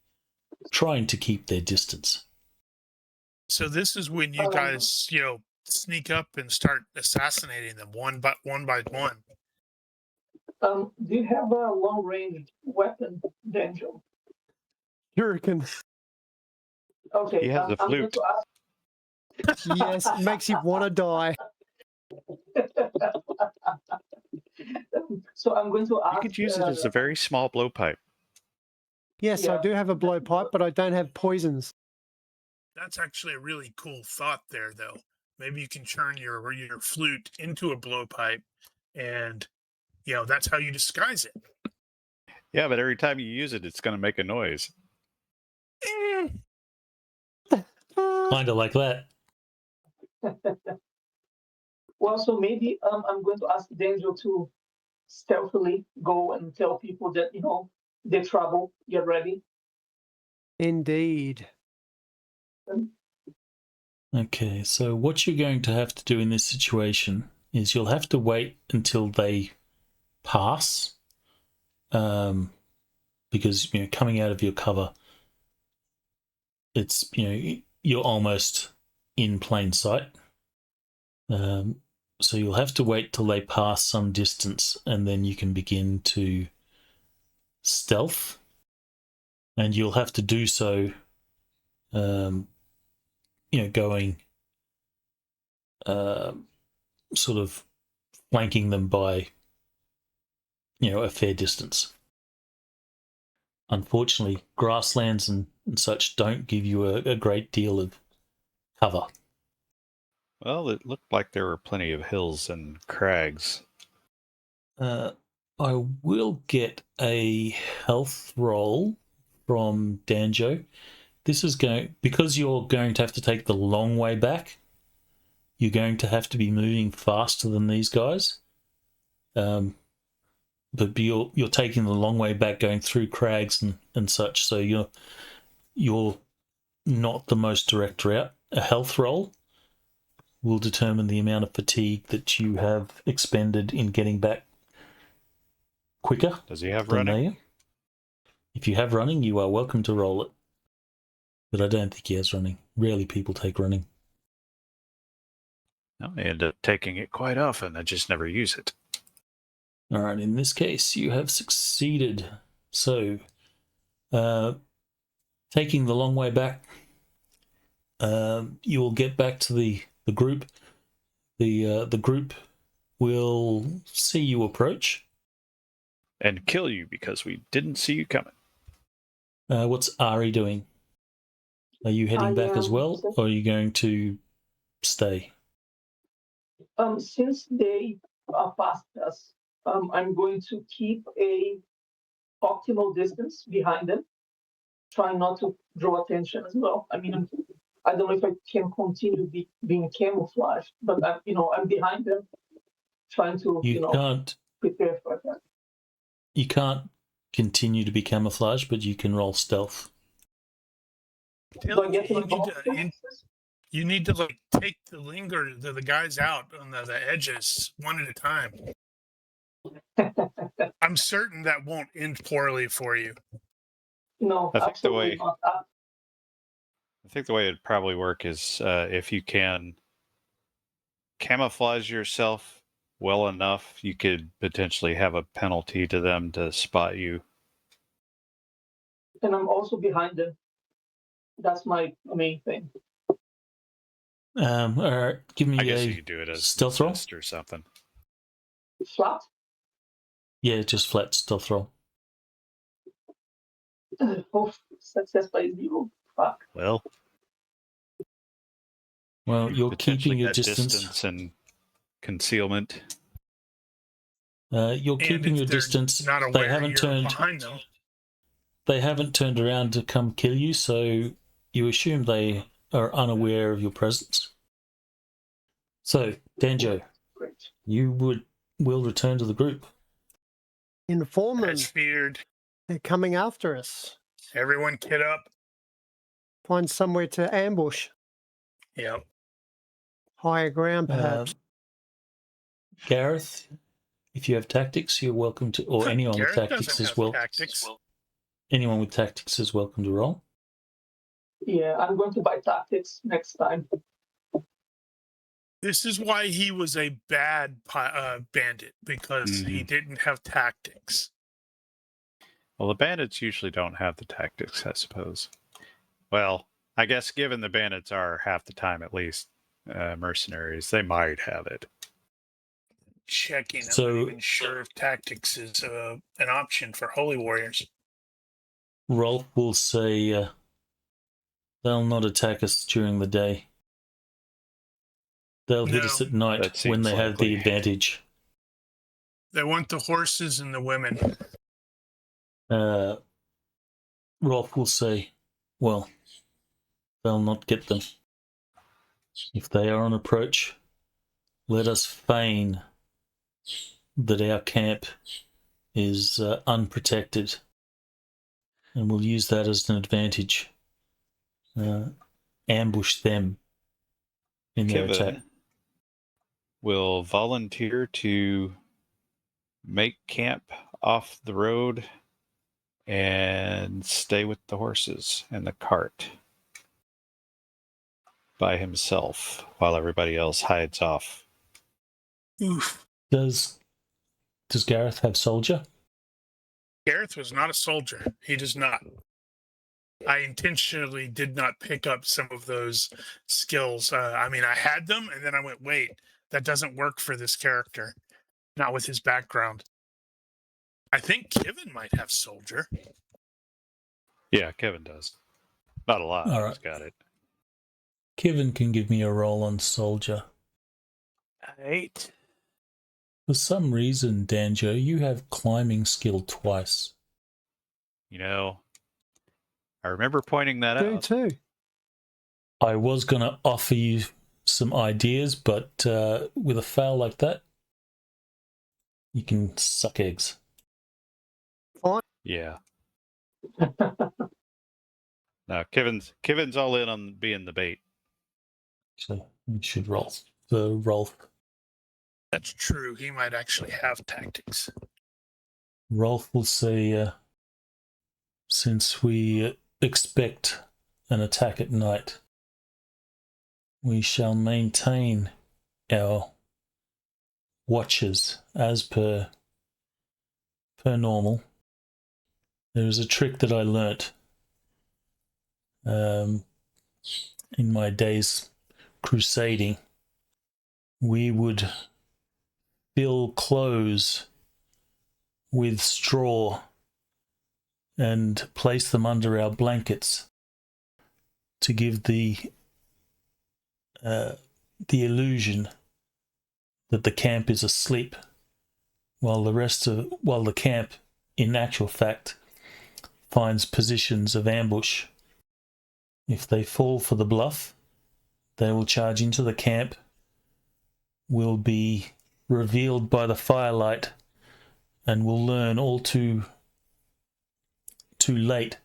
trying to keep their distance. So this is when you guys, sneak up and start assassinating them one by one. Do you have a long-range weapon, Daniel? Shuriken. Okay. He has a I'm going flute. to ask. Yes, it makes you want to die. So I'm going to ask. You could use it as a very small blowpipe. Yes, I Yeah. do have a blowpipe, but I don't have poisons. That's actually a really cool thought there, though. Maybe you can turn your flute into a blowpipe, and that's how you disguise it. Yeah, but every time you use it, it's going to make a noise. Kind of like that. Well, so maybe I'm going to ask Daniel to stealthily go and tell people that they're trouble. Get ready. Indeed. Okay, so what you're going to have to do in this situation is you'll have to wait until they pass, because coming out of your cover, it's you're almost in plain sight. So you'll have to wait till they pass some distance, and then you can begin to stealth, and you'll have to do so. Going sort of flanking them by a fair distance. Unfortunately, grasslands and such don't give you a great deal of cover. Well, it looked like there were plenty of hills and crags. I will get a health roll from Danjo. This is because you're going to have to take the long way back. You're going to have to be moving faster than these guys. But you're taking the long way back, going through crags and such. So you're not the most direct route. A health roll will determine the amount of fatigue that you have expended in getting back quicker. Does he have than running? they are. If you have running, you are welcome to roll it. But I don't think he has running. Rarely people take running. No, I end up taking it quite often. I just never use it. All right, in this case, you have succeeded. So, taking the long way back, you will get back to the group. The group will see you approach. And kill you because we didn't see you coming. What's Ari doing? Are you heading back as well, or are you going to stay? Since they are past us, I'm going to keep a optimal distance behind them, trying not to draw attention as well. I mean, I don't know if I can continue being camouflaged, but I'm behind them, trying to prepare for that. You can't continue to be camouflaged, but you can roll stealth. Do I get any bonuses? You need to like take the guys out on the edges one at a time. I'm certain that won't end poorly for you. No, I think absolutely not. I think the way it'd probably work is if you can camouflage yourself well enough, you could potentially have a penalty to them to spot you. And I'm also behind them. That's my main thing. All right, give me I guess a you could do it as stealth roll. assist or something. Flat? Yeah, just flat stealth roll. Oh, success by 0. Fuck. Well, You're keeping your that distance and concealment. You're keeping your distance. Not aware They haven't you're turned. behind them. They haven't turned around to come kill you, so you assume they are unaware of your presence. So, Danjo, Great. you will return to the group. Inform them. As feared. They're coming after us. Everyone kid up. Find somewhere to ambush. Yep. Higher ground, perhaps. Gareth, if you have tactics, you're welcome to, or anyone with Gareth tactics doesn't as have well. Tactics. Anyone with tactics is welcome to roll. Yeah, I'm going to buy tactics next time. This is why he was a bad bandit, because he didn't have tactics. Well, the bandits usually don't have the tactics, I suppose. Well, I guess given the bandits are half the time at least mercenaries, they might have it. Checking. I'm So- not even sure if tactics is an option for holy warriors. Rolf will say they'll not attack us during the day. They'll hit us No. at night That when seems they have the likely. advantage. They want the horses and the women. Rolf will say, well, they'll not get them. If they are on approach, let us feign that our camp is unprotected, and we'll use that as an advantage. Ambush them in their attack. Kevin will volunteer to make camp off the road and stay with the horses and the cart by himself while everybody else hides off. Oof. Does Gareth have soldier? Gareth was not a soldier. He does not. I intentionally did not pick up some of those skills. I mean, I had them, and then I went, wait, that doesn't work for this character. Not with his background. I think Kevin might have soldier. Yeah, Kevin does. Not a lot. All right. He's got it. Kevin can give me a roll on soldier. 8. For some reason, Danjo, you have climbing skill twice. You know, I remember pointing that Do out. too. I was going to offer you some ideas, but with a fail like that, you can suck eggs. Fine. Yeah. No, Kevin's all in on being the bait. So you should roll the Rolf. That's true. He might actually have tactics. Rolf will say, since we expect an attack at night, we shall maintain our watches as per normal. There is a trick that I learnt in my days crusading. We would fill clothes with straw and place them under our blankets to give the illusion that the camp is asleep while the camp, in actual fact, finds positions of ambush. If they fall for the bluff, they will charge into the camp, will be revealed by the firelight, and will learn all too late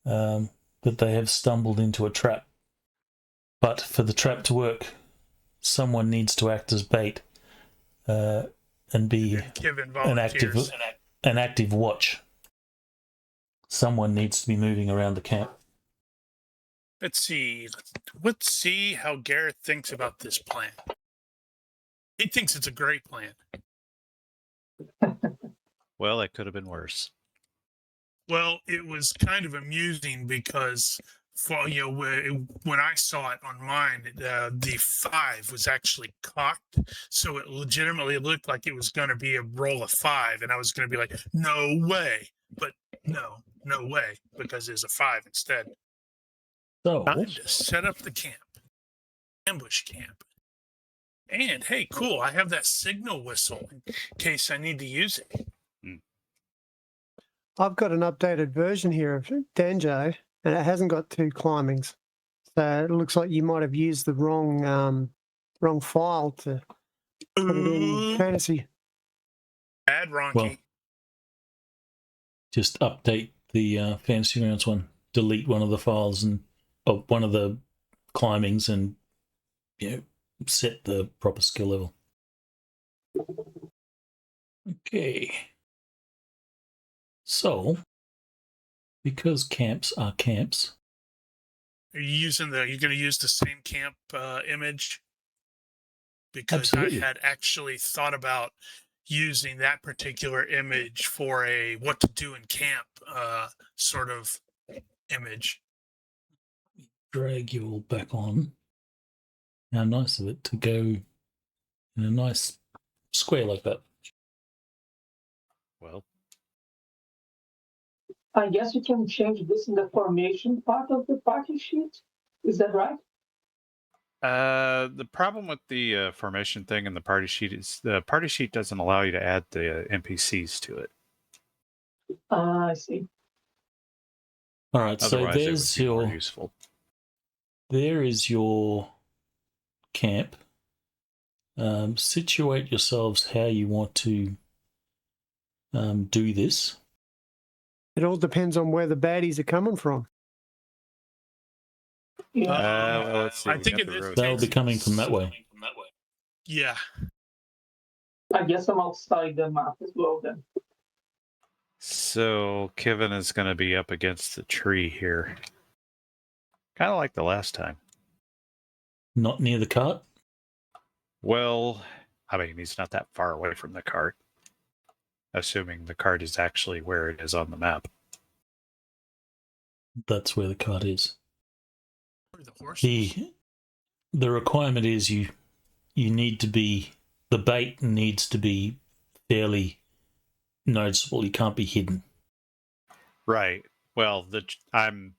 that they have stumbled into a trap. But for the trap to work, someone needs to act as bait and be Given an active watch. Someone needs to be moving around the camp. Let's see how Gareth thinks about this plan. He thinks it's a great plan. Well, it could have been worse. Well, it was kind of amusing because, when I saw it on mine, the 5 was actually cocked, so it legitimately looked like it was going to be a roll of 5, and I was going to be like, "No way!" But no way, because there's a 5 instead. So, Time to set up the camp, ambush camp, and hey, cool! I have that signal whistle in case I need to use it. I've got an updated version here of Danjo, and it hasn't got 2 climbings. So it looks like you might have used the wrong file to put it in fantasy. Bad Ronnke. well, just update the Fantasy Rounds one. Delete one of the files and one of the climbings, and set the proper skill level. Okay. So, because camps are camps, Are you going to use the same camp image? Because Absolutely. I had actually thought about using that particular image for a what to do in camp sort of image. drag you all back on. How nice of it to go in a nice square like that. Well, I guess you can change this in the formation part of the party sheet. Is that right? the problem with the formation thing in the party sheet is the party sheet doesn't allow you to add the NPCs to it. I see. All right, so Otherwise, it would be more useful. there is your camp. Situate yourselves how you want to do this. It all depends on where the baddies are coming from. Yeah. Well, let's see. I think in this They'll case, be coming from that way. yeah. I guess I'm outside the map as well then. So Kevin is going to be up against the tree here. Kind of like the last time. Not near the cart? Well, I mean, he's not that far away from the cart. Assuming the cart is actually where it is on the map. That's where the cart is. The horse. The requirement is you need to be, the bait needs to be fairly noticeable. You can't be hidden. Right. Well, I'm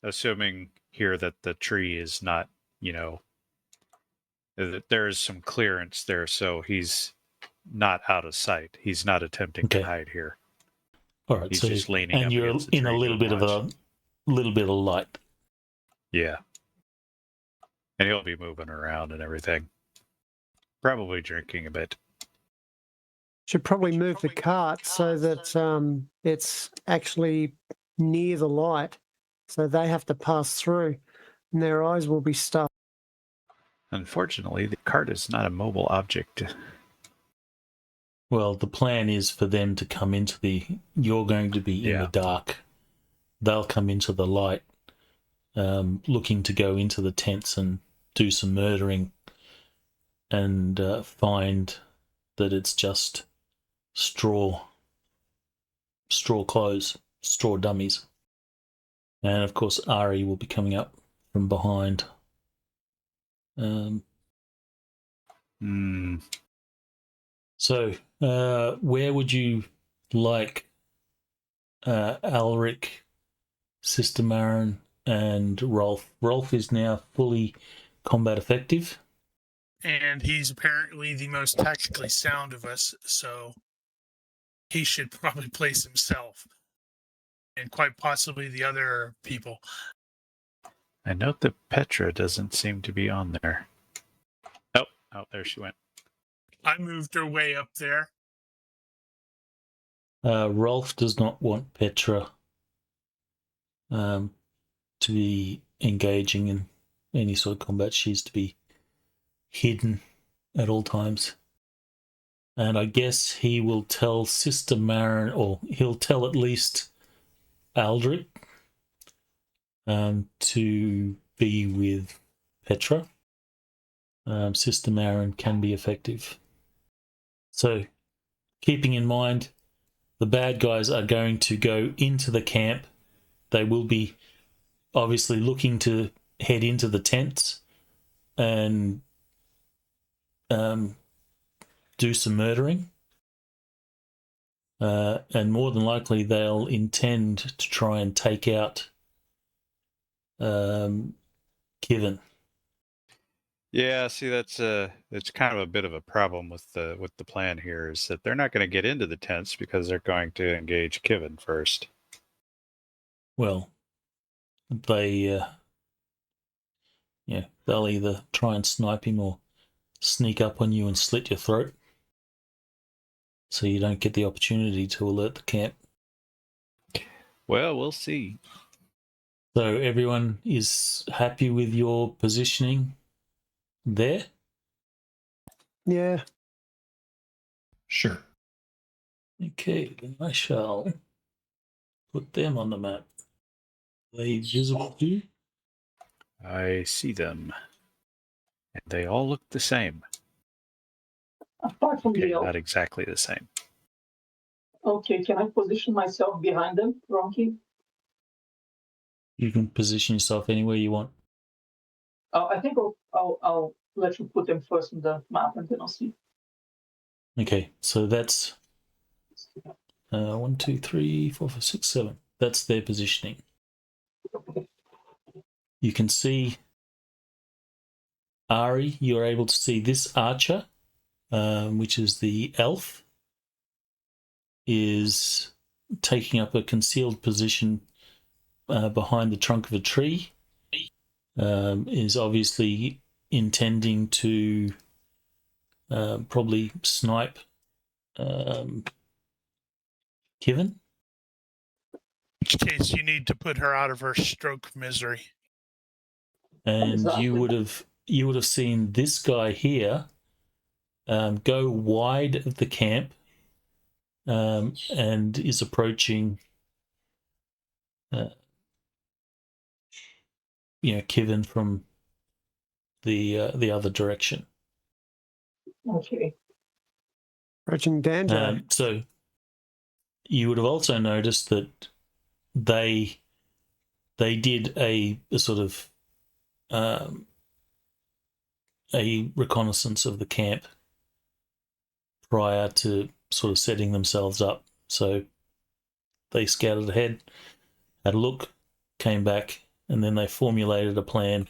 assuming here that the tree is not, there is some clearance there, so he's not out of sight. He's not attempting to hide here. All right, He's so just leaning and up you're against the in a tree little bit of light. Yeah. And he'll be moving around and everything. Probably drinking a bit. Should probably move the cart so that it's actually near the light, so they have to pass through, and their eyes will be stuffed. Unfortunately, the cart is not a mobile object. Well, the plan is for them to come into you're going to be in the dark. They'll come into the light, looking to go into the tents and do some murdering, and find that it's just straw clothes, straw dummies. And of course, Ari will be coming up from behind. So, where would you like Alric, Sister Marin, and Rolf? Rolf is now fully combat effective. And he's apparently the most tactically sound of us, so he should probably place himself, and quite possibly the other people. I note that Petra doesn't seem to be on there. Oh, there she went. I moved her way up there. Rolf does not want Petra to be engaging in any sort of combat. She's to be hidden at all times. And I guess he will tell Sister Marin, or he'll tell at least Aldrich to be with Petra. Sister Marin can be effective. So, keeping in mind, the bad guys are going to go into the camp. They will be obviously looking to head into the tents and do some murdering. And more than likely, they'll intend to try and take out Kivin. Yeah, see, that's it's kind of a bit of a problem with the plan here, is that they're not going to get into the tents because they're going to engage Kivin first. Well, they they'll either try and snipe him or sneak up on you and slit your throat, so you don't get the opportunity to alert the camp. Well, we'll see. So everyone is happy with your positioning there? Yeah. Sure. Okay, then I shall put them on the map. Are they visible to you? I see them. And they all look the same. Apart from Okay, the elf. not exactly the same. Okay, can I position myself behind them, Ronnke? You can position yourself anywhere you want. I think I'll let you put them first in the map, and then I'll see. Okay, so that's 1, 2, 3, 4, 5, 6, 7. That's their positioning. You can see Ari, you're able to see this archer, which is the elf, is taking up a concealed position behind the trunk of a tree, is obviously intending to probably snipe Kivin. In which case, you need to put her out of her stroke misery. And Exactly. you would have seen this guy here go wide of the camp and is approaching Kivin from the other direction. Okay. Approaching danger. So you would have also noticed that they did a sort of a reconnaissance of the camp prior to sort of setting themselves up. So they scouted ahead, had a look, came back, and then they formulated a plan,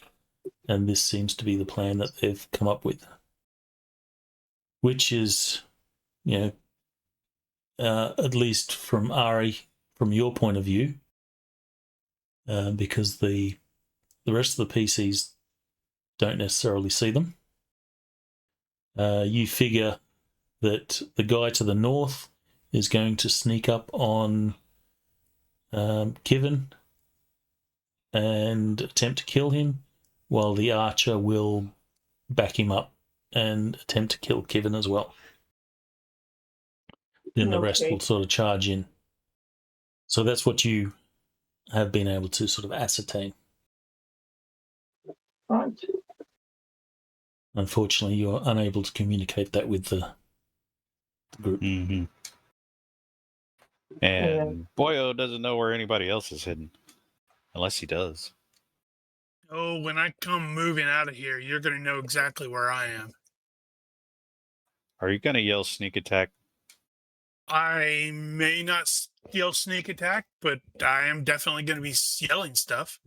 and this seems to be the plan that they've come up with, which is, at least from Ari, from your point of view, because the rest of the PCs don't necessarily see them. You figure that the guy to the north is going to sneak up on Kivin and attempt to kill him, while the archer will back him up and attempt to kill Kivin as well. Then the rest will sort of charge in. So that's what you have been able to sort of ascertain. Right. Unfortunately, you're unable to communicate that with the group. Mm-hmm. And Boyo doesn't know where anybody else is hidden. Unless he does. Oh, when I come moving out of here, you're going to know exactly where I am. Are you going to yell sneak attack? I may not yell sneak attack, but I am definitely going to be yelling stuff.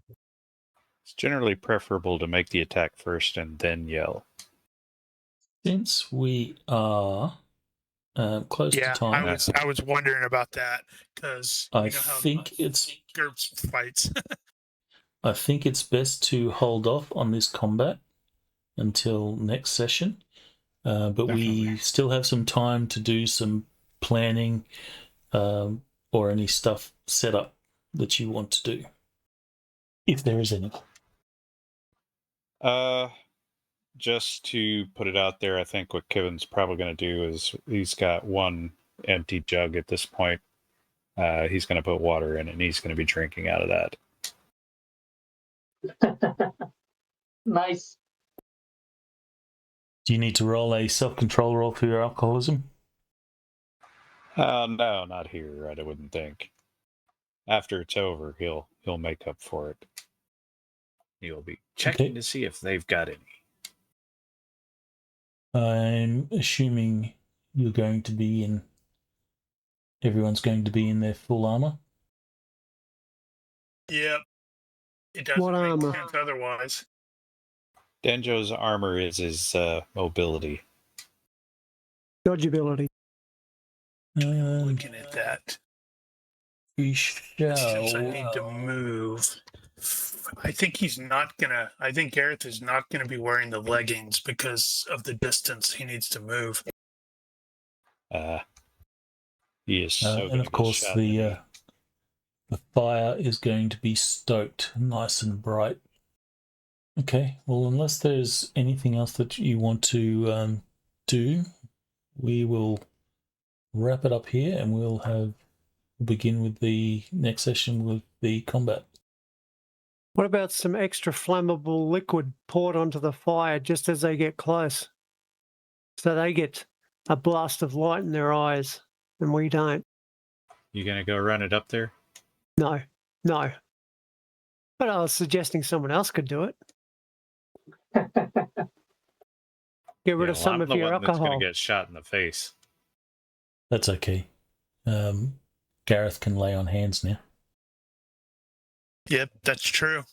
It's generally preferable to make the attack first and then yell. Since we are close to Yeah, time. I was wondering about that because I you know how think it's GURPS fights. I think it's best to hold off on this combat until next session. But we still have some time to do some planning or any stuff set up that you want to do, if there is any. Just to put it out there, I think what Kevin's probably going to do is he's got one empty jug at this point. He's going to put water in it, and he's going to be drinking out of that. Nice. Do you need to roll a self-control roll for your alcoholism? No, not here. I wouldn't think. After it's over, he'll make up for it. He'll be checking to see if they've got any. I'm assuming you're going to be in. Everyone's going to be in their full armor. Yep. It doesn't What make armor? sense otherwise. Denjo's armor is his mobility. Dodgeability. Looking at that. We Since I need to shall. move. I think he's not gonna. I think Gareth is not gonna be wearing the leggings because of the distance he needs to move. He is so And of course, the fire is going to be stoked nice and bright. Okay, well, unless there's anything else that you want to do, we will wrap it up here, and we'll begin with the next session with the combat. What about some extra flammable liquid poured onto the fire just as they get close? So they get a blast of light in their eyes, and we don't. You gonna go run it up there? No. But I was suggesting someone else could do it. Get rid of some I'm of the your one that's alcohol. gonna get shot in the face. That's okay. Gareth can lay on hands now. Yep, that's true.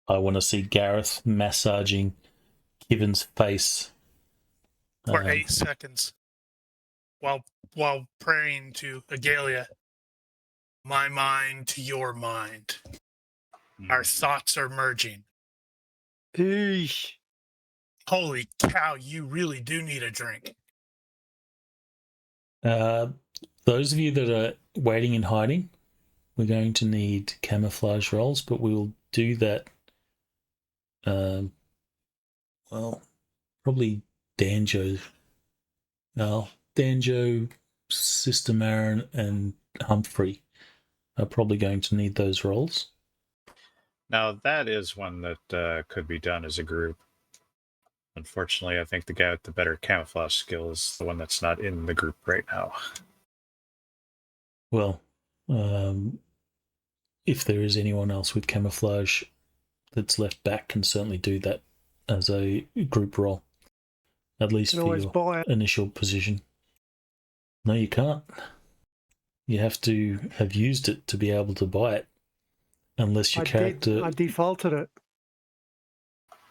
I want to see Gareth massaging Kivens' face. For 8 seconds. While praying to Agalia. My mind to your mind. Our thoughts are merging. Eesh. Holy cow, you really do need a drink. Those of you that are waiting in hiding, we're going to need camouflage rolls, but we will do that. Probably Danjo. Danjo, Sister Marin, and Humphrey are probably going to need those rolls. Now, that is one that could be done as a group. Unfortunately, I think the guy with the better camouflage skill is the one that's not in the group right now. Well, if there is anyone else with camouflage that's left back, can certainly do that as a group roll, at least for your initial position. No, you can't. You have to have used it to be able to buy it, unless your character. I defaulted it.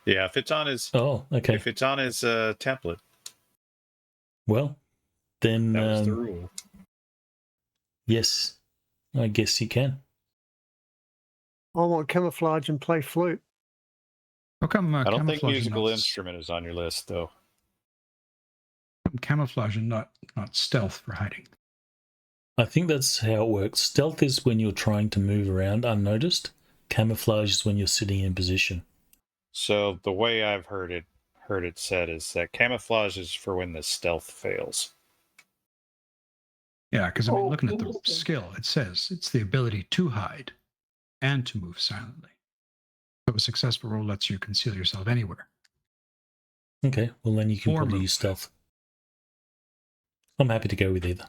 Yeah, if it's on his. Oh, okay. If it's on his template. Well, then that was the rule. Yes, I guess you can. I want camouflage and play flute. How come I don't think camouflage musical and instrument is on your list, though. Camouflage and not stealth for hiding? I think that's how it works. Stealth is when you're trying to move around unnoticed. Camouflage is when you're sitting in position. So the way I've heard it said is that camouflage is for when the stealth fails. Yeah, because looking at the skill, it says it's the ability to hide and to move silently. So a successful roll lets you conceal yourself anywhere. Okay, well then you can probably use stealth. I'm happy to go with either.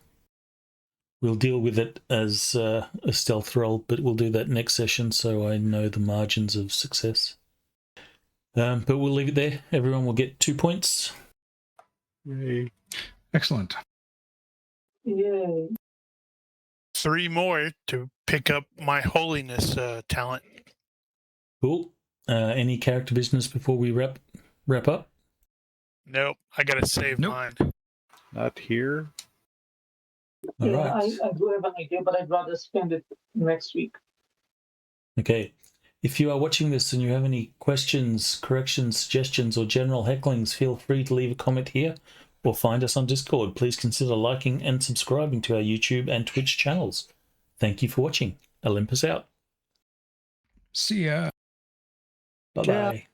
We'll deal with it as a stealth roll, but we'll do that next session so I know the margins of success. But we'll leave it there. Everyone will get 2 points. Yay. Excellent. Yay. 3 more to pick up my holiness talent. Cool. Any character business before we wrap up? Nope, I gotta save mine. not here. All Yeah, right. I do have an idea, but I'd rather spend it next week. Okay. If you are watching this and you have any questions, corrections, suggestions, or general hecklings, feel free to leave a comment here or find us on Discord. Please consider liking and subscribing to our YouTube and Twitch channels. Thank you for watching. Olympus out. See ya. Bye-bye.